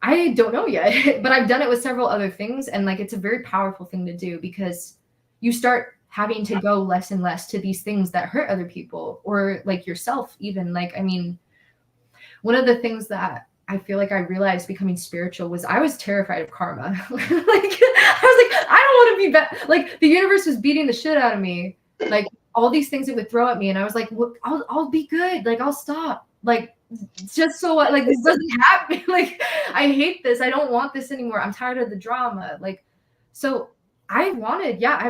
I don't know yet, but I've done it with several other things. And like, it's a very powerful thing to do, because you start having to go less and less to these things that hurt other people, or like yourself even. Like, I mean, one of the things that I feel like I realized becoming spiritual was I was terrified of karma. Like, I was like, I don't want to be bad. Like the universe was beating the shit out of me. Like all these things it would throw at me. And I was like, well, I'll be good. Like I'll stop. Like, just so what, like this doesn't happen. Like I hate this. I don't want this anymore. I'm tired of the drama. Like, so I've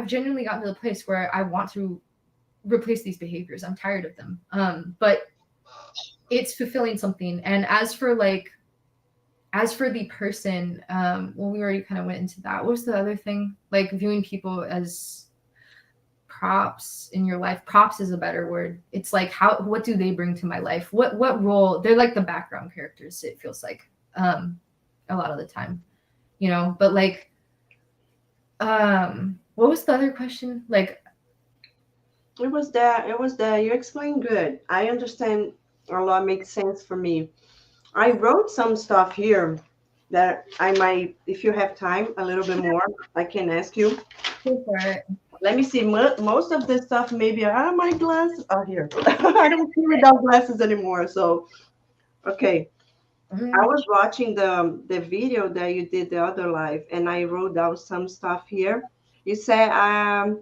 genuinely gotten to the place where I want to replace these behaviors. I'm tired of them. But it's fulfilling something. And as for the person, well, we already kind of went into that. What was the other thing? Like viewing people as props in your life. Props is a better word. It's like, what do they bring to my life? What role? They're like the background characters, it feels like, a lot of the time, you know. But like, what was the other question? Like, it was that you explained good. I understand a lot, makes sense for me. I wrote some stuff here that I might, if you have time, a little bit more, I can ask you. go for it. Let me see. Most of this stuff, maybe, my glasses are here. I don't see without glasses anymore. So, okay. I was watching the video that you did the other live, and I wrote down some stuff here. You said, I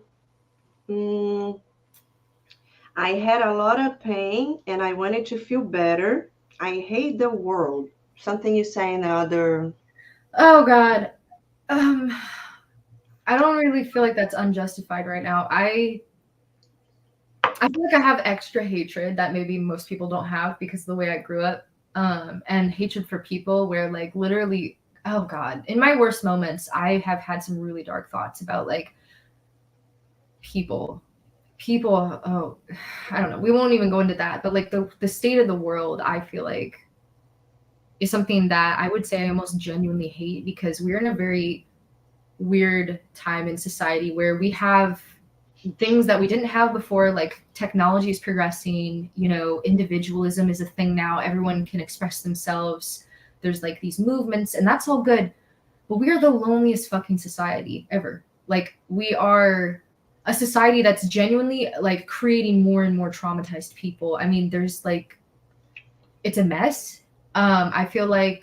had a lot of pain, and I wanted to feel better. I hate the world. Something you say in the other. Oh God. I don't really feel like that's unjustified right now. I feel like I have extra hatred that maybe most people don't have because of the way I grew up. And hatred for people where like literally, oh God, in my worst moments, I have had some really dark thoughts about like people, oh, I don't know. We won't even go into that, but like the state of the world, I feel like is something that I would say I almost genuinely hate, because we're in a very weird time in society where we have things that we didn't have before. Like technology is progressing, you know, individualism is a thing now. Everyone can express themselves. There's like these movements, and that's all good. But we are the loneliest fucking society ever. Like we are a society that's genuinely like creating more and more traumatized people. I mean, there's like, it's a mess. I feel like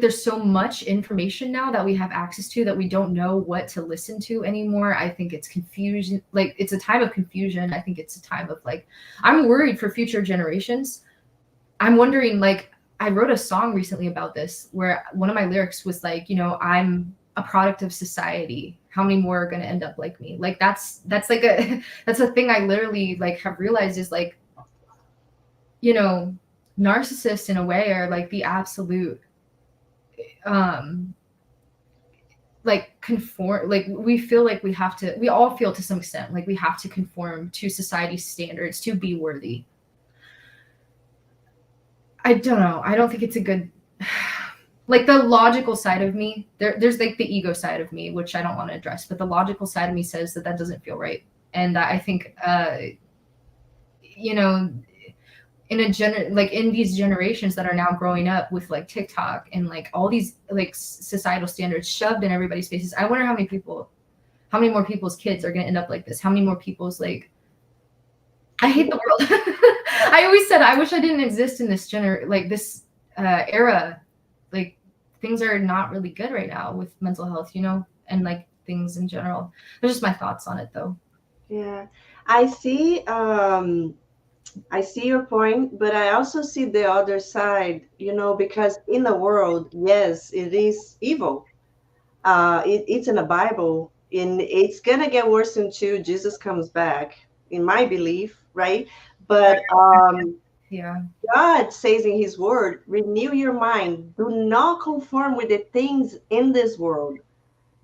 there's so much information now that we have access to that we don't know what to listen to anymore. I think it's confusion. Like it's a time of confusion. I think it's a time of like, I'm worried for future generations. I'm wondering, like, I wrote a song recently about this where one of my lyrics was like, you know, I'm a product of society. How many more are going to end up like me? Like that's like that's a thing I literally like have realized is like, you know, narcissists in a way are like the absolute like conform, like we feel like we all feel to some extent like we have to conform to society's standards to be worthy. I don't know. I don't think it's a good, like the logical side of me, there's like the ego side of me, which I don't want to address, but the logical side of me says that doesn't feel right. And I think, you know, in these generations that are now growing up with like TikTok and like all these like societal standards shoved in everybody's faces, I wonder how many more people's kids are going to end up like this. How many more people's like, I hate the world. I always said, I wish I didn't exist in this era like things are not really good right now with mental health, you know, and like things in general. That's just my thoughts on it though. Yeah, I see. I see your point, but I also see the other side, you know, because in the world, yes, it is evil. It's in the Bible, and it's gonna get worse until Jesus comes back, in my belief, right? But Yeah. God says in His Word, renew your mind. Do not conform with the things in this world.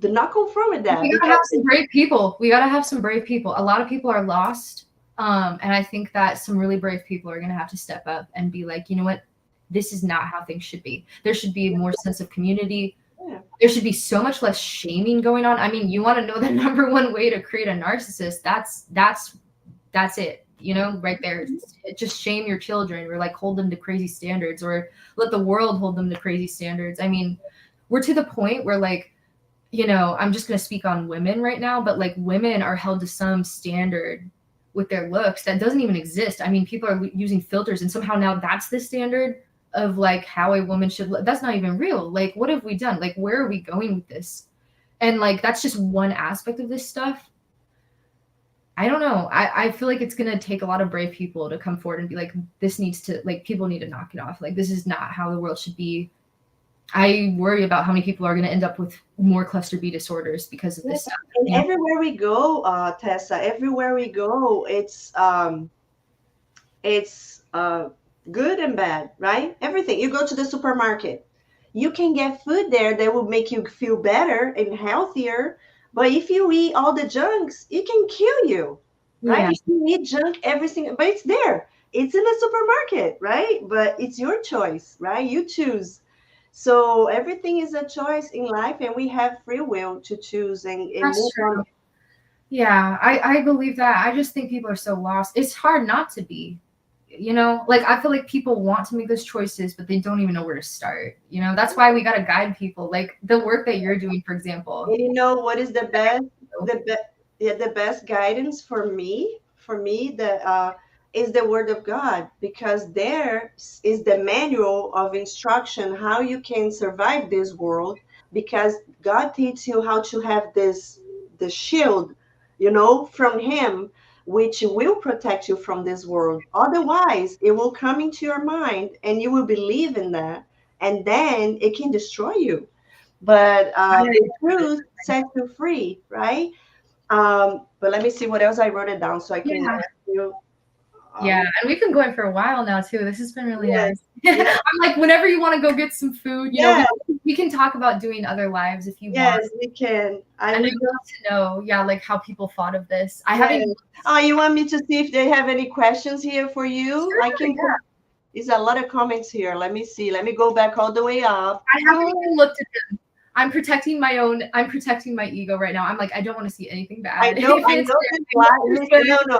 Do not conform with that We gotta because have some brave people. We gotta have some brave people. A lot of people are lost. And I think that some really brave people are gonna have to step up and be like, you know what? This is not how things should be. There should be more sense of community. yeah, There should be so much less shaming going on. I mean, you want to know the number one way to create a narcissist? That's it. You know, right there. Just shame your children, or like hold them to crazy standards, or let the world hold them to crazy standards. I mean, we're to the point where like, you know, I'm just going to speak on women right now, but like women are held to some standard with their looks that doesn't even exist. I mean, people are using filters and somehow now that's the standard of like how a woman should look. That's not even real. Like, what have we done? Like, where are we going with this? And like, that's just one aspect of this stuff. I don't know. I feel like it's going to take a lot of brave people to come forward and be like, this needs to, like, people need to knock it off. Like, this is not how the world should be. I worry about how many people are going to end up with more cluster B disorders because of this stuff. and Yeah. everywhere we go, Tessa, everywhere we go, it's good and bad, right? Everything. You go to the supermarket, you can get food there that will make you feel better and healthier. But if you eat all the junks, it can kill you, right? Yeah. If you eat junk, everything, but it's there. It's in the supermarket, right? But it's your choice, right? You choose. So everything is a choice in life, and we have free will to choose and That's move on. true. Yeah, I believe that. I just think people are so lost. It's hard not to be, you know? Like, I feel like people want to make those choices, but they don't even know where to start. You know, that's why we got to guide people. Like the work that you're doing, for example. And you know what is the best? Yeah, the best guidance for me, is the Word of God, because there is the manual of instruction how you can survive this world. Because God teaches you how to have the shield, you know, from Him, which will protect you from this world. Otherwise, it will come into your mind, and you will believe in that, and then it can destroy you. But the truth sets you free, right? But let me see what else I wrote it down so I can Yeah. ask you. Yeah, Um, and we've been going for a while now too. This has been really yes, nice. yes, I'm like, whenever you want to go get some food, you know, yes, we can talk about doing other lives if you want. yes, we can. I And would I'd just, love to know, yeah, like how people thought of this. I yes. haven't. Oh, you want me to see if they have any questions here for you? Sure, I can. yeah. There's a lot of comments here. Let me see. Let me go back all the way up. I haven't even looked at them. I'm protecting my own. I'm protecting my ego right now. I'm like, I don't want to see anything I bad. know, If I it's know this live. good, No, no,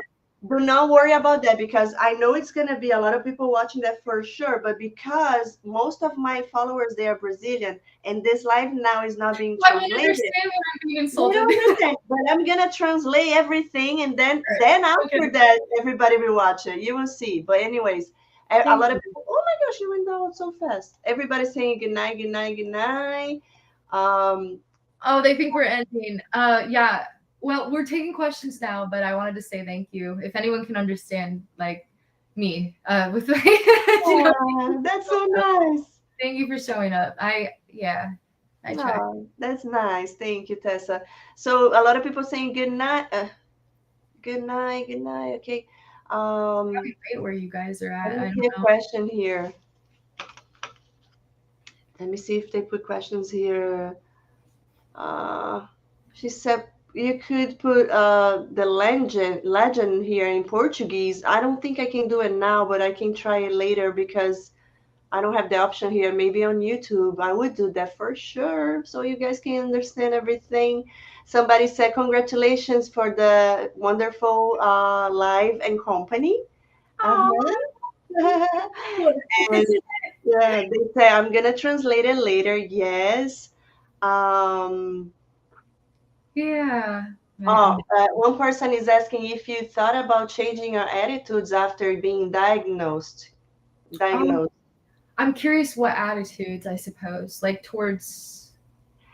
do not worry about that because I know it's gonna be a lot of people watching that for sure. But because most of my followers they are Brazilian, and this live now is not being I won't translated, understand when I'm being they insulted. don't understand. But I'm gonna translate everything, and then Okay, after that, everybody will watch it. You will see. But anyways, a thank lot of you. people. Oh my gosh, you went down so fast. Everybody's saying good night, good night, good night. Um, Oh, they think we're ending. Yeah. Well, we're taking questions now, but I wanted to say thank you. If anyone can understand, like me, with you know, that's so nice. thank you for showing up. Yeah, I tried. No, that's nice. Thank you, Tessa. So a lot of people saying good night, good night, good night. Okay. Um, Right where you guys are let at. me I see don't a know. question here. Let me see if they put questions here. Uh, she said you could put the legend here in Portuguese. I don't think I can do it now, but I can try it later because I don't have the option here. Maybe on YouTube, I would do that for sure, so you guys can understand everything. Somebody said congratulations for the wonderful live and company. Oh, Uh-huh. And yeah, they say I'm gonna translate it later. Yes. Um, yeah. oh, one person is asking if you thought about changing your attitudes after being diagnosed. Um, Diagnosed. I'm curious what attitudes, I suppose, like towards,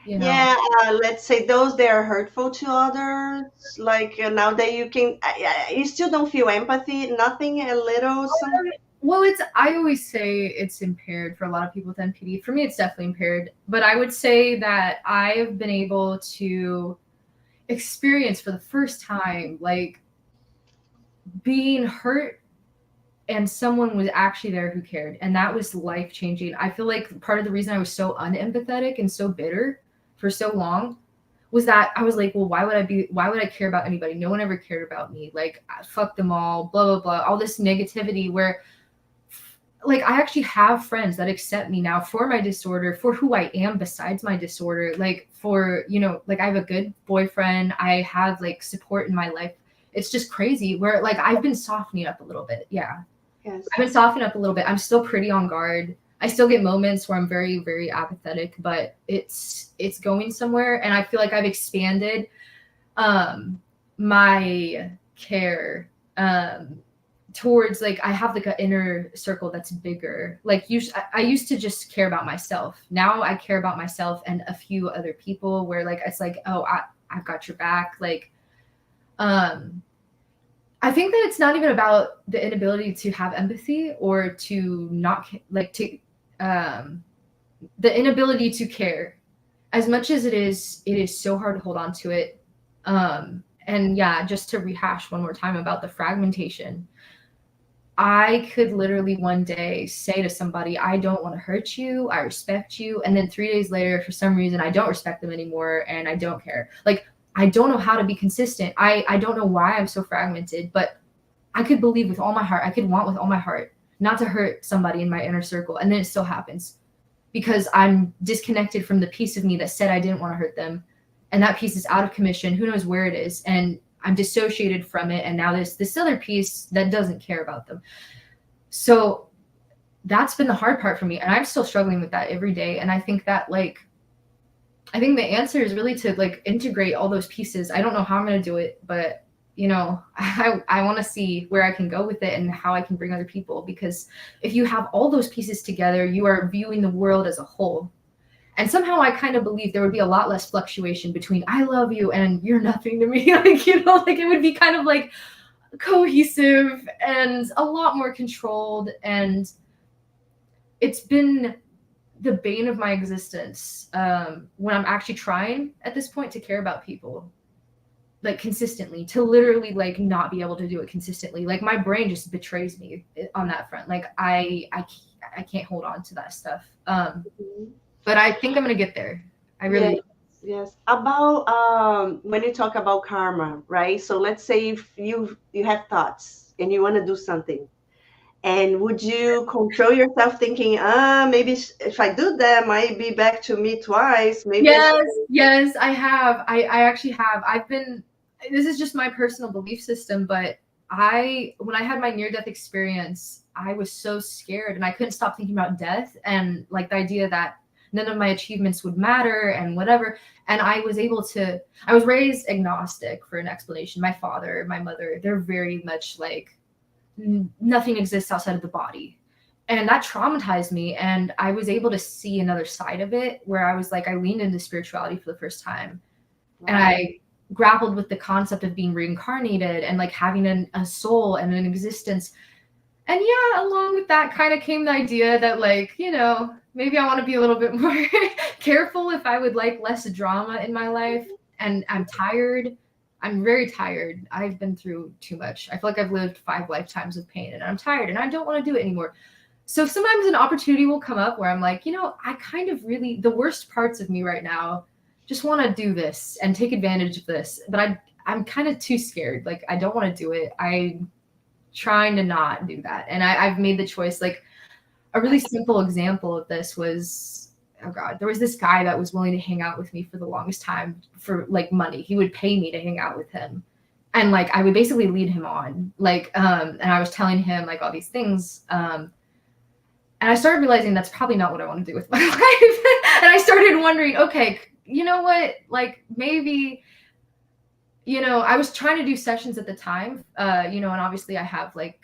you know. Yeah, let's say those that are hurtful to others. Like now that you can, you still don't feel empathy, nothing, a little something. Well, I always say it's impaired for a lot of people with NPD. For me, it's definitely impaired. But I would say that I've been able to experience for the first time, like being hurt and someone was actually there who cared. And that was life changing. I feel like part of the reason I was so unempathetic and so bitter for so long was that I was like, well, why would I care about anybody? No one ever cared about me. Like, fuck them all, blah, blah, blah. All this negativity where, like, I actually have friends that accept me now for my disorder, for who I am besides my disorder. Like, for, like, I have a good boyfriend. I have, like, support in my life. It's just crazy where, like, I've been softening up a little bit. Yeah. Yes. I've been softening up a little bit. I'm still pretty on guard. I still get moments where I'm very, very apathetic, but it's going somewhere. And I feel like I've expanded my care towards, like, I have like an inner circle that's bigger. Like I used to just care about myself. Now I care about myself and a few other people where, like, it's like, oh, I've got your back. Like, I think that it's not even about the inability to have empathy or to not like to the inability to care as much as it is so hard to hold on to it. And yeah, just to rehash one more time about the fragmentation, I could literally one day say to somebody, I don't want to hurt you, I respect you, and then 3 days later, for some reason, I don't respect them anymore and I don't care. Like, I don't know how to be consistent. I don't know why I'm so fragmented, but I could believe with all my heart, I could want with all my heart not to hurt somebody in my inner circle, and then it still happens because I'm disconnected from the piece of me that said I didn't want to hurt them, and that piece is out of commission. Who knows where it is, and I'm dissociated from it, and now there's this other piece that doesn't care about them. So that's been the hard part for me, and I'm still struggling with that every day. And I think that, like, I think the answer is really to, like, integrate all those pieces. I don't know how I'm going to do it, but I want to see where I can go with it and how I can bring other people, because if you have all those pieces together, you are viewing the world as a whole. And somehow I kind of believe there would be a lot less fluctuation between I love you and you're nothing to me. Like, like, it would be kind of like cohesive and a lot more controlled. And it's been the bane of my existence when I'm actually trying at this point to care about people, like, consistently, to literally, like, not be able to do it consistently. Like, my brain just betrays me on that front. Like, I can't hold on to that stuff. But I think I'm gonna get there. I really. Yes. About when you talk about karma, right? So let's say if you have thoughts and you want to do something, and would you control yourself thinking, maybe if I do that, might be back to me twice. Maybe. Yes, I have. I actually have. This is just my personal belief system, but when I had my near-death experience, I was so scared and I couldn't stop thinking about death and, like, the idea that none of my achievements would matter and whatever. And I was raised agnostic, for an explanation. My father, my mother, they're very much like nothing exists outside of the body. And that traumatized me. And I was able to see another side of it where I was like, I leaned into spirituality for the first time. Wow. And I grappled with the concept of being reincarnated and, like, having a soul and an existence. And yeah, along with that kind of came the idea that, like, maybe I want to be a little bit more careful if I would like less drama in my life. And I'm tired. I'm very tired. I've been through too much. I feel like I've lived 5 lifetimes of pain and I'm tired and I don't want to do it anymore. So sometimes an opportunity will come up where I'm like, I kind of really, the worst parts of me right now just want to do this and take advantage of this. But I'm kind of too scared. Like, I don't want to do it. I'm trying to not do that. And I've made the choice. Like, a really simple example of this was, oh God, there was this guy that was willing to hang out with me for the longest time for, like, money. He would pay me to hang out with him. And, like, I would basically lead him on, like, and I was telling him, like, all these things. And I started realizing that's probably not what I want to do with my life. And I started wondering, okay, you know what? Like, maybe, I was trying to do sessions at the time, and obviously I have, like,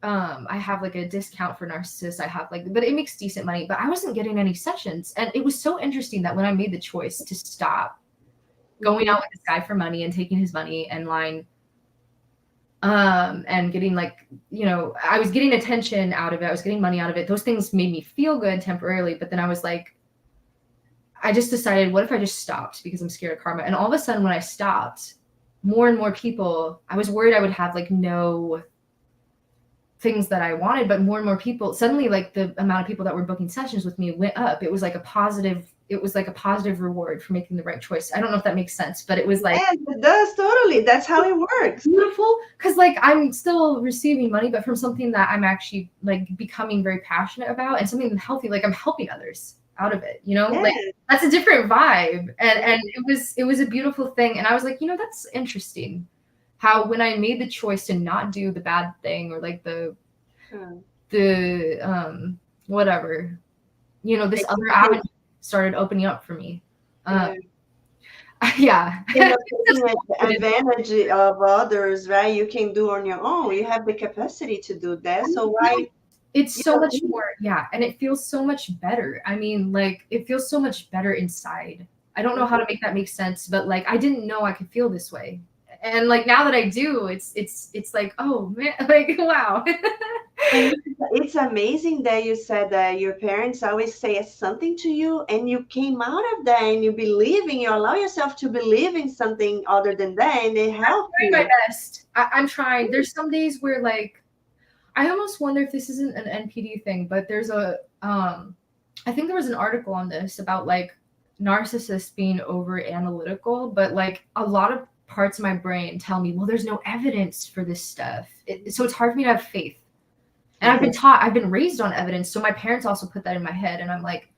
I have like a discount for narcissists. I have like, but it makes decent money, but I wasn't getting any sessions. And it was so interesting that when I made the choice to stop going out with this guy for money and taking his money and lying, and getting like, you know, I was getting attention out of it. I was getting money out of it. Those things made me feel good temporarily. But then I was like, I just decided, what if I just stopped because I'm scared of karma? And all of a sudden when I stopped, more and more people, I was worried I would have like no things that I wanted, but more and more people, suddenly like the amount of people that were booking sessions with me went up. It was like a positive reward for making the right choice. I don't know if that makes sense, but it was like, yes, it does, totally. That's how it works. Beautiful, because like I'm still receiving money, but from something that I'm actually like becoming very passionate about and something healthy, like I'm helping others out of it, you know. Yes. Like that's a different vibe, and it was a beautiful thing. And I was like, you know, that's interesting how when I made the choice to not do the bad thing or like the whatever, you know, this other avenue started opening up for me. Yeah. You know, taking advantage of others, right? You can do on your own. You have the capacity to do that. So why? It's so much more, yeah, and it feels so much better. I mean, like it feels so much better inside. I don't know how to make that make sense, but like I didn't know I could feel this way. And like now that I do, it's like, oh man, like wow. And it's amazing that you said that your parents always say something to you and you came out of that and you allow yourself to believe in something other than that, and it helped you. I'm trying my best. I'm trying. There's some days where like I almost wonder if this isn't an NPD thing, but there's a I think there was an article on this about like narcissists being over analytical, but like a lot of parts of my brain tell me, well, there's no evidence for this stuff. So it's hard for me to have faith. And I've been raised on evidence. So my parents also put that in my head. And I'm like,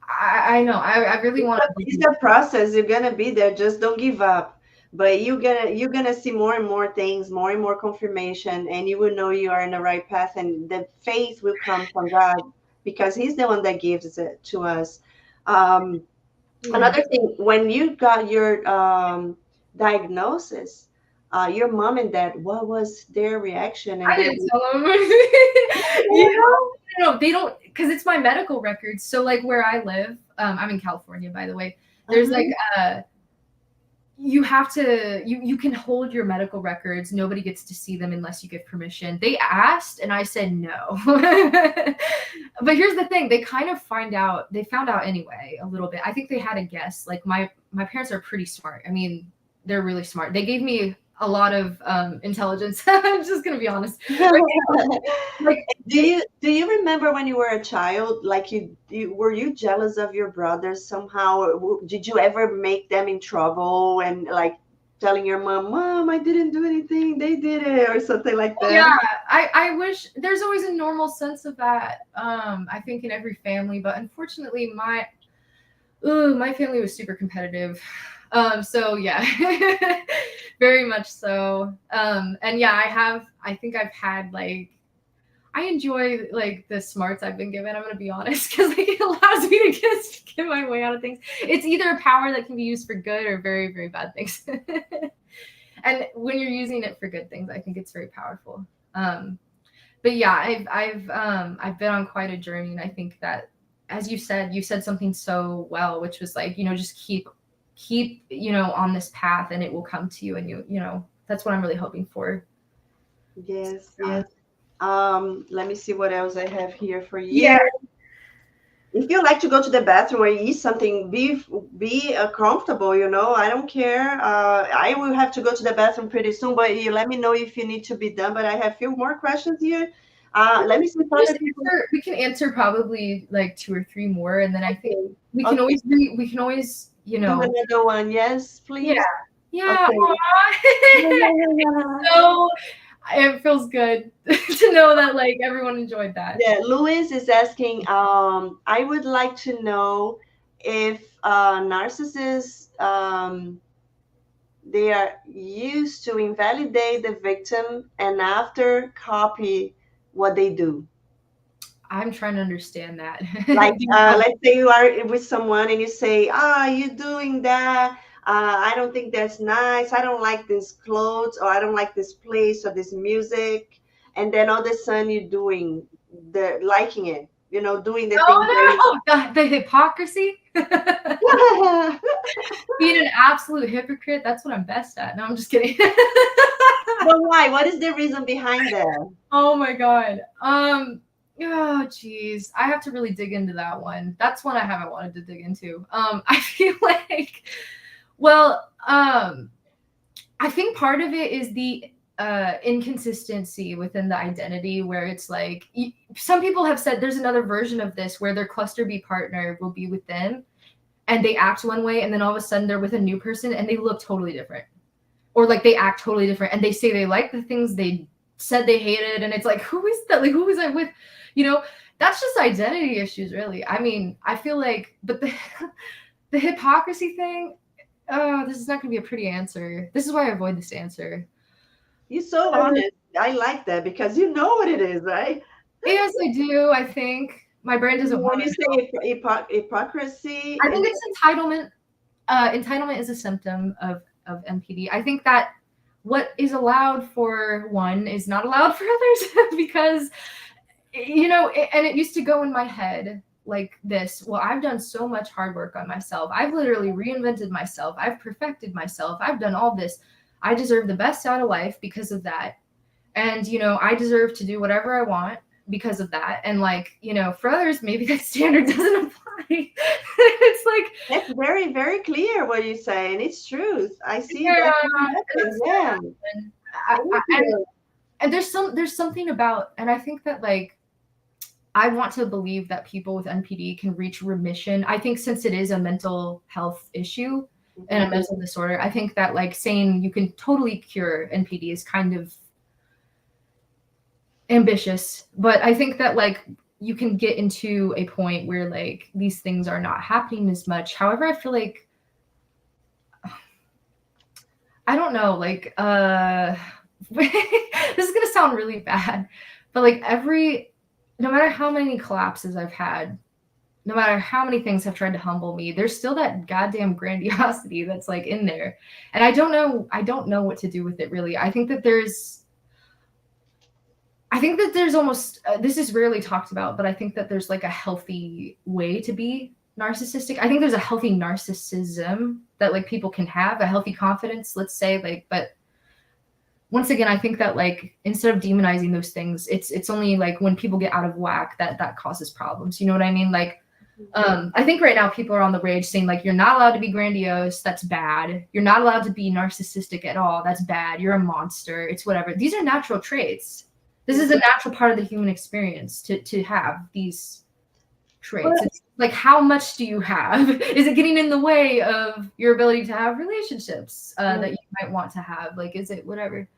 I know, I really want to. It's a process. You're going to be there. Just don't give up. But you're gonna see more and more things, more and more confirmation, and you will know you are in the right path, and the faith will come from God because He's the one that gives it to us. Another thing, when you got your diagnosis, your mom and dad, what was their reaction? And I didn't tell them. No, they don't, because it's my medical records. So like where I live, I'm in California, by the way. There's like you have to you can hold your medical records. Nobody gets to see them unless you give permission. They asked and I said no. But here's the thing, they kind of found out anyway a little bit. I think they had a guess. Like my parents are pretty smart. I mean, they're really smart. They gave me a lot of intelligence. I'm just gonna be honest. Like, do you remember when you were a child, like were you jealous of your brothers somehow? Did you ever make them in trouble and like telling your mom, I didn't do anything, they did it, or something like that? Yeah, I wish there's always a normal sense of that. I think in every family, but unfortunately my family was super competitive. So yeah, very much so. And yeah, I think I've had like, I enjoy like the smarts I've been given. I'm going to be honest, because like it allows me to get my way out of things. It's either a power that can be used for good or very, very bad things. And when you're using it for good things, I think it's very powerful. But yeah, I've been on quite a journey. And I think that, as you said something so well, which was like, you know, just keep, you know, on this path and it will come to you. And you know, that's what I'm really hoping for. Yes, yes. Let me see what else I have here for you. Yeah. If you like to go to the bathroom or eat something, be comfortable, you know, I don't care. I will have to go to the bathroom pretty soon, but you let me know if you need to be done. But I have a few more questions here. Let me see. We can answer probably like 2 or 3 more, and then I think we can always, you know. Do another one, yes, please. Yeah. So it feels good to know that like everyone enjoyed that. Yeah, Louis is asking, I would like to know if narcissists, they are used to invalidate the victim and after copy what they do. I'm trying to understand that. Like, let's say you are with someone and you say, you're doing that. I don't think that's nice. I don't like this clothes, or I don't like this place or this music. and then all of a sudden you're doing the liking it, doing the things Oh no, the hypocrisy. that Being an absolute hypocrite, that's what I'm best at. No, I'm just kidding. But why? What is the reason behind that? Oh my god. Oh geez, I have to really dig into that one. That's one I haven't wanted to dig into. I feel like, well, I think part of it is the inconsistency within the identity, where it's like some people have said there's another version of this where their cluster B partner will be with them and they act one way, and then all of a sudden they're with a new person and they look totally different, or like they act totally different and they say they like the things they said they hated, and it's like, who is that? Like, who is I with? That's just identity issues, really. I mean, I feel like, but the hypocrisy thing, oh, this is not going to be a pretty answer. This is why I avoid this answer. You're so honest. I like that because you know what it is, right? Yes, I do. I think my brain doesn't want When you to. say hypocrisy, I think it's entitlement. Entitlement is a symptom of NPD. I think that what is allowed for one is not allowed for others because, and it used to go in my head like this. Well, I've done so much hard work on myself. I've literally reinvented myself. I've perfected myself. I've done all this. I deserve the best out of life because of that. And, I deserve to do whatever I want because of that. And like, for others, maybe that standard doesn't apply. It's like, it's very, very clear what you say, and it's truth. I see yeah, that. Yeah. And there's something about, and I think that like, I want to believe that people with NPD can reach remission. I think since it is a mental health issue and a mental disorder, I think that like saying you can totally cure NPD is kind of ambitious, but I think that like you can get into a point where like these things are not happening as much. However, I feel like, I don't know, like this is gonna sound really bad, but like no matter how many collapses I've had, no matter how many things have tried to humble me, there's still that goddamn grandiosity that's like in there, and I don't know what to do with it, really. I think that there's almost, this is rarely talked about, but I think that there's like a healthy way to be narcissistic. I think there's a healthy narcissism that like people can have, a healthy confidence, let's say, like, but once again, I think that like, instead of demonizing those things, it's only like when people get out of whack that causes problems. You know what I mean? Like, I think right now people are on the rage saying like, you're not allowed to be grandiose. That's bad. You're not allowed to be narcissistic at all. That's bad. You're a monster. It's whatever. These are natural traits. This is a natural part of the human experience to have these traits. It's like, how much do you have? Is it getting in the way of your ability to have relationships that you might want to have? Like, is it whatever?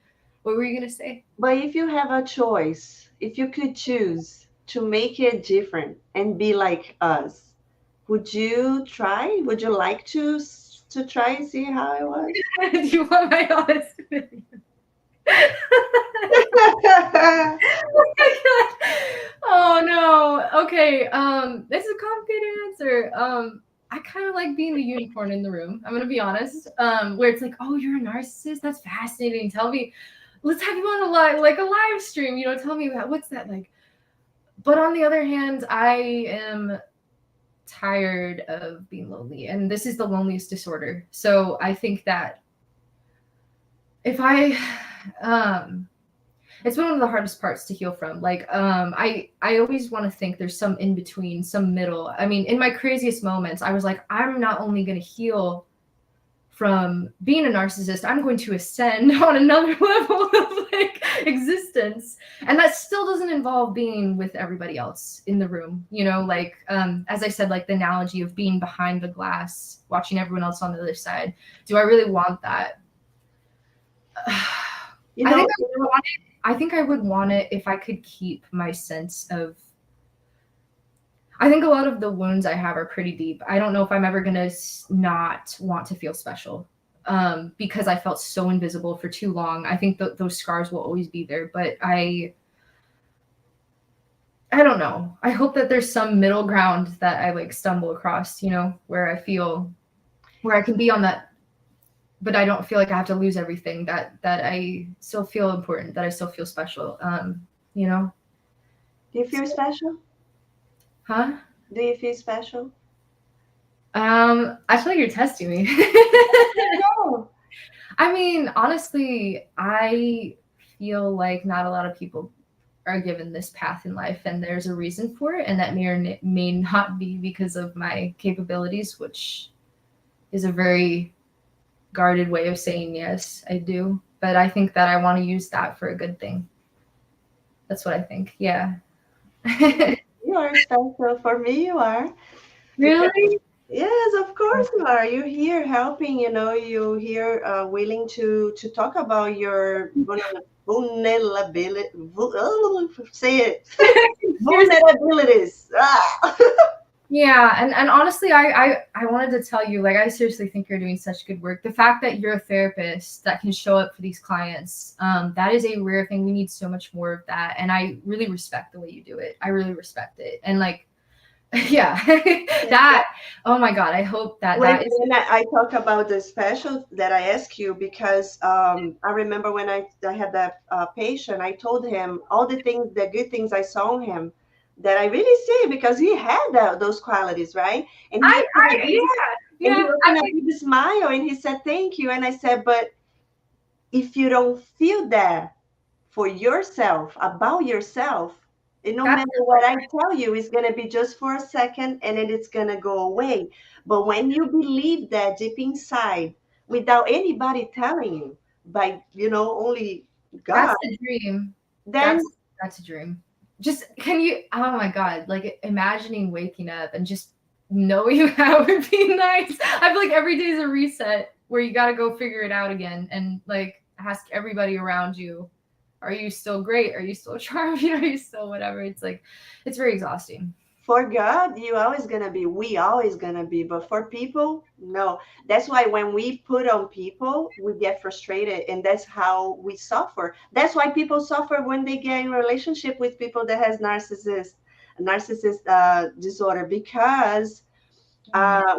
What were you going to say? But if you have a choice, if you could choose to make it different and be like us, would you try? Would you like to try and see how it was? Do you want my honest opinion? Oh no. Okay. This is a complicated answer. I kind of like being the unicorn in the room. I'm gonna be honest. Where it's like, oh, you're a narcissist. That's fascinating. Tell me. Let's have you on a live stream. Tell me about what's that like. But on the other hand, I am tired of being lonely, and this is the loneliest disorder. So I think that if I it's one of the hardest parts to heal from. Like, I always want to think there's some in between, some middle. I mean, in my craziest moments, I was like, I'm not only going to heal from being a narcissist, I'm going to ascend on another level of like existence. And that still doesn't involve being with everybody else in the room, like, as I said, like the analogy of being behind the glass, watching everyone else on the other side. Do I really want that? I think I would want it if I could keep my sense of, I think a lot of the wounds I have are pretty deep. I don't know if I'm ever going to not want to feel special because I felt so invisible for too long. I think that those scars will always be there, but I don't know. I hope that there's some middle ground that I like stumble across, where I can be on that. but I don't feel like I have to lose everything, that I still feel important, that I still feel special. You know? Do you feel special? Huh? Do you feel special? I feel like you're testing me. No. I mean, honestly, I feel like not a lot of people are given this path in life, and there's a reason for it, and that may or may not be because of my capabilities, which is a very guarded way of saying yes, I do. But I think that I want to use that for a good thing. That's what I think. Yeah. You are special. For me, you are. Because, Really? yes, of course you are. You're here helping, you're here willing to talk about your vulnerability. Say it. Vulnerabilities. Ah. Yeah, and honestly, I wanted to tell you, like, I seriously think you're doing such good work. The fact that you're a therapist that can show up for these clients, that is a rare thing. We need so much more of that, and I really respect the way you do it. I really respect it, and like, yeah, that. Oh my God, I hope that When, that is. when I talk about the special that I ask you, because I remember when I had that patient, I told him all the things, the good things I saw in him that I really see, because he had those qualities, right? And he opened up this, Yeah, yeah. I mean, with a smile, and he said, "Thank you." And I said, "But if you don't feel that for yourself, about yourself, and no that's matter what I tell you, it's going to be just for a second and then it's going to go away. But when you believe that deep inside, without anybody telling you, by, only God, that's the dream. then That's a dream. Just can you? Oh my God! Like imagining waking up and just knowing that would be nice. I feel like every day is a reset where you got to go figure it out again and like ask everybody around you, are you still great? Are you still charming? Are you still whatever? It's like, it's very exhausting. for God, you always gonna be, we always gonna be, but for people, no. That's why when we put on people, we get frustrated, and that's how we suffer. That's why people suffer when they get in relationship with people that has narcissist disorder, because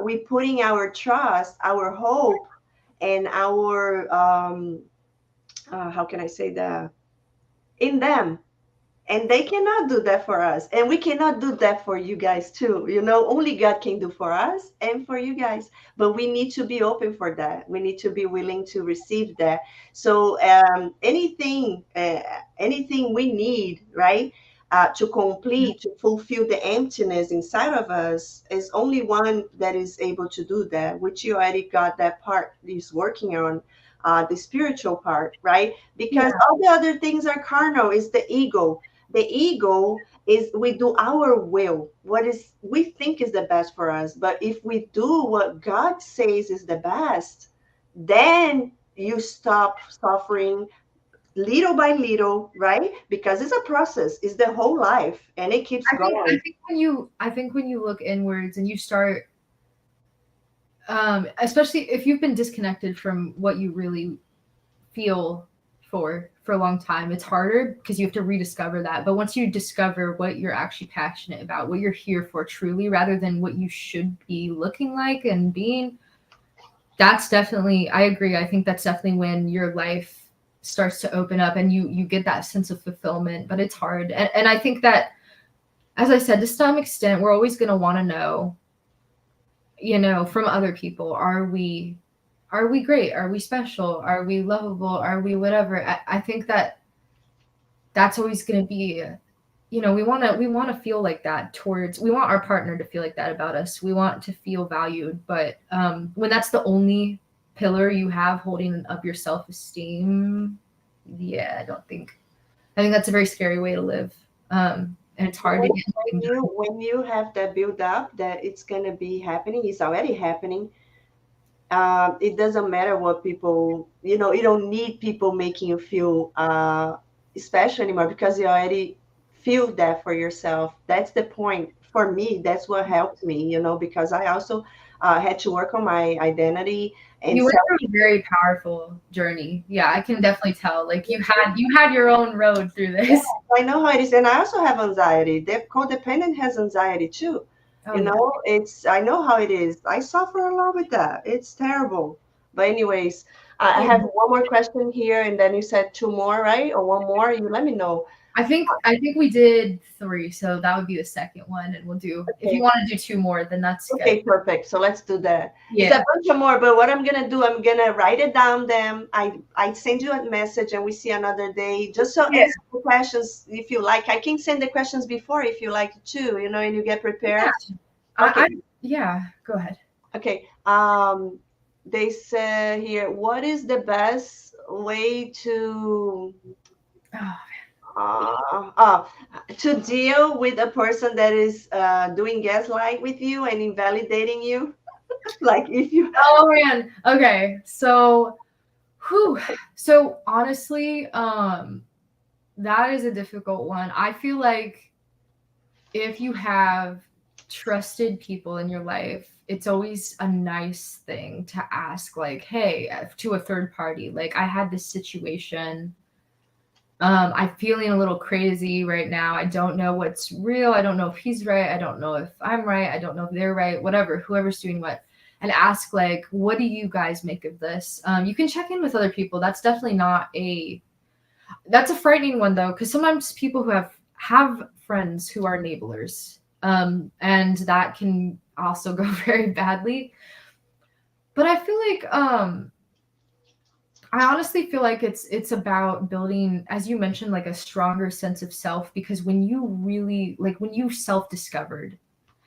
we putting our trust, our hope, and our how can I say that, in them, and they cannot do that for us, and we cannot do that for you guys too. Only God can do for us and for you guys, but we need to be open for that. We need to be willing to receive that. So anything we need, right, to complete, to fulfill the emptiness inside of us, is only one that is able to do that, which you already got that part is working on, the spiritual part, right? Because all the other things are carnal, is the ego. The ego is, we do our will, what is we think is the best for us. But if we do what God says is the best, then you stop suffering little by little, right? Because it's a process, it's the whole life, and it keeps going. I think when you look inwards and you start, especially if you've been disconnected from what you really feel for a long time, it's harder because you have to rediscover that. But once you discover what you're actually passionate about, what you're here for truly, rather than what you should be looking like and being, that's definitely, I agree. I think that's definitely when your life starts to open up and you get that sense of fulfillment. But it's hard. And I think that, as I said, to some extent, we're always going to want to know, from other people, are we great? Are we special? Are we lovable? Are we whatever? I think that that's always going to be, we want to feel like that towards, we want our partner to feel like that about us. We want to feel valued. But when that's the only pillar you have holding up your self-esteem, yeah, I think that's a very scary way to live. And it's hard to get. When you have that build up, that it's going to be happening, it's already happening. It doesn't matter what people, you don't need people making you feel special anymore, because you already feel that for yourself. That's the point. For me, that's what helped me, because I also had to work on my identity and You went through a very powerful journey. Yeah, I can definitely tell. Like you had your own road through this. Yeah, I know how it is, and I also have anxiety. The codependent has anxiety too. Oh, yeah. I know how it is. I suffer a lot with that. It's terrible. But anyways, I have one more question here, and then you said two more, right? Or one more. You let me know. I think we did 3, so that would be the second one, and we'll do. If you Okay. want to do 2 more, then that's good. Okay, perfect. So let's do that. It's Yeah. a bunch of more, but what I'm gonna do, I'm gonna write it down. Them, I send you a message, and we see another day. Just so Yeah. answer the questions if you like. I can send the questions before if you like too. You know, and you get prepared. Yeah. Okay. Yeah. Go ahead. Okay. They say here, what is the best way Oh, uh, uh, to deal with a person that is doing gaslight with you and invalidating you? Like if you. oh man. Okay. So, whew. So honestly, that is a difficult one. I feel like if you have trusted people in your life, it's always a nice thing to ask, like, hey, to a third party, like, I had this situation. I'm feeling a little crazy right now. I don't know what's real. I don't know if he's right. I don't know if I'm right. I don't know if they're right. Whatever, whoever's doing what. And ask, like, what do you guys make of this? You can check in with other people. That's definitely not that's a frightening one though, because sometimes people who have friends who are enablers, and that can also go very badly. But I feel like I honestly feel like it's about building, as you mentioned, like a stronger sense of self, because when you really, like, when you self-discovered,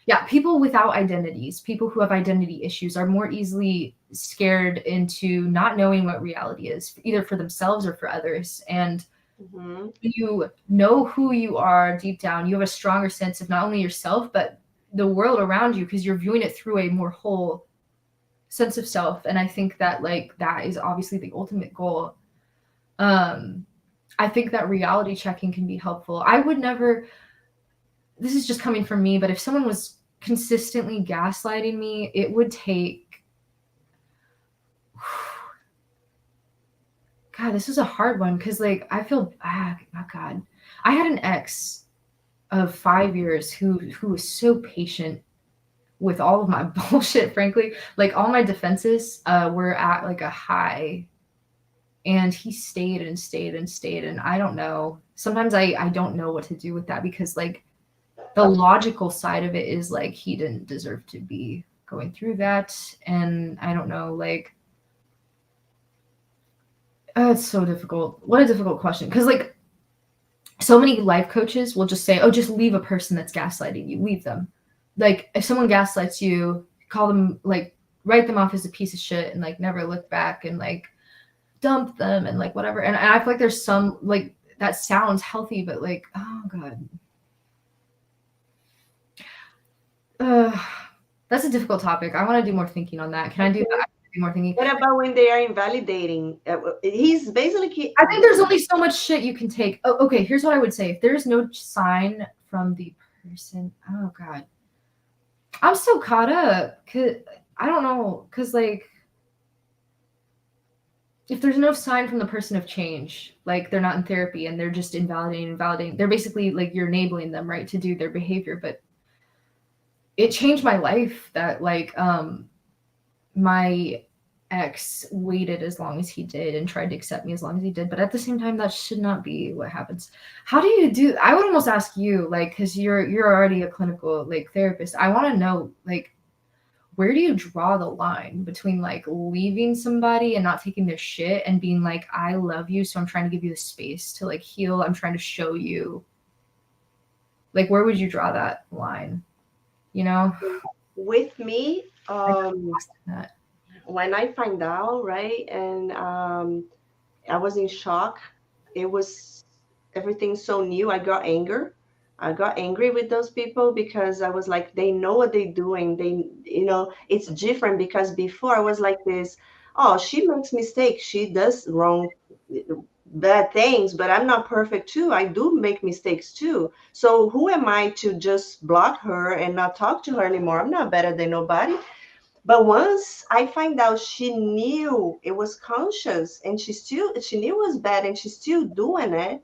yeah, people without identities, people who have identity issues are more easily scared into not knowing what reality is, either for themselves or for others. And Mhm. you know who you are deep down, you have a stronger sense of not only yourself, but the world around you, because you're viewing it through a more whole sense of self. And I think that, like, that is obviously the ultimate goal. I think that reality checking can be helpful. I would never, this is just coming from me, but if someone was consistently gaslighting me, it would take, God, this is a hard one, because, like, I feel, oh God, I had an ex of 5 years who was so patient with all of my bullshit, frankly. Like, all my defenses were at, like, a high, and he stayed and stayed and stayed. And I don't know, sometimes I don't know what to do with that, because, like, the logical side of it is, like, he didn't deserve to be going through that. And I don't know, like, it's so difficult. What a difficult question. Because, like, so many life coaches will just say, oh, just leave a person that's gaslighting you, leave them. Like, if someone gaslights you, call them, like, write them off as a piece of shit, and, like, never look back, and, like, dump them, and, like, whatever. And I feel like there's some, like, that sounds healthy, but, like, oh God. That's a difficult topic. I want to do more thinking on that. Can I do that? Do more thinking. What about when they are invalidating? He's basically. I think there's only so much shit you can take. Oh, okay, here's what I would say. If there's no sign from the person, oh God, I'm so caught up. Cause I don't know. Cause, like, if there's no sign from the person of change, like, they're not in therapy and they're just invalidating, they're basically, like, you're enabling them, right, to do their behavior. But it changed my life that, like, my ex waited as long as he did and tried to accept me as long as he did. But at the same time, that should not be what happens. How do you do? I would almost ask you, like, because you're already a clinical, like, therapist. I want to know, like, where do you draw the line between, like, leaving somebody and not taking their shit and being like, I love you, so I'm trying to give you the space to, like, heal. I'm trying to show you. Like, where would you draw that line? You know? With me, That. when I find out, right, and I was in shock. It was everything so new. I got angry with those people because I was like, they know what they're doing. They, it's different because before I was like this. Oh, she makes mistakes. She does wrong, bad things, but I'm not perfect too. I do make mistakes too. So who am I to just block her and not talk to her anymore? I'm not better than nobody. But once I find out she knew it was conscious and she knew it was bad and she's still doing it,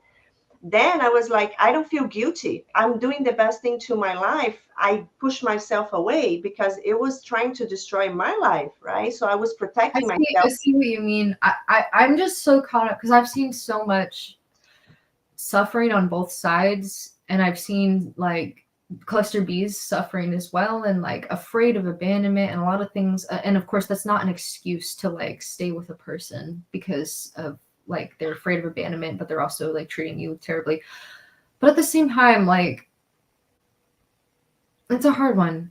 then I was like, I don't feel guilty. I'm doing the best thing to my life. I push myself away because it was trying to destroy my life, right? So I was protecting I myself. see what you mean. I'm just so caught up because I've seen so much suffering on both sides, and I've seen like cluster B's suffering as well, and like afraid of abandonment and a lot of things. And of course, that's not an excuse to like stay with a person because of like they're afraid of abandonment, but they're also like treating you terribly. But at the same time, like it's a hard one.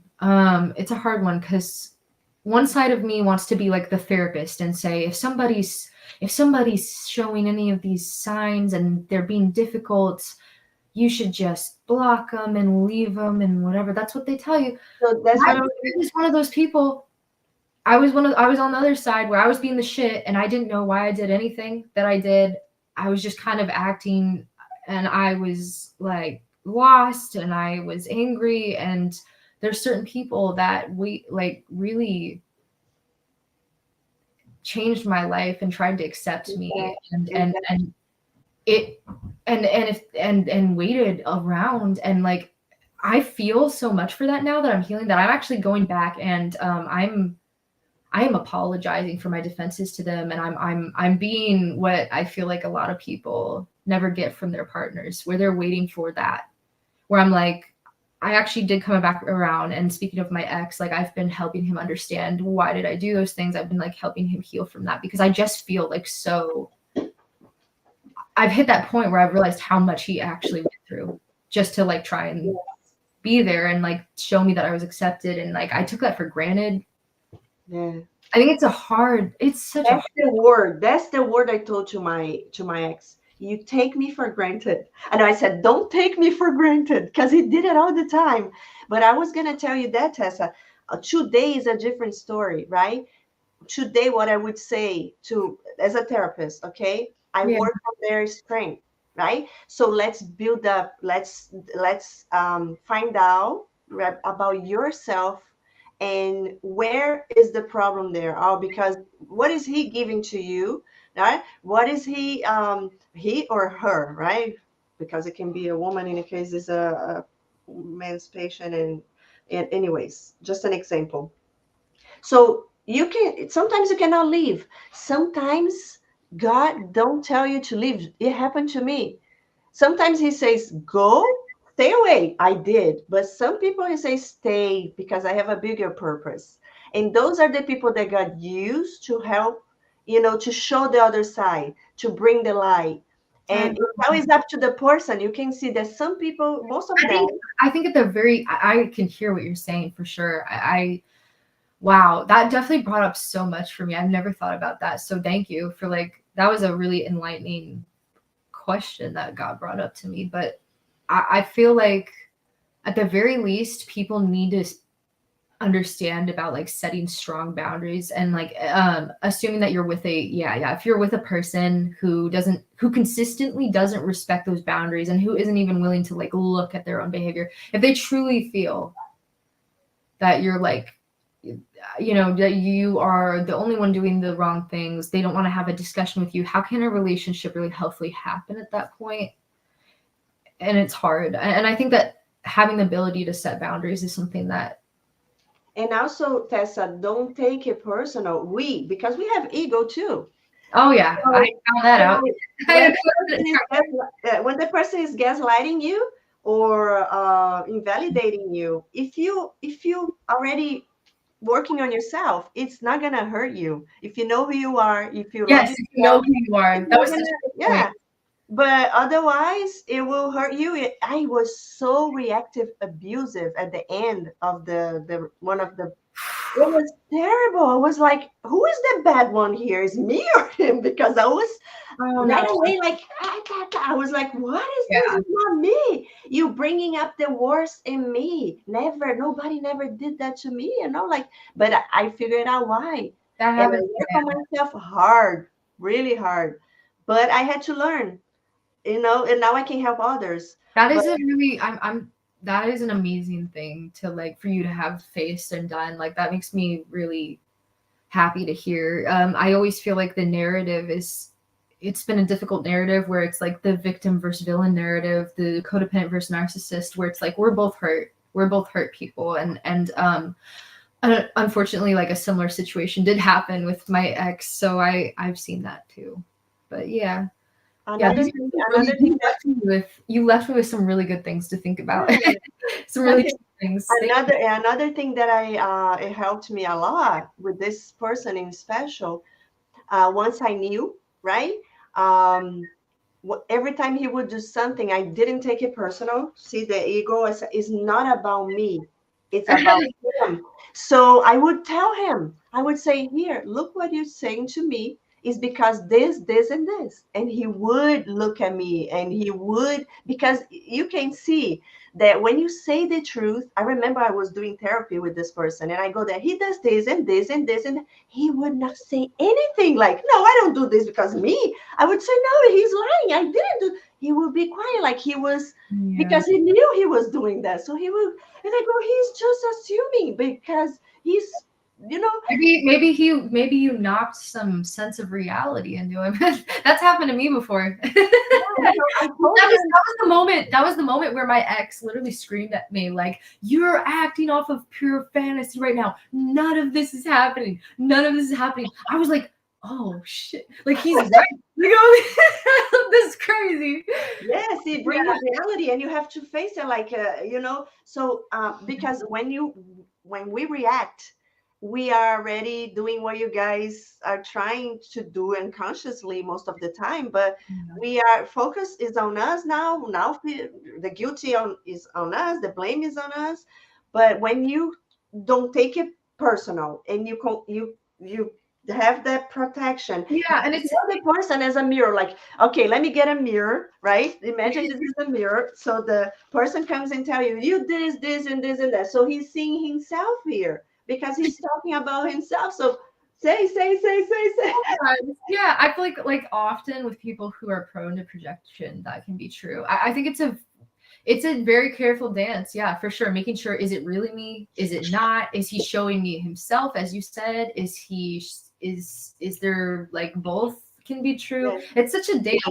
It's a hard one because one side of me wants to be like the therapist and say if somebody's showing any of these signs and they're being difficult, you should just block them and leave them and whatever. That's what they tell you. So that's I what was one of those people. I was on the other side where I was being the shit and I didn't know why I did anything that I did. I was just kind of acting, and I was like lost and I was angry, and there's certain people that we like really changed my life and tried to accept me and it and waited around, and like I feel so much for that now that I'm healing, that I'm actually going back and I am apologizing for my defenses to them, and I'm being what I feel like a lot of people never get from their partners, where they're waiting for that, where I'm like, I actually did come back around. And speaking of my ex, like I've been helping him understand why did I do those things. I've been like helping him heal from that, because I just feel like so I've hit that point where I've realized how much he actually went through just to like try and be there and like show me that I was accepted. And like I took that for granted. yeah. I think it's such That's the word. That's the word I told to my ex. You take me for granted. And I said, don't take me for granted, because he did it all the time. But I was gonna tell you that, Tessa. Today is a different story, right? Today, what I would say to as a therapist, okay, I Yeah. work on their strength, right? So let's build up. Let's find out about yourself and where is the problem there. Oh, because what is he giving to you, right? What is he or her, right? Because it can be a woman in the case is a man's patient, and anyways, just an example. So you can sometimes you cannot leave. Sometimes God don't tell you to leave. It happened to me. Sometimes he says, go, stay away. I did. But some people he says stay because I have a bigger purpose. And those are the people that God used to help, to show the other side, to bring the light. And it's always up to the person. You can see that some people, most of them, I think at the very I can hear what you're saying for sure. Wow, that definitely brought up so much for me. I've never thought about that. So thank you for like that was a really enlightening question that God brought up to me. But I feel like at the very least, people need to understand about like setting strong boundaries and like assuming that you're with if you're with a person who consistently doesn't respect those boundaries and who isn't even willing to like look at their own behavior, if they truly feel that you're like that you are the only one doing the wrong things, they don't want to have a discussion with you, how can a relationship really healthily happen at that point? And it's hard, and I think that having the ability to set boundaries is something that. and also Tessa, don't take it personal. Because we have ego too. Oh yeah, So I found that out. when the person is gaslighting you or invalidating you, if you already working on yourself, it's not gonna hurt you. If you know who you are, if you love Yes, if you know yourself, who you are. That was such a good point. yeah. But otherwise, it will hurt you. I was so reactive, abusive at the end of the one of the. It was terrible. I was like, who is the bad one here? Is me or him? Because I was Oh right no. away like, I was like, what is this? Yeah. It's not me. You bringing up the worst in me. Nobody never did that to me, like, but I figured out why. That And I happens. worked on myself hard, really hard. But I had to learn, and now I can help others. That But is a really I'm that is an amazing thing to like for you to have faced and done. Like that makes me really happy to hear. I always feel like the narrative it's been a difficult narrative where it's like the victim versus villain narrative, the codependent versus narcissist, where it's like we're both hurt people, and unfortunately, like a similar situation did happen with my ex, so I've seen that too. But yeah, Another these thing, are another thing that you left me with some really good things to think about. yeah. Some really Okay. good things. Another thing that it helped me a lot with this person in special. Once I knew, right? Um, every time he would do something, I didn't take it personal. See, the ego is not about me; it's about him. So I would tell him, I would say, "Here, look what you're saying to me is because this, and this." And he would look at me, and he would, because you can see that when you say the truth. I remember I was doing therapy with this person, and I go there. He does this and this and this, and he would not say anything like, "No, I don't do this because me." I would say, "No, he's lying. I didn't do." He would be quiet, like he was, Yeah. because he knew he was doing that. So he would, and I go, "He's just assuming because he's, you know." Maybe you knocked some sense of reality into him. That's happened to me before. Yeah, so I told him, That was the moment where my ex literally screamed at me like, "You're acting off of pure fantasy right now. None of this is happening. None of this is happening." I was like, "Oh shit!" Like he's right. Like, oh, this is crazy. yes, he bring Yeah. the reality, and you have to face it, like, So, because when we react, we are already doing what you guys are trying to do unconsciously most of the time. But we are focus is on us now. Now the guilty is on us. The blame is on us. But when you don't take it personal, and you have that protection, Yeah, and you it's know the person as a mirror, like, okay, let me get a mirror, right? Imagine this is a mirror. So the person comes and tell you, you this, and this, and that. So he's seeing himself here because he's talking about himself. So say. yeah, I feel like often with people who are prone to projection, that can be true. I think it's a very careful dance. Yeah, for sure. Making sure, is it really me? Is it not? Is he showing me himself, as you said? Is there like both can be true? Yes, It's such a dance.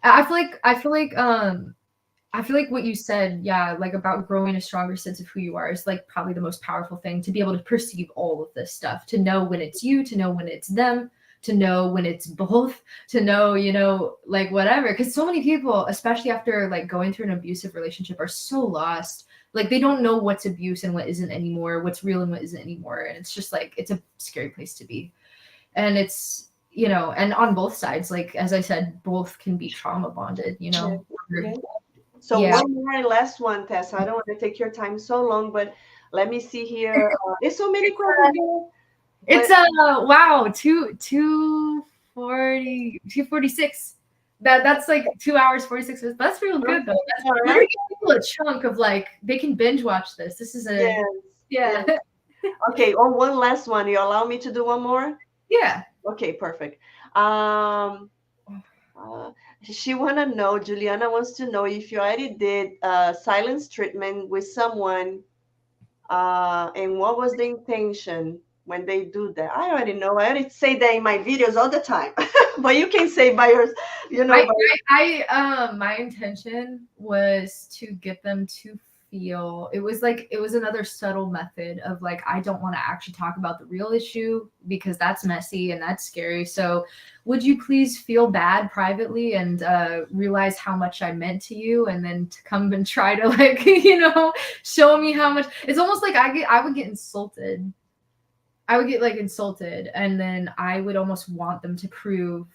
I feel like what you said, yeah, like about growing a stronger sense of who you are is like probably the most powerful thing, to be able to perceive all of this stuff, to know when it's you, to know when it's them, to know when it's both, to know, like whatever. Because so many people, especially after like going through an abusive relationship, are so lost. Like they don't know what's abuse and what isn't anymore, what's real and what isn't anymore. And it's just like, it's a scary place to be. And it's, and on both sides, like as I said, both can be trauma bonded, yes, yes. So yeah. one more last one, Tessa. I don't want to take your time so long, but let me see here. There's so many questions here, It's but wow, 2:46. That's like 2 hours 46 minutes. That's real good though. all We're gonna right. give people a chunk of like they can binge watch this. This is a Yes, yeah. yes. Okay. Oh, one last one. You allow me to do one more? Yeah. Okay, perfect. Um, she wanna know, Juliana wants to know if you already did silence treatment with someone, and what was the intention when they do that? I already know. I already say that in my videos all the time, but you can say by yours, I, by my intention was to get them to feel, it was another subtle method of like, I don't want to actually talk about the real issue because that's messy and that's scary. So would you please feel bad privately and realize how much I meant to you, and then to come and try to like, show me how much. It's almost like I would get insulted. I would get like insulted, and then I would almost want them to prove.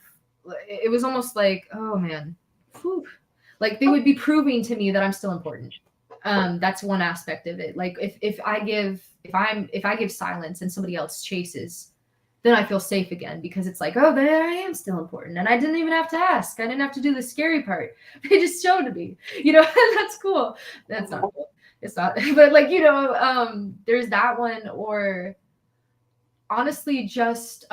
It was almost like, oh man, whew. Like they would be proving to me that I'm still important. That's one aspect of it. Like if I give silence and somebody else chases, then I feel safe again, because it's like, oh, there I am still important, and I didn't even have to ask. I didn't have to do the scary part. They just showed me, that's cool. That's not cool. It's not, but like there's that one, or honestly just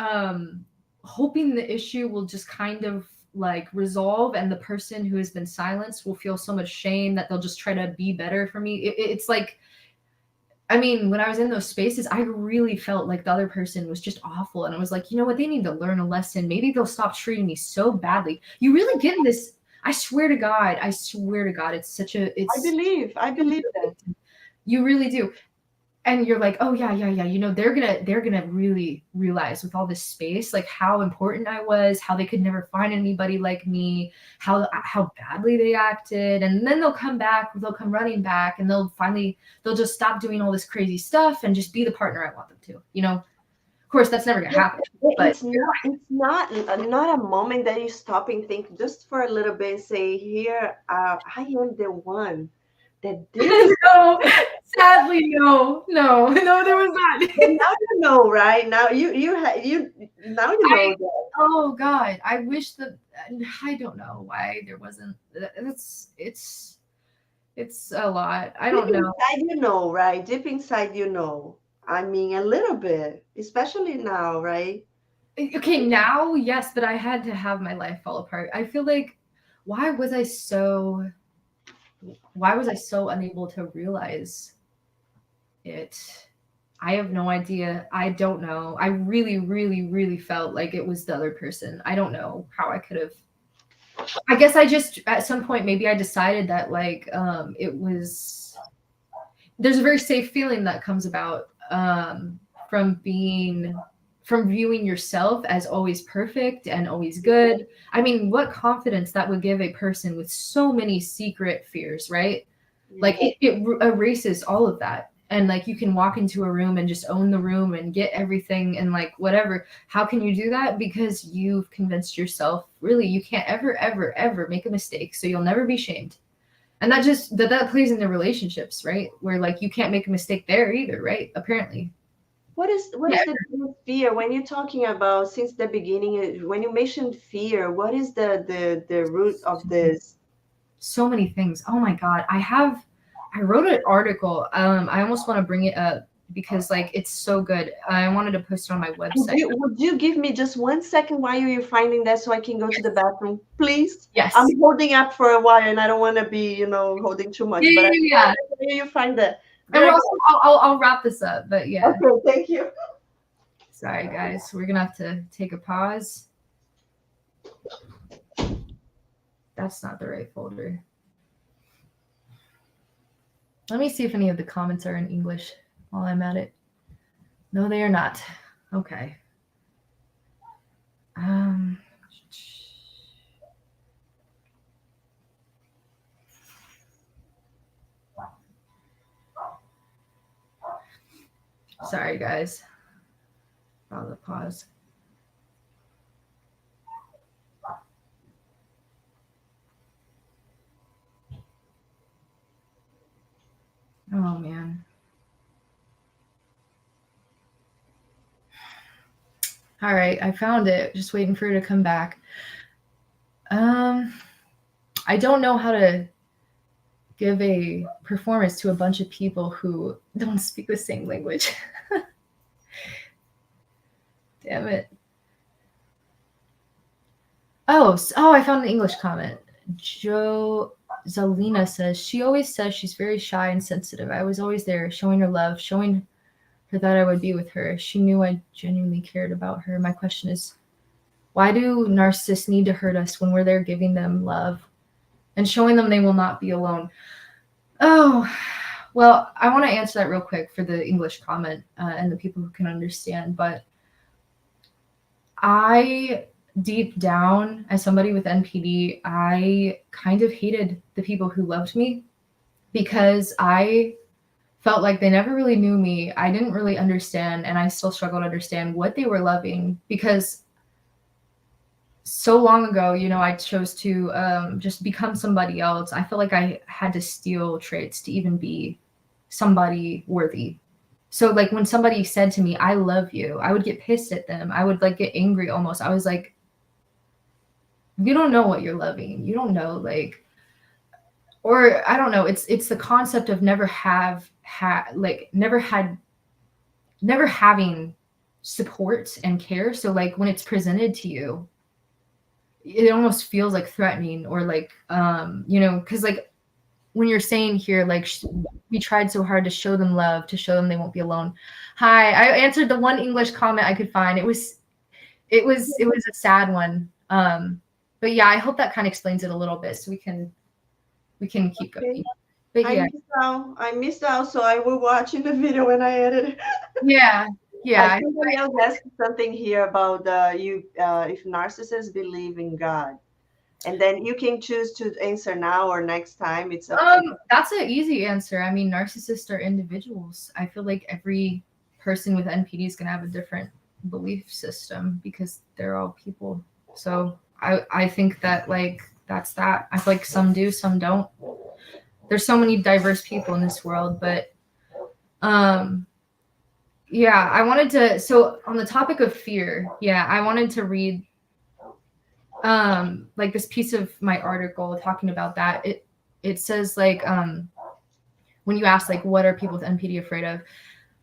hoping the issue will just kind of like resolve, and the person who has been silenced will feel so much shame that they'll just try to be better for me. It's like I mean, when I was in those spaces, I really felt like the other person was just awful. And I was like, you know what? They need to learn a lesson. Maybe they'll stop treating me so badly. You really get in this. I swear to God, it's such a, I believe that. you really do. And you're like, oh yeah, you know, they're gonna really realize with all this space, like how important I was, how they could never find anybody like me, how badly they acted. And then they'll come running back, and they'll just stop doing all this crazy stuff and just be the partner I want them to, you know. Of course that's never gonna happen, but It's not a moment that you stop and think just for a little bit and say, here, I am the one that did. no, sadly, no, there was not. But now you know, right? Now now you know that. Oh God, I wish that, I don't know why there wasn't. It's a lot. I Deep don't know. inside, you know, right? Deep inside, you know. I mean, a little bit, especially now, right? Okay, now yes, but I had to have my life fall apart. I feel like, why was I so unable to realize it? I have no idea. I don't know. I really, really, really felt like it was the other person. I don't know how I could have. I guess I just, at some point, maybe I decided that, like, it was, there's a very safe feeling that comes about from viewing yourself as always perfect and always good. I mean, what confidence that would give a person with so many secret fears, right? Like it erases all of that. And like, you can walk into a room and just own the room and get everything and like whatever. How can you do that? Because you've convinced yourself, really, you can't ever make a mistake, so you'll never be shamed. And that plays into relationships, right? Where like you can't make a mistake there either, right? Apparently. What is the biggest fear when you're talking about since the beginning? When you mentioned fear, what is the root of this? So many things. Oh my God. I wrote an article. I almost want to bring it up because like it's so good. I wanted to post it on my website. Would you give me just 1 second while you're finding that so I can go to the bathroom, please? Yes. I'm holding up for a while and I don't want to be, holding too much. But Yeah. you find that. And I'll wrap this up, but yeah. Okay, thank you. Sorry guys, we're gonna have to take a pause. That's not the right folder. Let me see if any of the comments are in English while I'm at it. No, they are not. Okay. Sorry, guys. I'll the pause. Oh, man. All right, I found it. Just waiting for it to come back. I don't know how to give a performance to a bunch of people who don't speak the same language. Damn it. Oh, I found an English comment. Zalina says, she always says she's very shy and sensitive. I was always there, showing her love, showing her that I would be with her. She knew I genuinely cared about her. My question is, why do narcissists need to hurt us when we're there giving them love and showing them they will not be alone? Oh, well, I want to answer that real quick for the English comment and the people who can understand. But I, deep down, as somebody with NPD, I kind of hated the people who loved me because I felt like they never really knew me. I didn't really understand, and I still struggle to understand what they were loving because so long ago, I chose to just become somebody else. I felt like I had to steal traits to even be somebody worthy. So like when somebody said to me, I love you, I would get pissed at them. I would like get angry almost. I was like, you don't know what you're loving. You don't know, like, or I don't know. It's the concept of never having support and care. So like when it's presented to you, it almost feels like threatening or like, because like when you're saying here, like, we tried so hard to show them love, to show them they won't be alone. Hi, I answered the one English comment I could find. It was a sad one. But yeah, I hope that kind of explains it a little bit, so we can keep going. But yeah, I missed out, so I will watch in the video when I edit it. yeah. I think somebody else asked something here about if narcissists believe in God. And then you can choose to answer now or next time. It's up to you. That's an easy answer. I mean, narcissists are individuals. I feel like every person with NPD is going to have a different belief system because they're all people. So I think that, like, that's that. I feel like some do, some don't. There's so many diverse people in this world, but yeah, I wanted to, so on the topic of fear, yeah, I wanted to read like this piece of my article talking about that. It says, like, when you ask, like, what are people with NPD afraid of?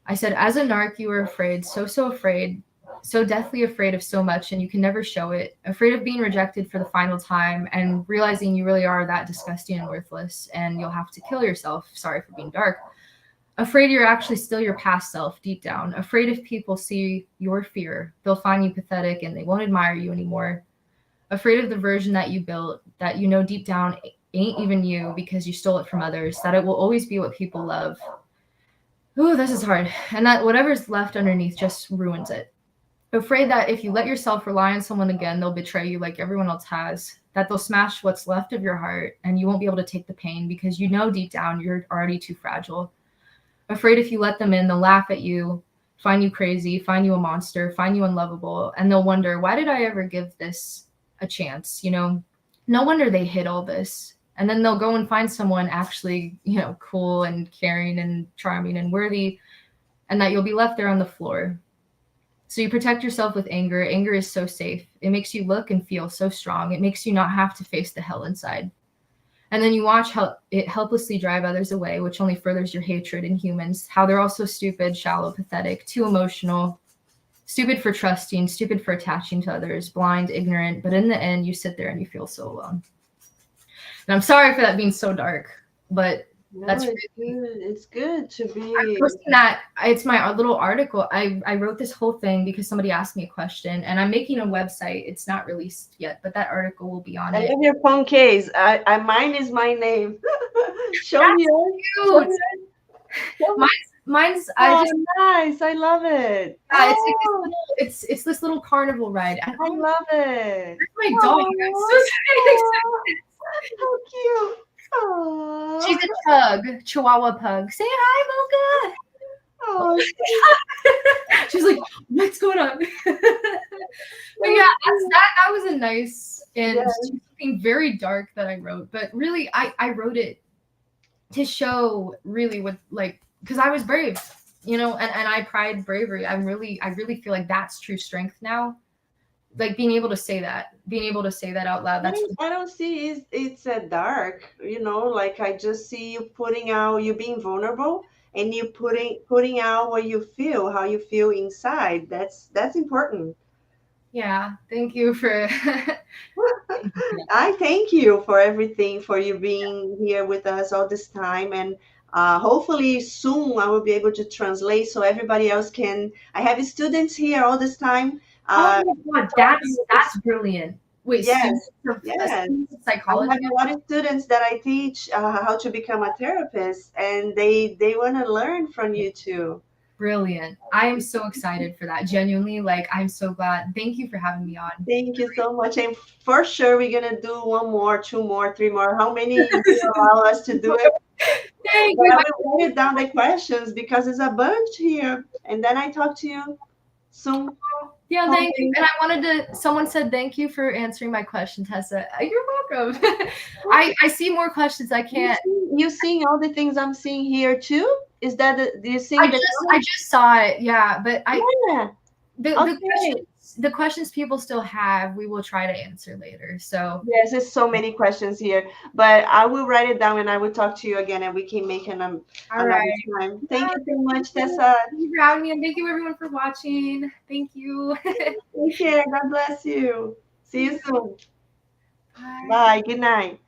I said, as a narc, you are afraid, so afraid, so deathly afraid of so much, and you can never show it. Afraid of being rejected for the final time and realizing you really are that disgusting and worthless, and you'll have to kill yourself. Sorry for being dark. Afraid you're actually still your past self deep down. Afraid if people see your fear, they'll find you pathetic and they won't admire you anymore. Afraid of the version that you built, that you know deep down ain't even you because you stole it from others, that it will always be what people love. Ooh, this is hard. And that whatever's left underneath just ruins it. Afraid that if you let yourself rely on someone again, they'll betray you like everyone else has, that they'll smash what's left of your heart and you won't be able to take the pain because you know deep down you're already too fragile. Afraid if you let them in, they'll laugh at you, find you crazy, find you a monster, find you unlovable, and they'll wonder, why did I ever give this a chance? You know, no wonder they hid all this. And then they'll go and find someone actually, you know, cool and caring and charming and worthy, and that you'll be left there on the floor. So you protect yourself with anger. Anger is so safe. It makes you look and feel so strong. It makes you not have to face the hell inside. And then you watch how it helplessly drive others away, which only furthers your hatred in humans, how they're all so stupid, shallow, pathetic, too emotional, stupid for trusting, stupid for attaching to others, blind, ignorant. But in the end, you sit there and you feel so alone. And I'm sorry for that being so dark, but No, that's it's good. It's good to be. I'm posting that. It's my little article. I wrote this whole thing because somebody asked me a question, and I'm making a website. It's not released yet, but that article will be on I it. love your phone case. Mine is my name. Show That's me. Cute. Mine's. Nice. I love it. It's this little carnival ride. I love it. Where's my dog? I'm so excited. How cute. Aww. She's a pug, Chihuahua pug. Say hi, Mocha. Oh, she's like, what's going on? But yeah, that was a nice and something very dark that I wrote. But really, I wrote it to show really what, like, because I was brave, you know, and I pride bravery. I really feel like that's true strength now. Like being able to say that out loud. That's I don't see it's a dark, you know, like I just see you putting out, you being vulnerable and you putting out what you feel, how you feel inside. That's important. Yeah, thank you for I thank you for everything, for you being here with us all this time, and hopefully soon I will be able to translate so everybody else can. I have students here all this time. Oh my God, that's brilliant. Wait, yes, psychology. I have a lot of students that I teach how to become a therapist, and they want to learn from you too. Brilliant. I am so excited for that. Genuinely, like, I'm so glad. Thank you for having me on. Thank you so much. And for sure, we're going to do 1 more, 2 more, 3 more. How many you allow us to do it? Thank you. I will write down the questions because there's a bunch here. And then I talk to you soon. Yeah, thank you. And I wanted to, someone said, thank you for answering my question, Tessa. You're welcome. I see more questions. I can't. You seeing all the things I'm seeing here too? Is that do you see? I just saw it. Yeah, but the questions people still have, we will try to answer later. So yes, there's so many questions here, but I will write it down and I will talk to you again, and we can make another time. Thank you so much, Tessa. Thank you for having me, and thank you everyone for watching. Thank you. Take care. God bless you. See you soon. Bye. Bye. Good night.